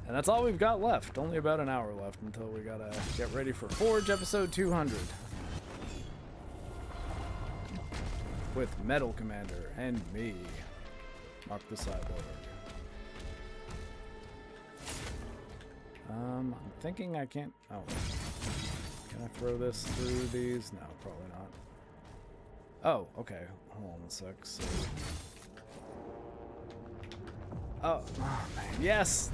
And that's all we've got left. Only about an hour left until we gotta get ready for Forge episode 200. With Metal Commander and me, MarcTheCyborg. I'm thinking I can't... Oh. Can I throw this through these? No, probably not. Oh, okay. Hold on a sec. So... Oh, man. Yes!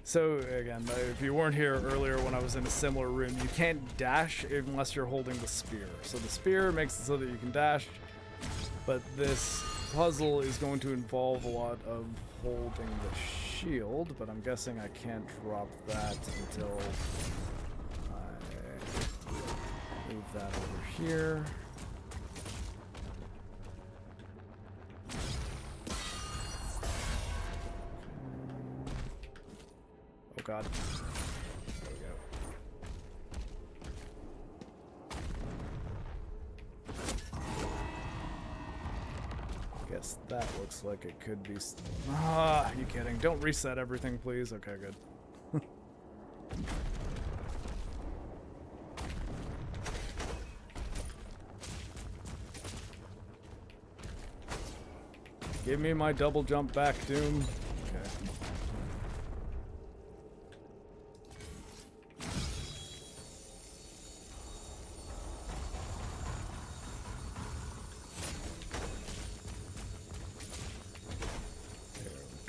So, again, if you weren't here earlier when I was in a similar room, you can't dash unless you're holding the spear. So the spear makes it so that you can dash, but this puzzle is going to involve a lot of holding the shield, but I'm guessing I can't drop that until I move that over here. Oh god. There we go. Guess that looks like it could be... Ah, you kidding? Don't reset everything, please. Okay, good. Give me my double jump back, Doom. Okay.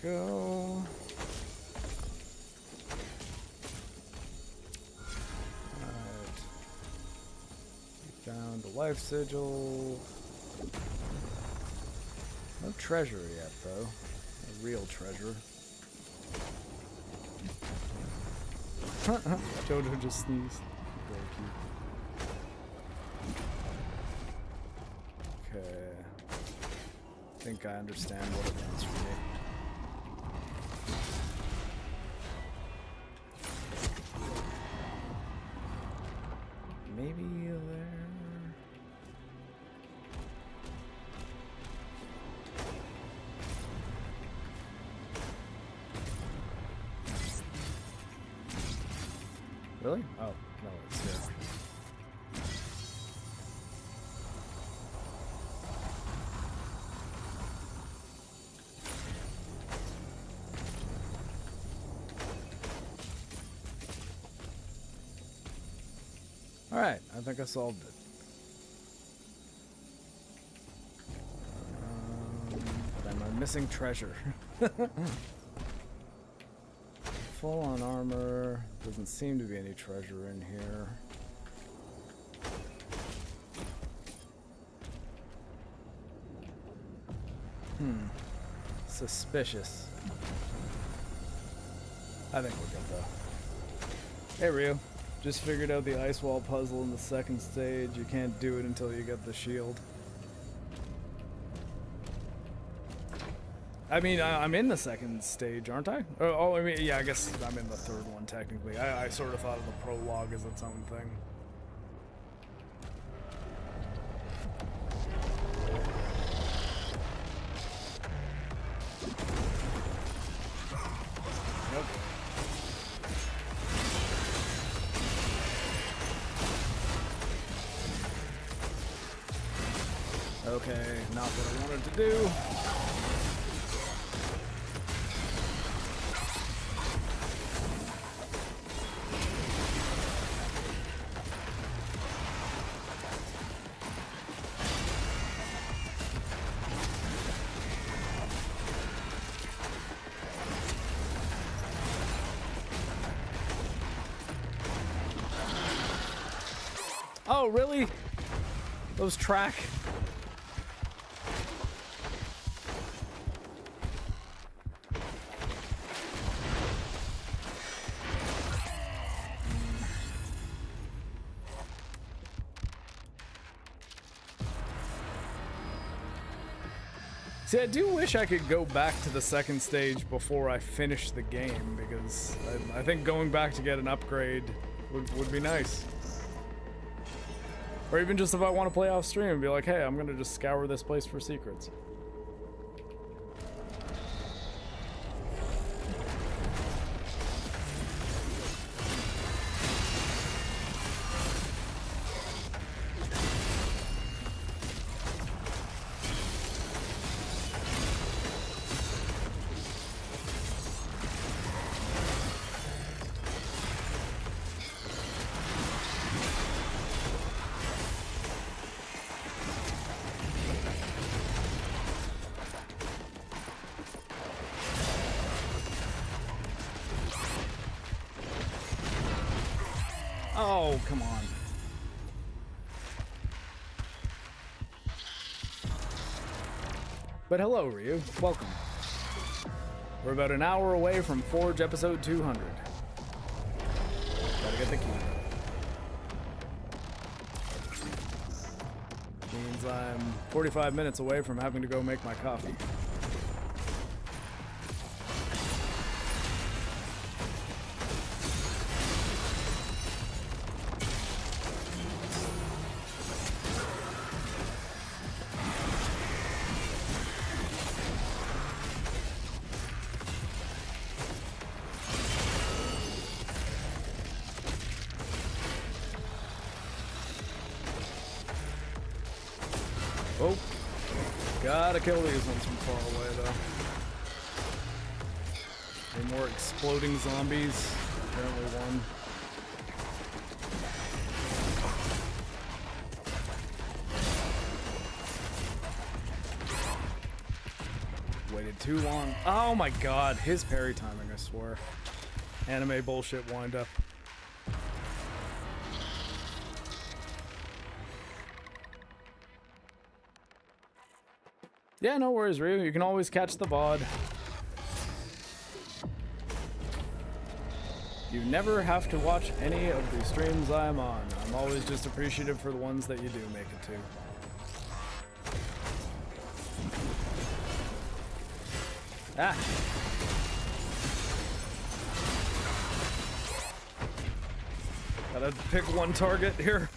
go. Alright. We found the life sigil. No treasure yet, though. A real treasure. Jojo just sneezed. Very cute. Okay. I think I understand what it wants from me. Maybe there. Really? Oh, no, it's here. Alright, I think I solved it. But am I missing treasure? Full on armor. Doesn't seem to be any treasure in here. Suspicious. I think we're good though. Hey Ryu. Just figured out the ice wall puzzle in the second stage. You can't do it until you get the shield. I mean, I'm in the second stage, aren't I? Oh, I mean, yeah, I guess I'm in the third one, technically. I sort of thought of the prologue as its own thing. Okay, not what I wanted to do. Oh, really? Those track? See, I do wish I could go back to the second stage before I finish the game, because I think going back to get an upgrade would be nice. Or even just if I want to play off stream and be like, hey, I'm gonna just scour this place for secrets. Oh, come on. But hello, Ryu. Welcome. We're about an hour away from Forge episode 200. Gotta get the key. Means I'm 45 minutes away from having to go make my coffee. Oh, gotta kill these ones from far away, though. Any more exploding zombies? Apparently one. Waited too long. Oh my god, his parry timing, I swear. Anime bullshit wind up. Yeah, no worries, Ryu. You can always catch the VOD. You never have to watch any of the streams I'm on. I'm always just appreciative for the ones that you do make it to. Ah! Gotta pick one target here.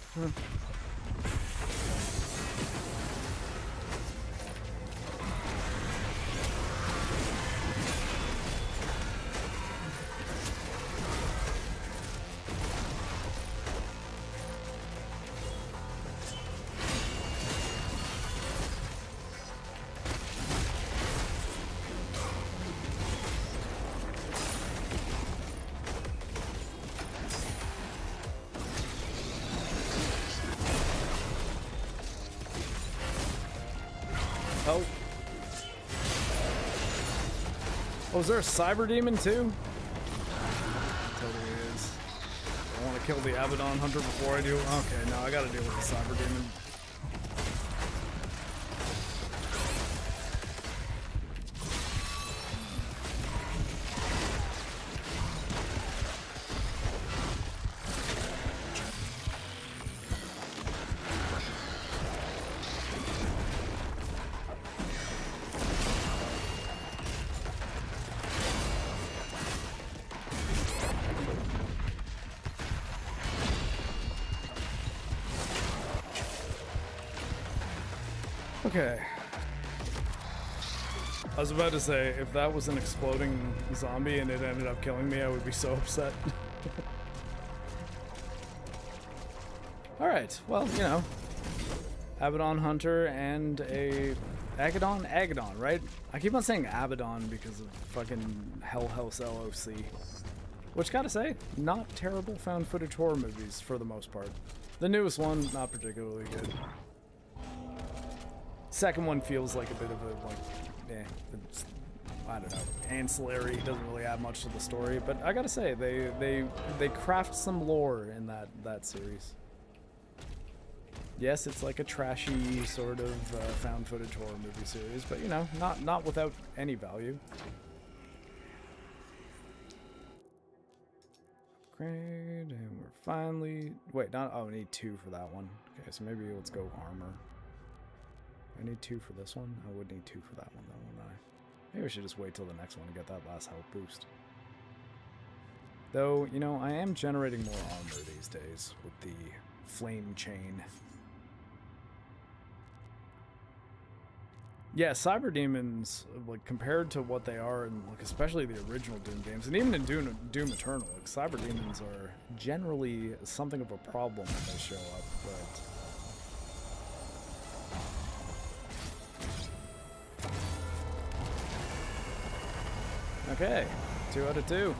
Oh, is there a cyber demon too? Totally is. I want to kill the Abaddon Hunter before I do. Okay, no, I gotta deal with the cyber demon. Okay. I was about to say, if that was an exploding zombie and it ended up killing me, I would be so upset. Alright, well, you know. Abaddon Hunter and a... Agadon, right? I keep on saying Abaddon because of fucking Hell House LOC. Which, gotta say, not terrible found footage horror movies for the most part. The newest one, not particularly good. Second one feels like a bit of a, like, it's, I don't know, ancillary, doesn't really add much to the story, but I gotta say, they craft some lore in that series. Yes, it's like a trashy sort of found footage horror movie series, but you know, not without any value. Upgrade, and we're finally, wait, I need 2 for that one. Okay, so maybe let's go armor. I need 2 for this one. I would need 2 for that one, though, wouldn't I? Maybe we should just wait till the next one to get that last health boost. Though, you know, I am generating more armor these days with the flame chain. Yeah, cyber demons, like, compared to what they are in, like, especially the original Doom games, and even in Doom Eternal, like, cyber demons are generally something of a problem when they show up, but... Okay, 2 out of 2.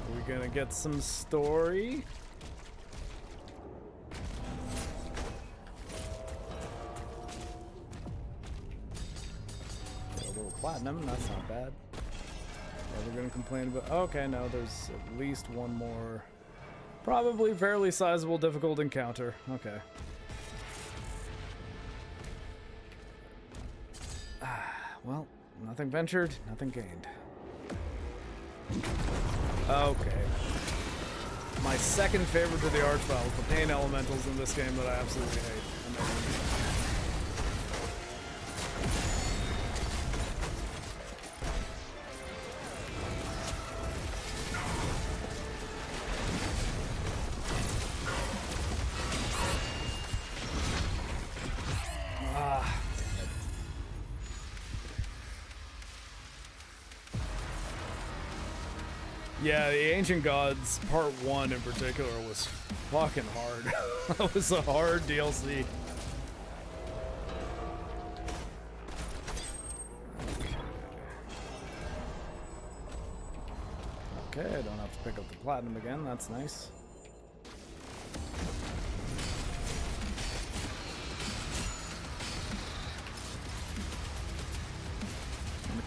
Are we gonna get some story? Get a little platinum, that's not bad. Yeah, we're gonna complain about... Okay, no, there's at least one more. Probably fairly sizable difficult encounter. Okay. Well... Nothing ventured, nothing gained. Okay. My second favorite to the Archvile is the pain elementals in this game that I absolutely hate. Yeah, the Ancient Gods Part 1 in particular was fucking hard. That was a hard DLC. Okay, I don't have to pick up the platinum again, that's nice.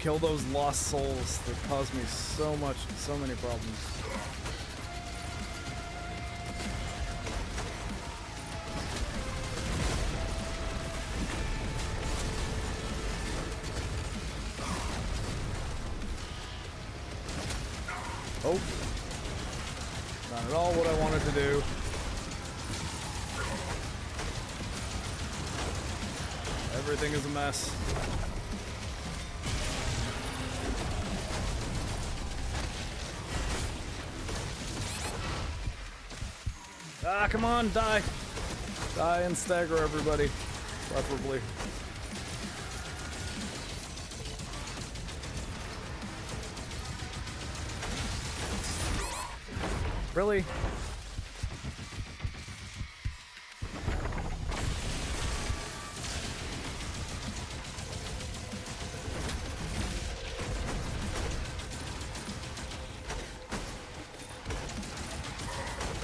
kill those lost souls that cause me so many problems. Oh. Not at all what I wanted to do. Everything is a mess. Ah, come on, die. Die and stagger everybody, preferably. Really?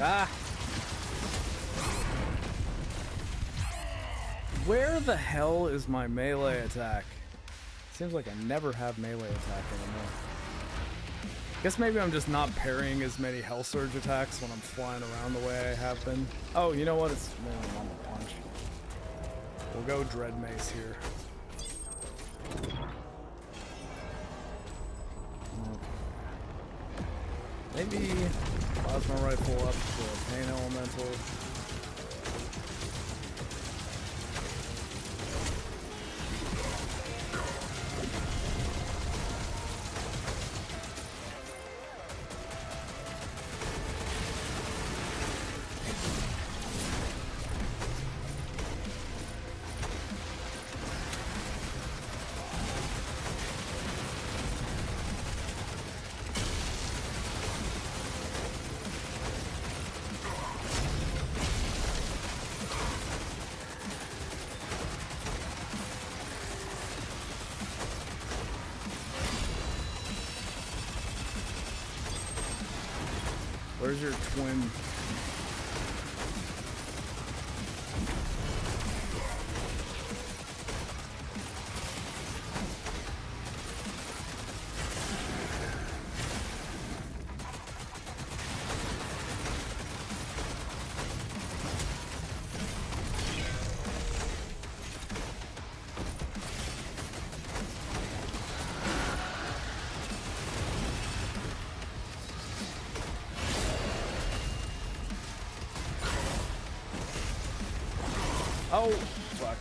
Ah! Where the hell is my melee attack? Seems like I never have melee attack anymore. Guess maybe I'm just not parrying as many Hell Surge attacks when I'm flying around the way I have been. Oh, you know what? It's mainly normal punch. We'll go Dread Mace here. Maybe Plasma Rifle up to Pain Elemental. Where's your twin? Oh, fuck.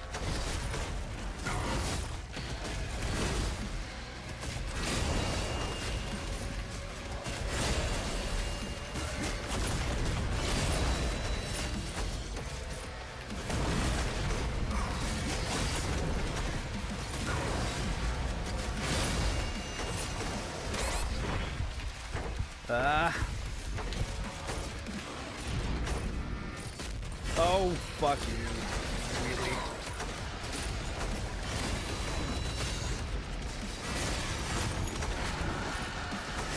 Oh, fuck you. Really?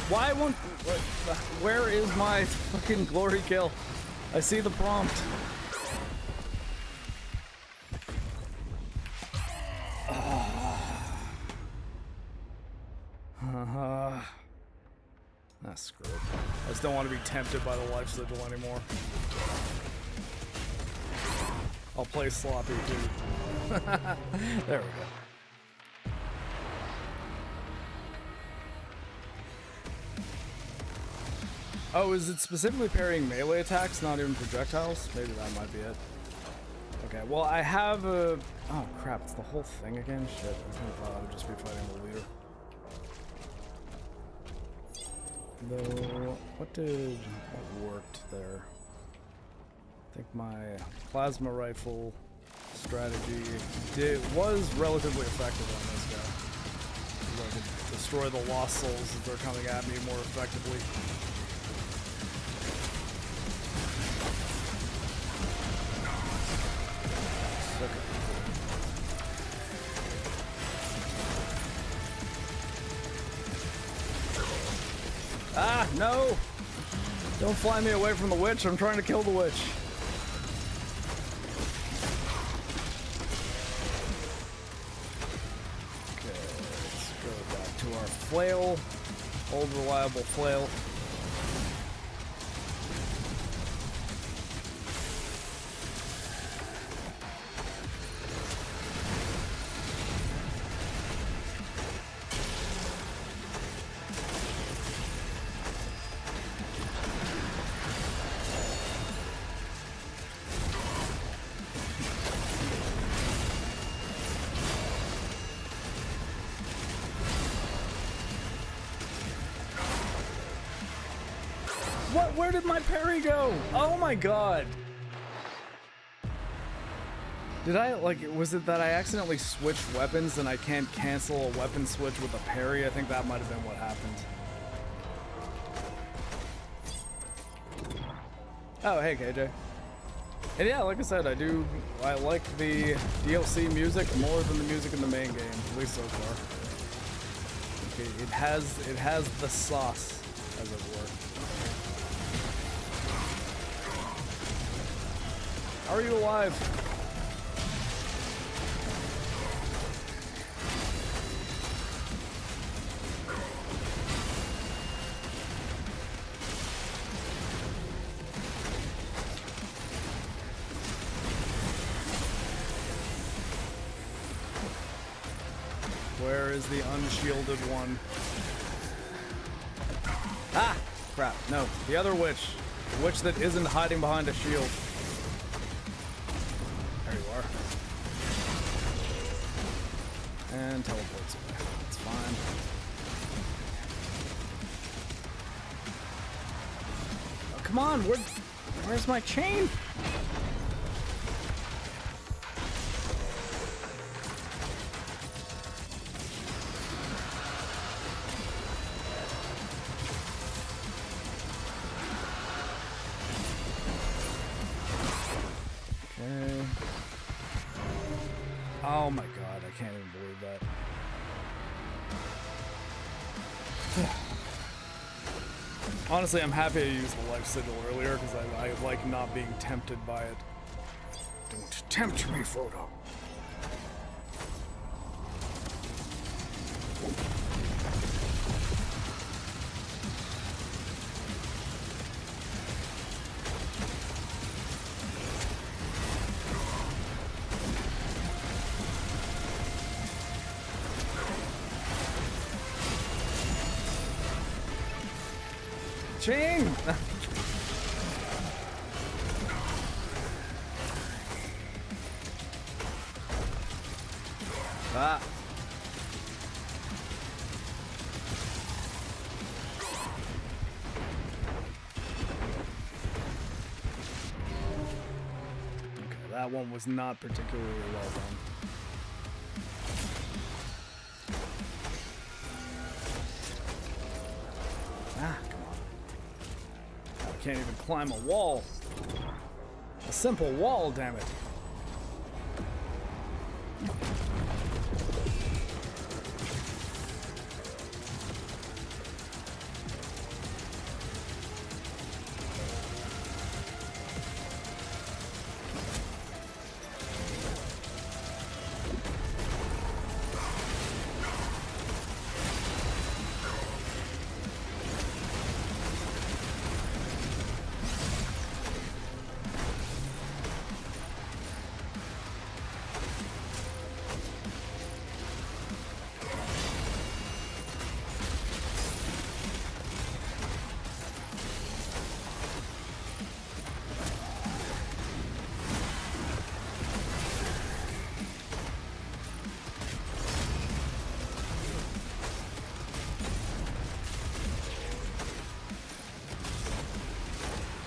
Why won't... Where is my fucking glory kill? I see the prompt. Screw it. I just don't want to be tempted by the life sigil anymore. I'll play sloppy too. There we go. Oh, is it specifically parrying melee attacks, not even projectiles? Maybe that might be it. Okay, well I have a... Oh crap, it's the whole thing again? Shit, I thought I would just be fighting the leader. Though, what worked there? I think my plasma rifle strategy was relatively effective on this guy. I could destroy the lost souls as they're coming at me more effectively. Ah, no! Don't fly me away from the witch. I'm trying to kill the witch. Okay, let's go back to our flail. Old reliable flail. What? Where did my parry go? Oh my god. Did I, like, was it that I accidentally switched weapons and I can't cancel a weapon switch with a parry? I think that might have been what happened. Oh, hey, KJ. And yeah, like I said, I like the DLC music more than the music in the main game, at least so far. It has the sauce, as it were. How are you alive? Where is the unshielded one? Ah! Crap. No. The other witch. The witch that isn't hiding behind a shield. There you are. And teleports away. That's fine. Oh, come on! Where's my chain? Oh my god, I can't even believe that. Honestly, I'm happy I used the life signal earlier because I like not being tempted by it. Don't tempt me, Frodo. Chain! Ah. Okay, that one was not particularly well done. Ah, come on. I can't even climb a wall. A simple wall, damn it.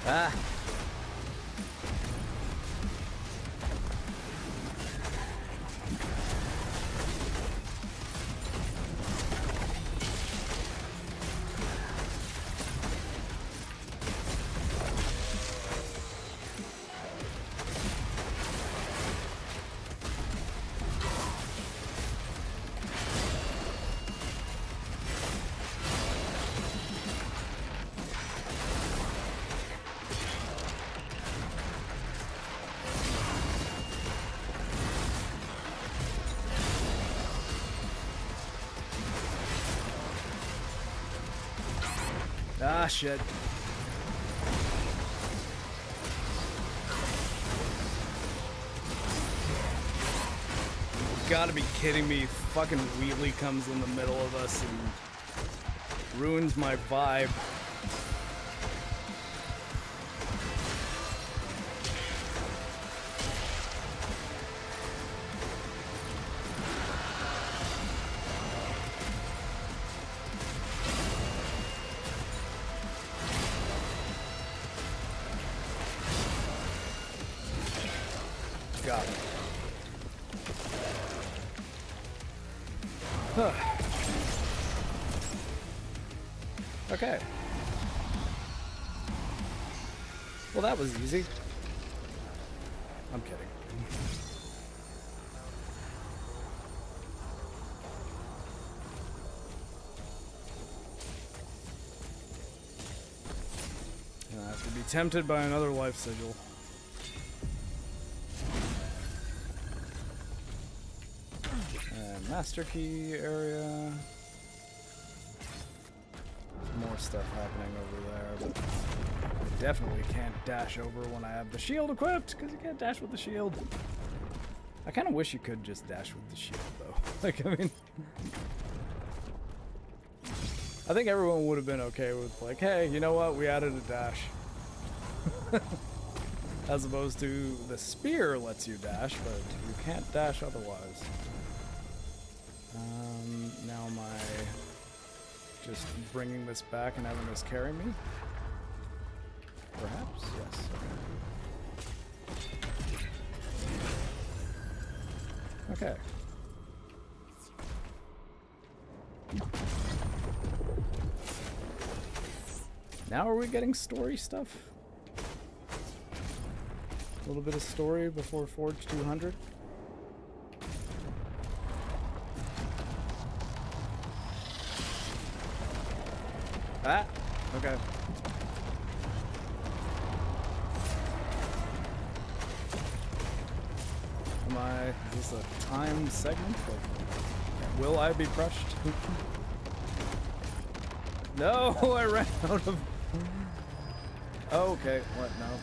Ah. Ah, shit. You gotta be kidding me. Fucking wheelie comes in the middle of us and ruins my vibe. Got it. Huh. Okay. Well, that was easy. I'm kidding. I have to be tempted by another life sigil. Master key area. More stuff happening over there, but I definitely can't dash over when I have the shield equipped, because you can't dash with the shield. I kind of wish you could just dash with the shield, though. Like, I mean, I think everyone would have been okay with, like, hey, you know what? We added a dash. As opposed to the spear lets you dash, but you can't dash otherwise. Now am I just bringing this back and having this carry me? Perhaps? Yes. Okay. Now are we getting story stuff? A little bit of story before Forge 200? Ah, okay. Is this a timed segment? Like, will I be crushed? No, I ran out of... Oh, okay, what, no.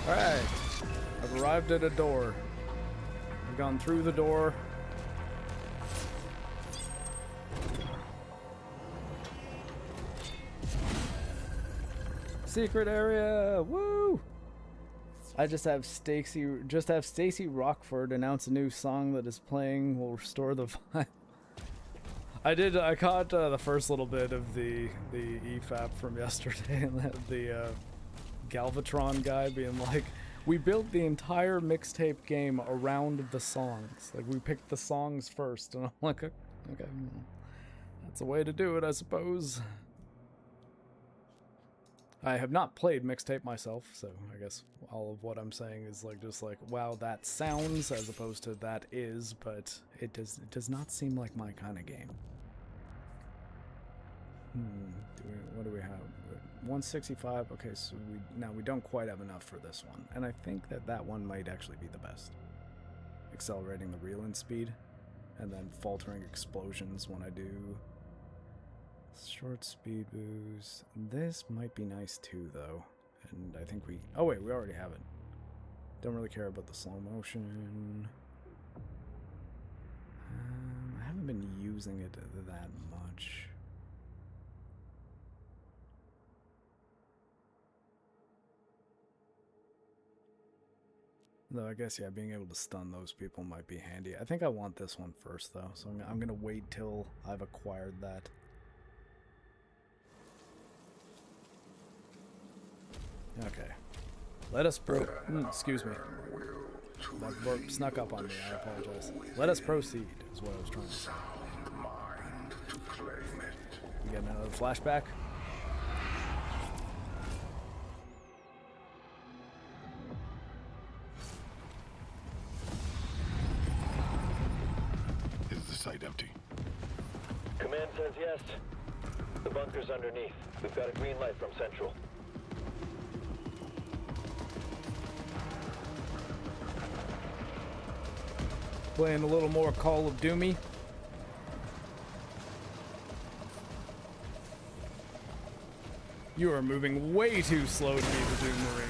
Alright, I've arrived at a door. I've gone through the door. Secret area, woo! I just have Stacy Rockford announce a new song that is playing will restore the vibe. I caught the first little bit of the EFAP from yesterday, and the Galvatron guy being like, we built the entire mixtape game around the songs. Like, we picked the songs first, and I'm like, okay, that's a way to do it, I suppose. I have not played mixtape myself, so I guess all of what I'm saying is like just like, wow, that sounds, as opposed to that is, but it does not seem like my kind of game. What do we have? 165. Okay, so we don't quite have enough for this one, and I think that one might actually be the best. Accelerating the reel-in speed, and then faltering explosions when I do short speed boost. This might be nice too, though, and I think we. Oh wait, we already have it. Don't really care about the slow motion. I haven't been using it that much. Though I guess, yeah, being able to stun those people might be handy. I think I want this one first, though, so I'm gonna wait till I've acquired that. Okay. Let us excuse me. That burp snuck up on me, I apologize. Let us proceed, is what I was trying to say. You getting another flashback? site empty? Command says yes. The bunker's underneath. We've got a green light from Central. Playing a little more Call of Doomy. You are moving way too slow to be the Doom Marine.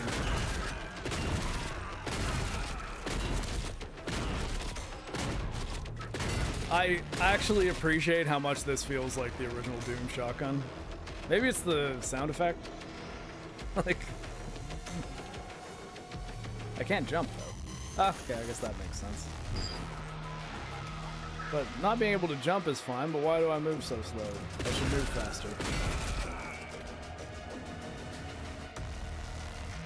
I actually appreciate how much this feels like the original Doom shotgun. Maybe it's the sound effect. Like, I can't jump though. Ah, okay, I guess that makes sense. But not being able to jump is fine, but why do I move so slow? I should move faster.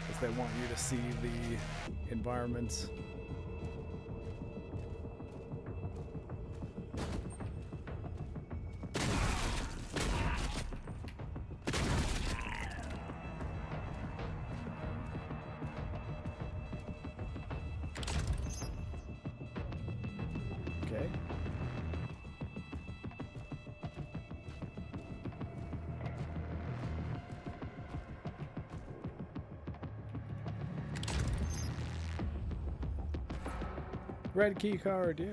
Because they want you to see the environments. Okay. Red key card, yay.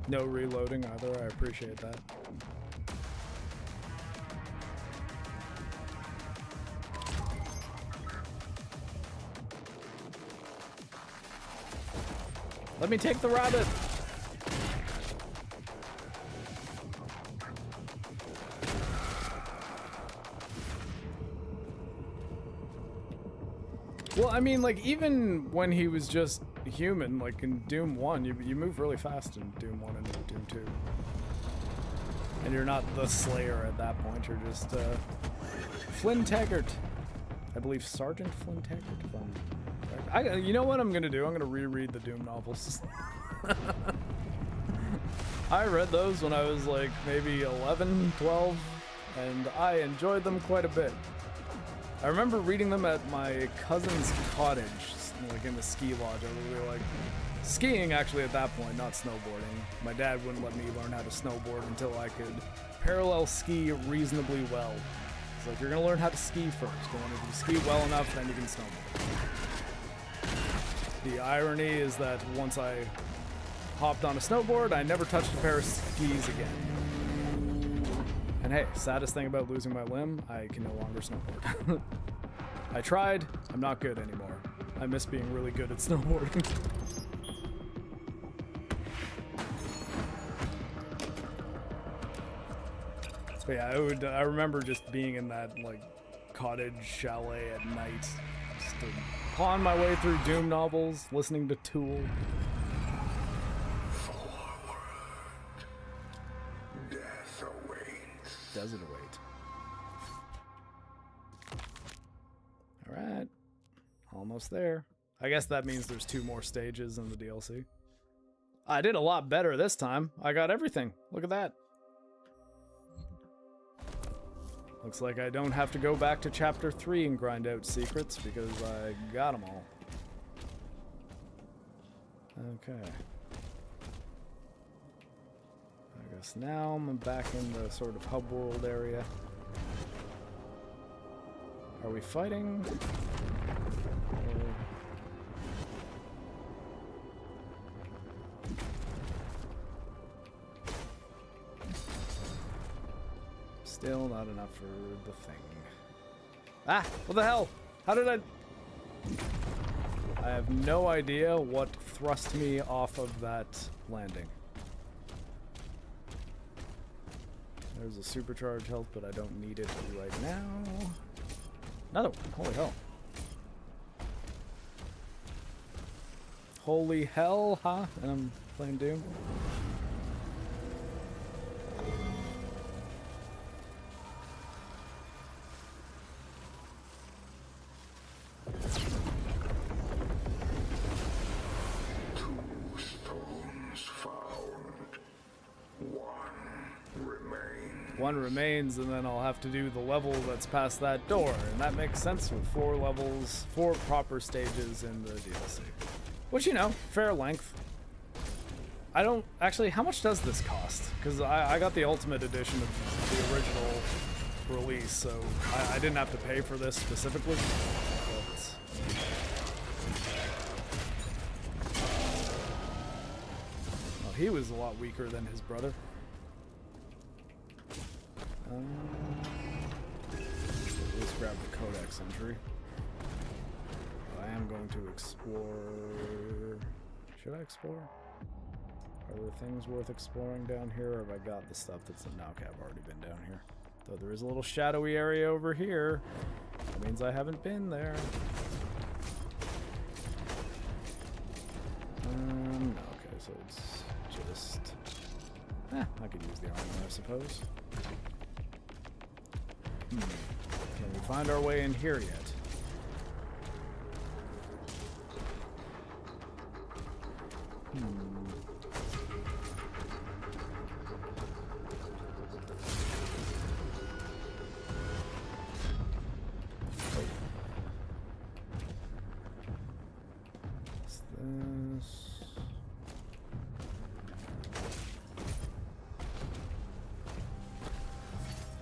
No reloading either, I appreciate that. Let me take the rabbit! Well, I mean, like, even when he was just human, like in Doom 1, you move really fast in Doom 1 and Doom 2. And you're not the Slayer at that point, you're just, Flynn Taggart. I believe Sergeant Flynn Taggart, if I'm correct. You know what I'm gonna do? I'm gonna reread the Doom novels. I read those when I was, like, maybe 11, 12, and I enjoyed them quite a bit. I remember reading them at my cousin's cottage, like in the ski lodge. I really like skiing actually at that point, not snowboarding. My dad wouldn't let me learn how to snowboard until I could parallel ski reasonably well. He's like, you're gonna learn how to ski first. And when you ski well enough, then you can snowboard. The irony is that once I hopped on a snowboard, I never touched a pair of skis again. And hey, saddest thing about losing my limb, I can no longer snowboard. I tried, I'm not good anymore. I miss being really good at snowboarding. But yeah, I remember just being in that, like, cottage chalet at night, just pawing my way through Doom novels, listening to Tool. Does it await? Alright. Almost there. I guess that means there's 2 more stages in the DLC. I did a lot better this time. I got everything. Look at that. Looks like I don't have to go back to chapter 3 and grind out secrets because I got them all. Okay. I guess now I'm back in the sort of hub world area. Are we fighting? Still not enough for the thing. Ah! What the hell? How did I have no idea what thrust me off of that landing. There's a supercharge health, but I don't need it right now. Another one. Holy hell. Holy hell, huh? And I'm playing Doom. Two stones found. One remains. 1 remains, and then I'll have to do the level that's past that door, and that makes sense with 4 levels, 4 proper stages in the DLC. Which, you know, fair length. I don't... Actually, how much does this cost? Because I got the Ultimate Edition of the original release, so I didn't have to pay for this specifically. But... well, he was a lot weaker than his brother. Let's grab the Codex entry. I am going to explore... Should I explore? Are there things worth exploring down here, or have I got the stuff that's... No, okay, I've already been down here. Though there is a little shadowy area over here. That means I haven't been there. No, okay, so it's just... I could use the armor, I suppose. Can we find our way in here yet? What's this?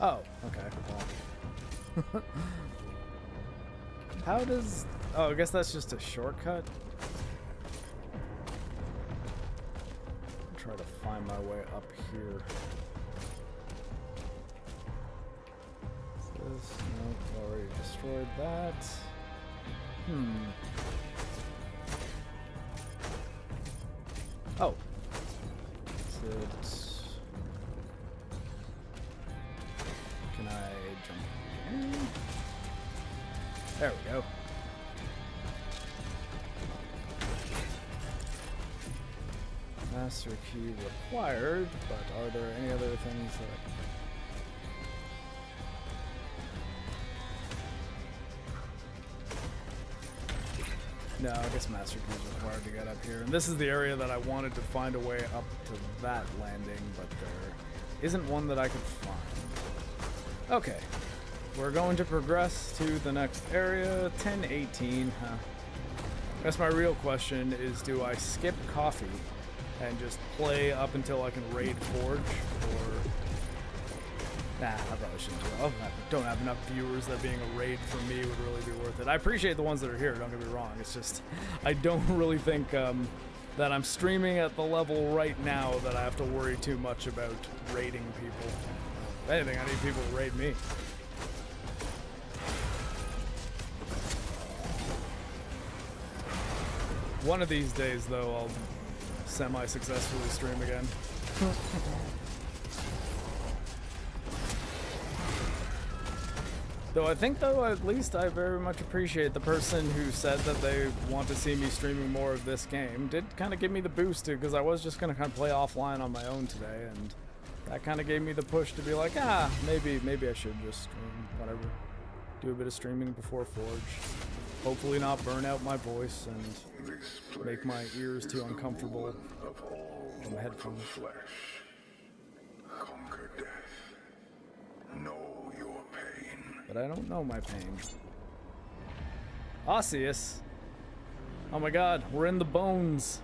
Oh, okay. Well. How does... Oh, I guess that's just a shortcut. Try to find my way up here. What's this? Nope, already destroyed that. Oh. Is it... Can I jump in? There we go. Master key required, but are there any other things that... No, I guess master key is required to get up here. And this is the area that I wanted to find a way up to that landing, but there isn't one that I could find. Okay. We're going to progress to the next area, 1018. I guess my real question is, do I skip coffee and just play up until I can raid Forge, or... Nah, I probably shouldn't do that. I don't have enough viewers that being a raid for me would really be worth it. I appreciate the ones that are here, don't get me wrong. It's just, I don't really think that I'm streaming at the level right now that I have to worry too much about raiding people. If anything, I need people to raid me. One of these days, though, I'll semi-successfully stream again. Though I think, though, at least I very much appreciate the person who said that they want to see me streaming more of this game. Did kind of give me the boost, too, because I was just going to kind of play offline on my own today, and that kind of gave me the push to be like, maybe I should just stream, whatever. Do a bit of streaming before Forge. Hopefully not burn out my voice and make my ears too uncomfortable from headphones. Conquer death. Know your pain. But I don't know my pain. Osseous. Oh my god, we're in the bones.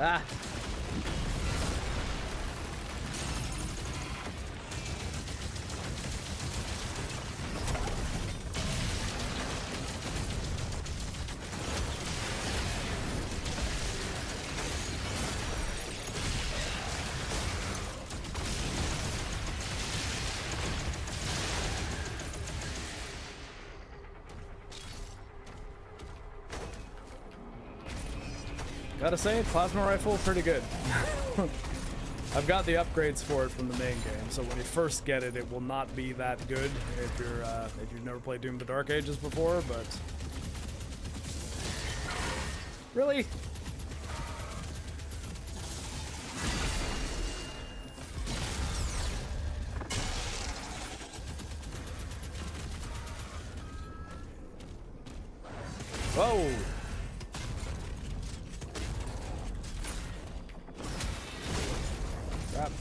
Ah! Gotta say, plasma rifle, pretty good. I've got the upgrades for it from the main game, so when you first get it, it will not be that good if you've never played Doom: The Dark Ages before, but... Really? Whoa! Crap.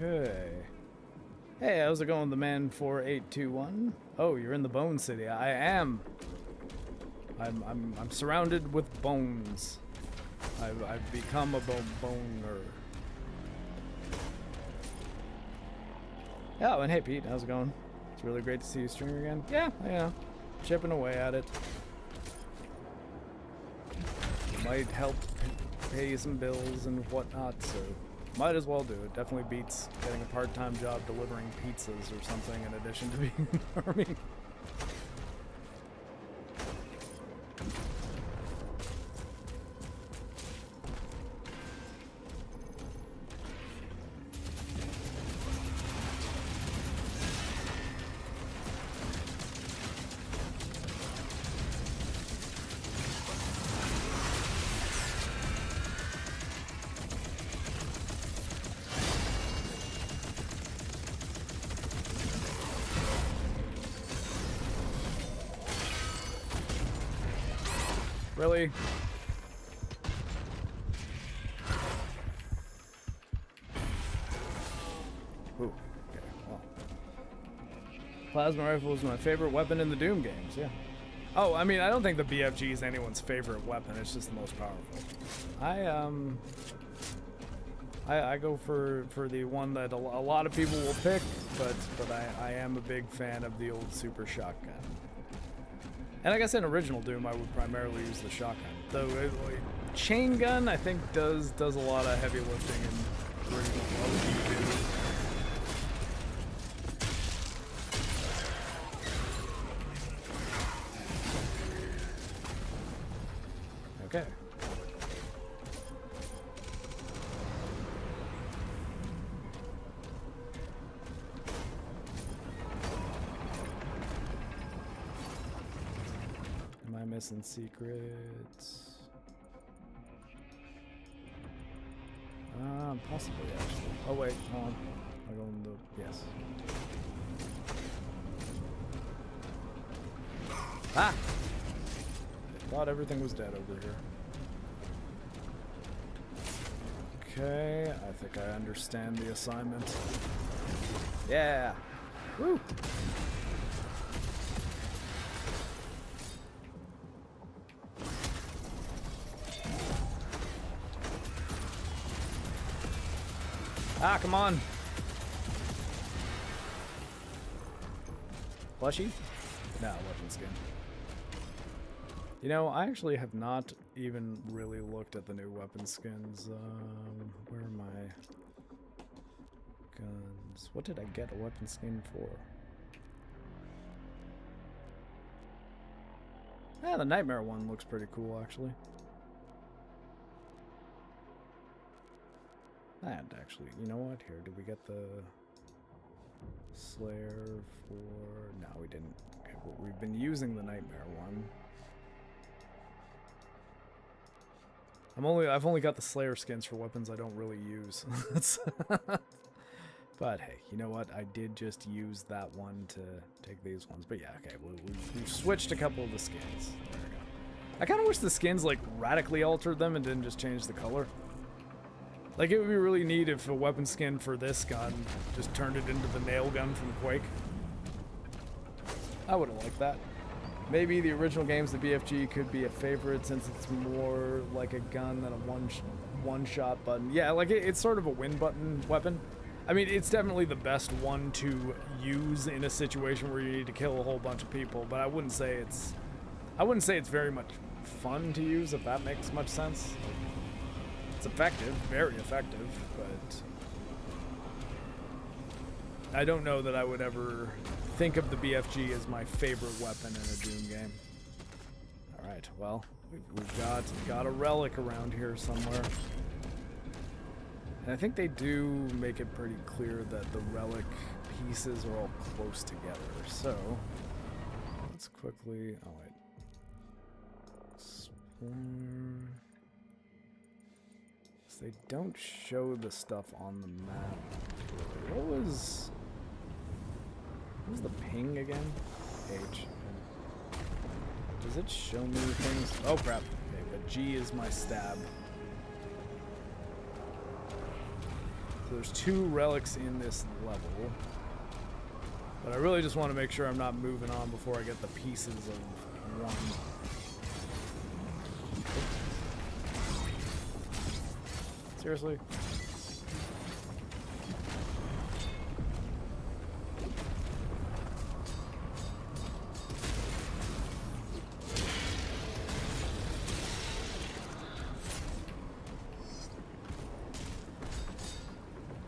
Okay. Hey, how's it going, the man 4821? Oh, you're in the Bone City. I am. I'm surrounded with bones. I've become a boner. Oh, and hey Pete, how's it going? It's really great to see you streaming again. Yeah, chipping away at it. Might help pay some bills and whatnot, so might as well do it. Definitely beats getting a part-time job delivering pizzas or something in addition to being in the army. Really? Ooh, okay, well. Plasma rifle is my favorite weapon in the Doom games, yeah. Oh, I mean, I don't think the BFG is anyone's favorite weapon, it's just the most powerful. I go for the one that a lot of people will pick, but I am a big fan of the old super shotgun. And like I said, in original Doom, I would primarily use the shotgun. Though, chain gun, I think, does a lot of heavy lifting in original Doom. Okay. Missing secrets. Possibly actually. Oh wait, hold on. I'll go in the yes. Ah! I thought everything was dead over here. Okay, I think I understand the assignment. Yeah! Woo! Ah, come on. Plushie? No, weapon skin. You know, I actually have not even really looked at the new weapon skins. Where are my guns? What did I get a weapon skin for? Yeah, the Nightmare one looks pretty cool, actually. And actually, you know what? Here, did we get the Slayer for... No, we didn't. Okay, well, we've been using the Nightmare one. I've only got the Slayer skins for weapons I don't really use. But hey, you know what? I did just use that one to take these ones. But yeah, okay, we've switched a couple of the skins. There we go. I kind of wish the skins, like, radically altered them and didn't just change the color. Like, it would be really neat if a weapon skin for this gun just turned it into the nail gun from Quake. I would have liked that. Maybe the original games, the BFG, could be a favorite since it's more like a gun than a one-shot button. Yeah, like, it's sort of a win-button weapon. I mean, it's definitely the best one to use in a situation where you need to kill a whole bunch of people, but I wouldn't say it's very much fun to use, if that makes much sense. It's effective, very effective, but I don't know that I would ever think of the BFG as my favorite weapon in a Doom game. Alright, well, we've got a relic around here somewhere. And I think they do make it pretty clear that the relic pieces are all close together. So, let's quickly... Oh, wait. Explore... So they don't show the stuff on the map. What was the ping again? H. Does it show me things? Oh crap. Okay, but G is my stab. So there's 2 relics in this level. But I really just want to make sure I'm not moving on before I get the pieces of one. Seriously?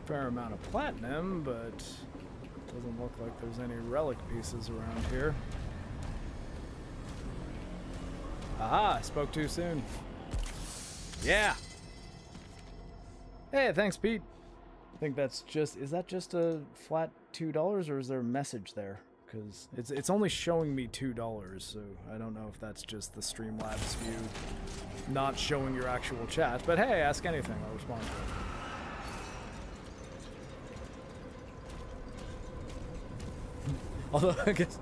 Fair amount of platinum, but doesn't look like there's any relic pieces around here. Aha, I spoke too soon. Yeah. Hey, thanks, Pete. I think that's just, is that just a flat $2 or is there a message there? Because it's only showing me $2, so I don't know if that's just the Streamlabs view not showing your actual chat. But hey, ask anything, I'll respond to it. Although, I guess,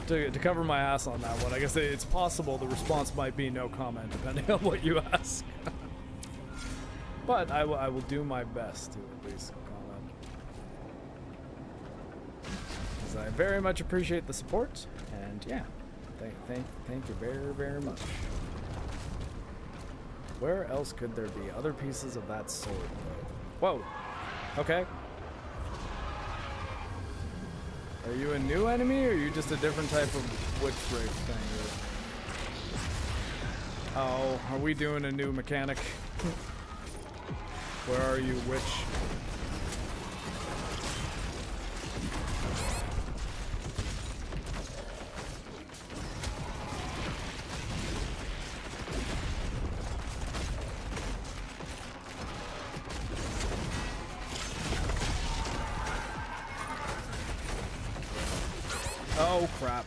to cover my ass on that one, I guess it's possible the response might be no comment, depending on what you ask. But I will do my best to at least comment. Because I very much appreciate the support, and yeah, thank you very, very much. Where else could there be other pieces of that sword, though? Whoa! Okay. Are you a new enemy, or are you just a different type of witch race thing? Oh, are we doing a new mechanic? Where are you, witch? Oh, crap.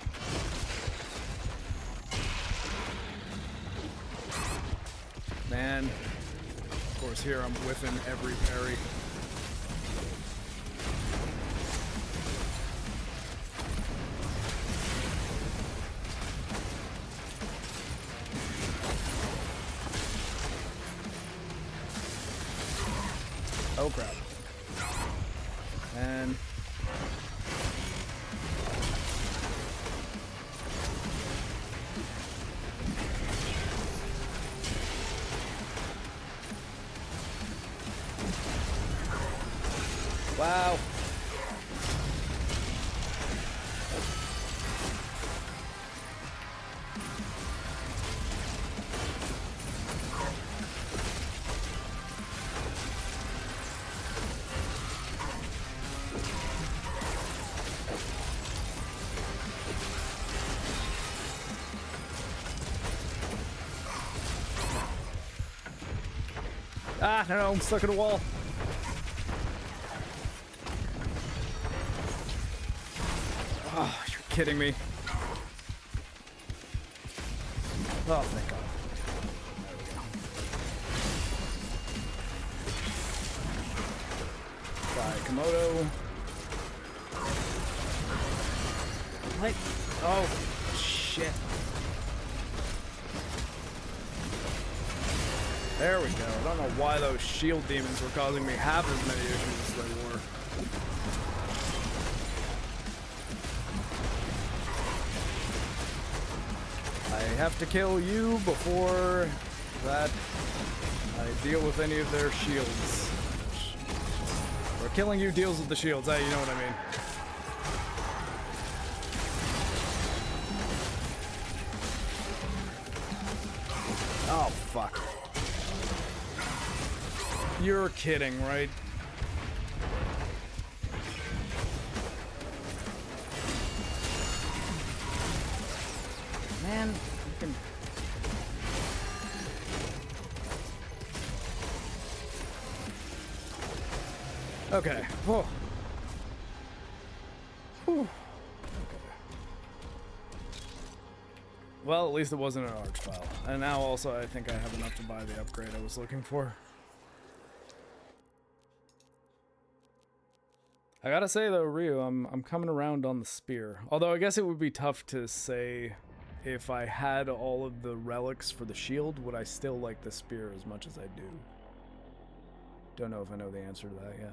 Man. Of course, here I'm whiffing every parry. Oh, crap. And... wow. Ah, no, I'm stuck in a wall. Oh, you're kidding me. Oh, thank God. There we go. Bye, Komodo. What? Oh, shit. There we go. I don't know why those shield demons were causing me half as many issues as they were. I have to kill you before that I deal with any of their shields. Or killing you deals with the shields, hey, you know what I mean. Oh, fuck. You're kidding, right? man. Fucking... Okay. Whoa. Whew. Okay. Well, at least it wasn't an arch file. And now also I think I have enough to buy the upgrade I was looking for. I gotta say though, Ryu, I'm coming around on the spear. Although I guess it would be tough to say if I had all of the relics for the shield, would I still like the spear as much as I do? Don't know if I know the answer to that yet.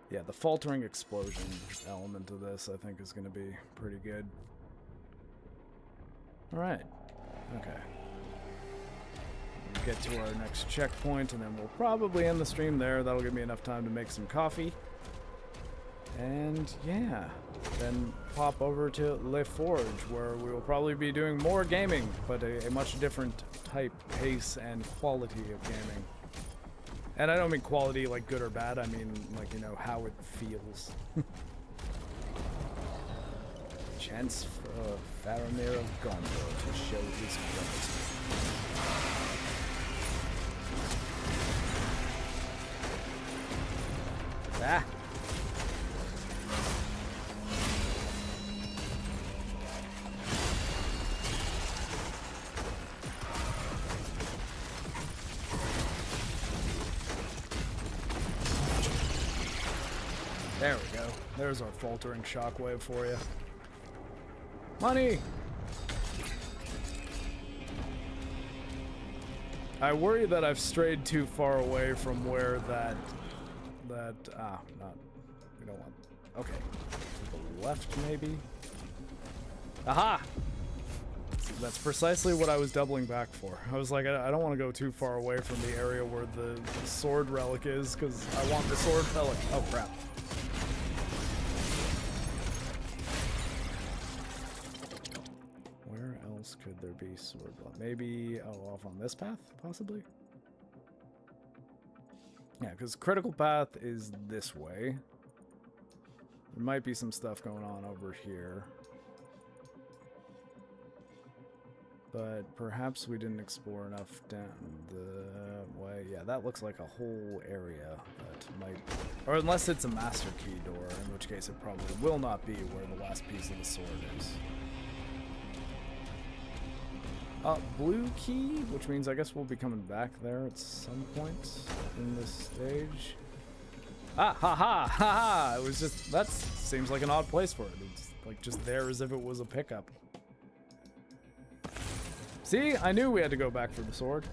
Yeah, the faltering explosion element of this, I think, is going to be pretty good. Alright. Okay. We'll get to our next checkpoint, and then we'll probably end the stream there. That'll give me enough time to make some coffee. And, yeah. Then pop over to Le Forge, where we will probably be doing more gaming, but a much different type, pace, and quality of gaming. And I don't mean quality like good or bad, I mean like, you know, how it feels. Chance for Faramir of Gondor to show his quality. Ah! There we go. There's our faltering shockwave for you. Money! I worry that I've strayed too far away from where we don't want, okay. To the left, maybe? Aha! That's precisely what I was doubling back for. I was like, I don't want to go too far away from the area where the sword relic is, because I want the sword relic. Oh, crap. Could there be sword block? Maybe off on this path, possibly? Yeah, because critical path is this way. There might be some stuff going on over here. But perhaps we didn't explore enough down the way. Yeah, that looks like a whole area that might... Or unless it's a master key door, in which case it probably will not be where the last piece of the sword is. Blue key, which means I guess we'll be coming back there at some point in this stage. Ah, ha ha, ha ha! It was just, that seems like an odd place for it. It's like just there as if it was a pickup. See, I knew we had to go back for the sword.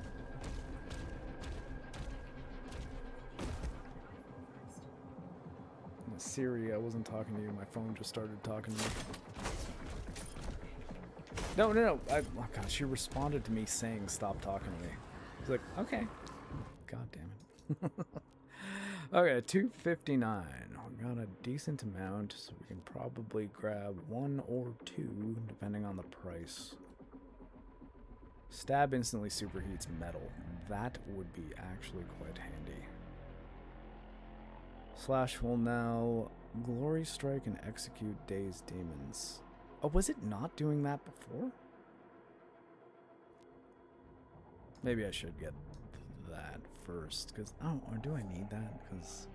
Siri, I wasn't talking to you, my phone just started talking to me. No. Oh god, she responded to me saying stop talking to me. She's like, okay. God damn it. Okay, 259. We got a decent amount, so we can probably grab one or two, depending on the price. Stab instantly superheats metal. That would be actually quite handy. Slash will now glory strike and execute dazed demons. Oh, was it not doing that before? Maybe I should get that first, because... Oh, or do I need that? Because...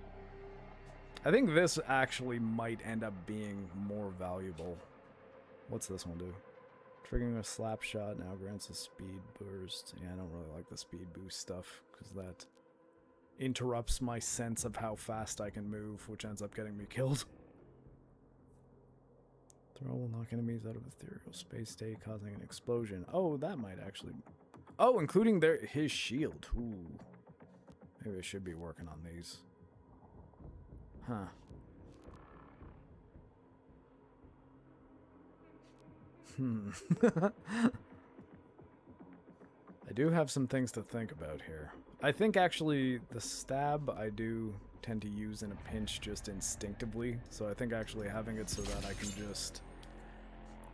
I think this actually might end up being more valuable. What's this one do? Triggering a slap shot now grants a speed boost. Yeah, I don't really like the speed boost stuff, because that interrupts my sense of how fast I can move, which ends up getting me killed. Throw will knock enemies out of ethereal space state, causing an explosion. Oh, that might actually... Oh, including his shield. Ooh. Maybe I should be working on these. Huh. I do have some things to think about here. I think actually the stab I do tend to use in a pinch just instinctively, so I think actually having it so that I can just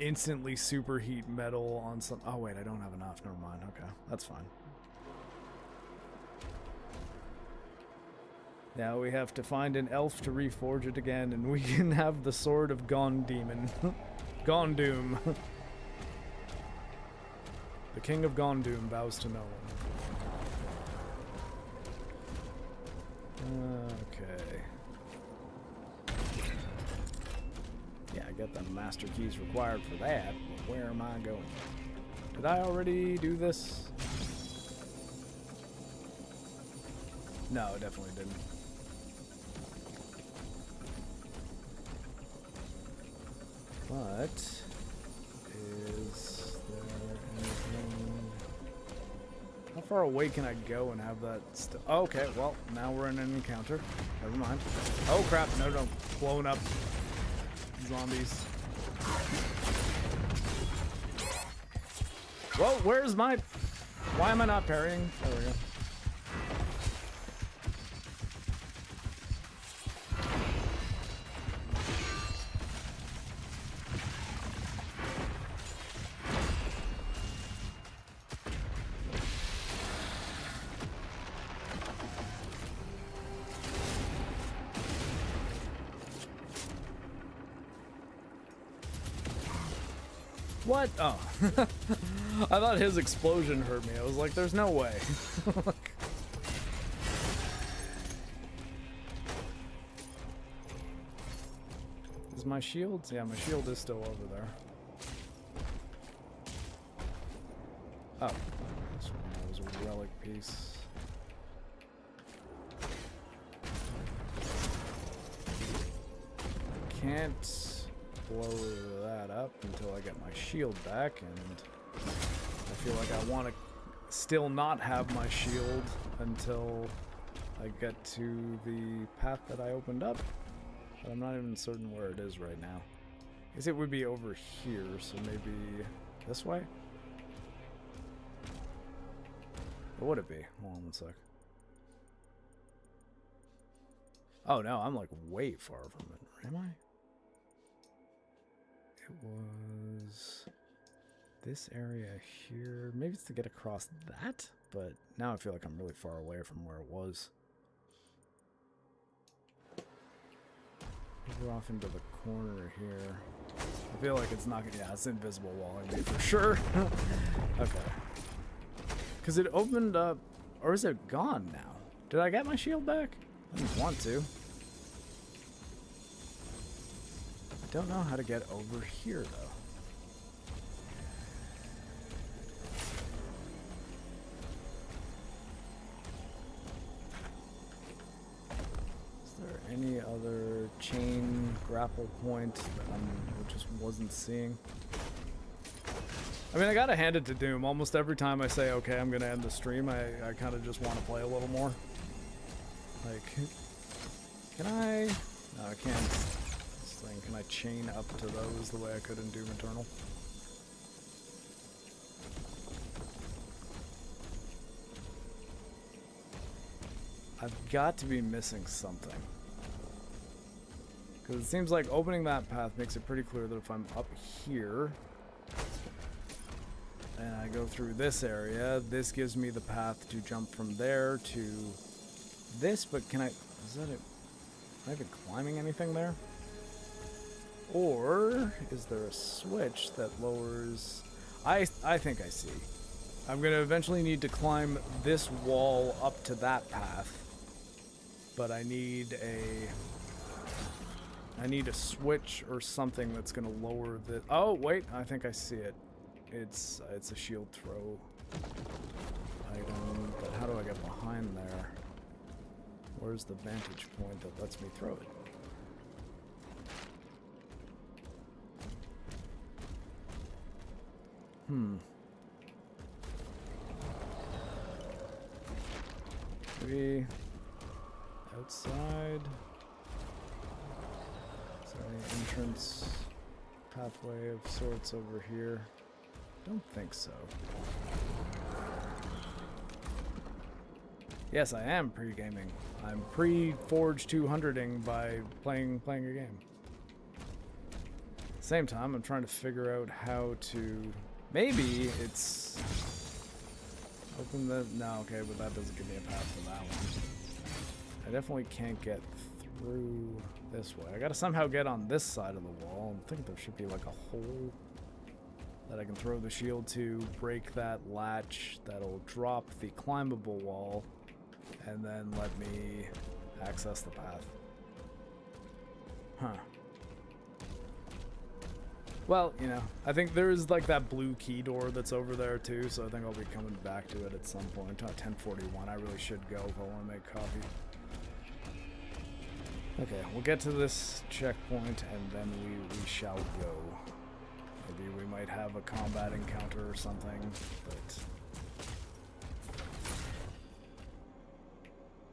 instantly superheat metal on some... Oh wait, I don't have enough, never mind, okay, that's fine. Now we have to find an elf to reforge it again, and we can have the Sword of Gone Demon. Gondoom. The king of Gondoom vows to no one. Okay. Yeah, I got the master keys required for that, but where am I going? Did I already do this? No, definitely didn't. But is there anything? How far away can I go and have that still? Oh, okay, well, now we're in an encounter. Never mind. Oh crap, no, blowing up zombies. Whoa, where's my... Why am I not parrying? There we go. What? Oh. I thought his explosion hurt me. I was like, there's no way. Is my shield? Yeah, my shield is still over there. Oh. This one was a relic piece. Can't blow that up until I get my shield back, and I feel like I want to still not have my shield until I get to the path that I opened up, but I'm not even certain where it is right now. I guess it would be over here, so maybe this way? Or would it be? Hold on one sec. Oh no, I'm like way far from it. Am I? It was this area here. Maybe it's to get across that, but now I feel like I'm really far away from where it was. We're off into the corner here. I feel like it's not gonna... Yeah, it's invisible walling me for sure. Okay. Because it opened up... Or is it gone now? Did I get my shield back? I didn't want to. Don't know how to get over here though. Is there any other chain grapple point that I just wasn't seeing? I mean, I gotta hand it to Doom. Almost every time I say, okay, I'm gonna end the stream, I kind of just want to play a little more. Like, can I? No, I can't. Can I chain up to those the way I could in Doom Eternal? I've got to be missing something. Because it seems like opening that path makes it pretty clear that if I'm up here and I go through this area, this gives me the path to jump from there to this, but can I... Is that it? Am I even climbing anything there? Or is there a switch that lowers... I think I see. I'm going to eventually need to climb this wall up to that path. But I need a switch or something that's going to lower the... Oh, wait, I think I see it. It's a shield throw item, but how do I get behind there? Where's the vantage point that lets me throw it? Maybe outside? Is there any entrance pathway of sorts over here? Don't think so. Yes, I am pre-gaming. I'm pre-Forge 200ing by playing a game. At the same time, I'm trying to figure out how to... Maybe it's... Open the... No, okay, but that doesn't give me a path for that one. I definitely can't get through this this way. I gotta somehow get on this side of the wall. I think there should be like a hole that I can throw the shield to, break that latch, that'll drop the climbable wall, and then let me access the path. Huh. Well, you know, I think there is like that blue key door that's over there too, so I think I'll be coming back to it at some point. 10:41, I really should go if I want to make coffee. Okay, we'll get to this checkpoint and then we shall go. Maybe we might have a combat encounter or something, but...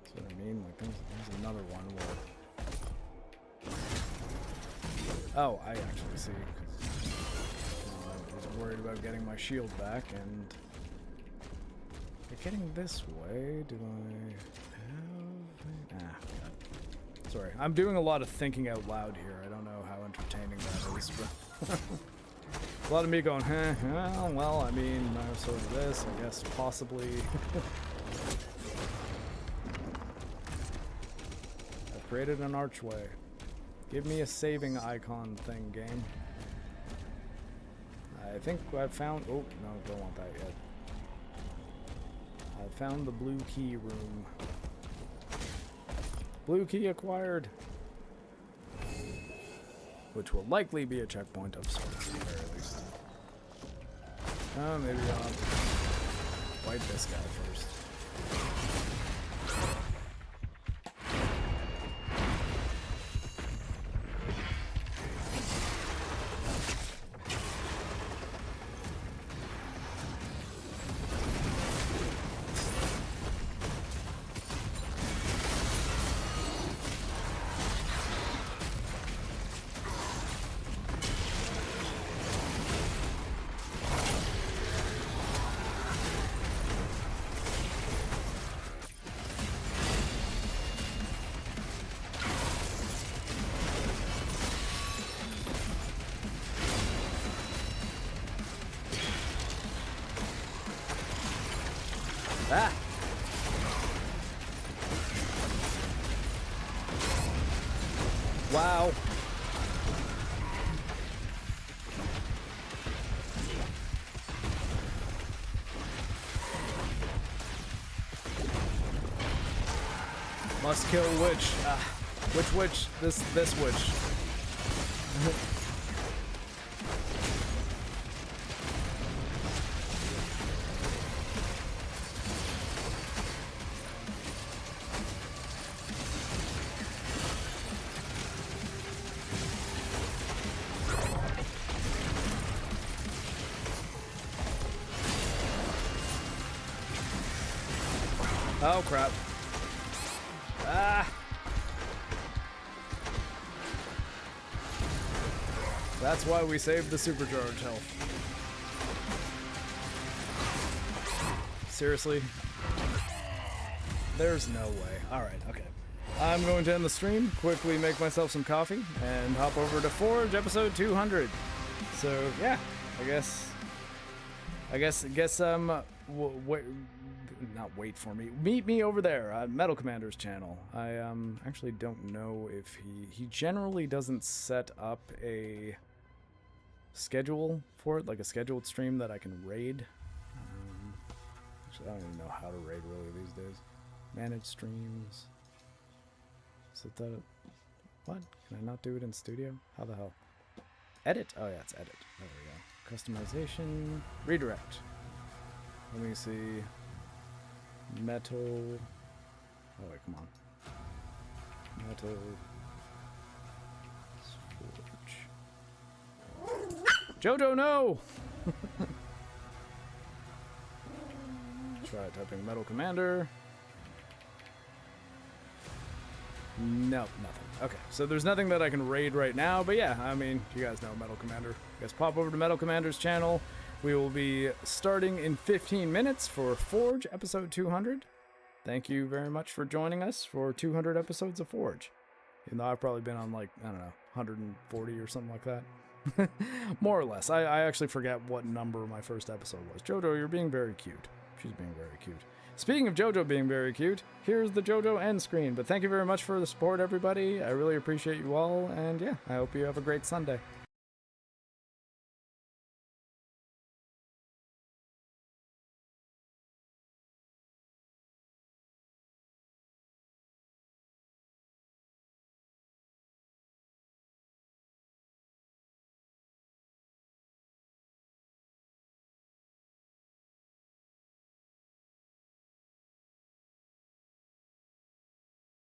That's what I mean, like there's another one where... Oh, I actually see, I was worried about getting my shield back, and... Getting this way, do I have... God. Sorry, I'm doing a lot of thinking out loud here. I don't know how entertaining that is, but... A lot of me going, well, I mean, sort of this, I guess, possibly. I've created an archway. Give me a saving icon thing, game. I think I found, oh, no, don't want that yet. I found the blue key room. Blue key acquired. Which will likely be a checkpoint of sorts, at the very least. Maybe I'll fight this guy first. Ah! Wow. Must kill witch. Ah. Which witch? This witch. Oh crap. Ah! That's why we saved the supercharge health. Seriously? There's no way. Alright, okay. I'm going to end the stream, quickly make myself some coffee, and hop over to Forge episode 200. So, yeah, I guess not wait for me. Meet me over there at Metal Commander's channel. I actually don't know if he generally doesn't set up a schedule for it, like a scheduled stream that I can raid. Actually, I don't even know how to raid really these days. Manage streams. Is it the what? Can I not do it in studio? How the hell? Edit? Oh yeah, it's edit. There we go. Customization. Redirect. Let me see. Metal. Oh wait, come on. Metal. Forge. Jojo, no! Try typing Metal Commander. Nope, nothing. Okay, so there's nothing that I can raid right now, but yeah, I mean, you guys know Metal Commander. You guys pop over to Metal Commander's channel. We will be starting in 15 minutes for Forge episode 200. Thank you very much for joining us for 200 episodes of Forge. Even though I've probably been on like, I don't know, 140 or something like that. More or less. I actually forget what number my first episode was. Jojo, you're being very cute. She's being very cute. Speaking of JoJo being very cute, here's the JoJo end screen. But thank you very much for the support, everybody. I really appreciate you all, and yeah, I hope you have a great Sunday.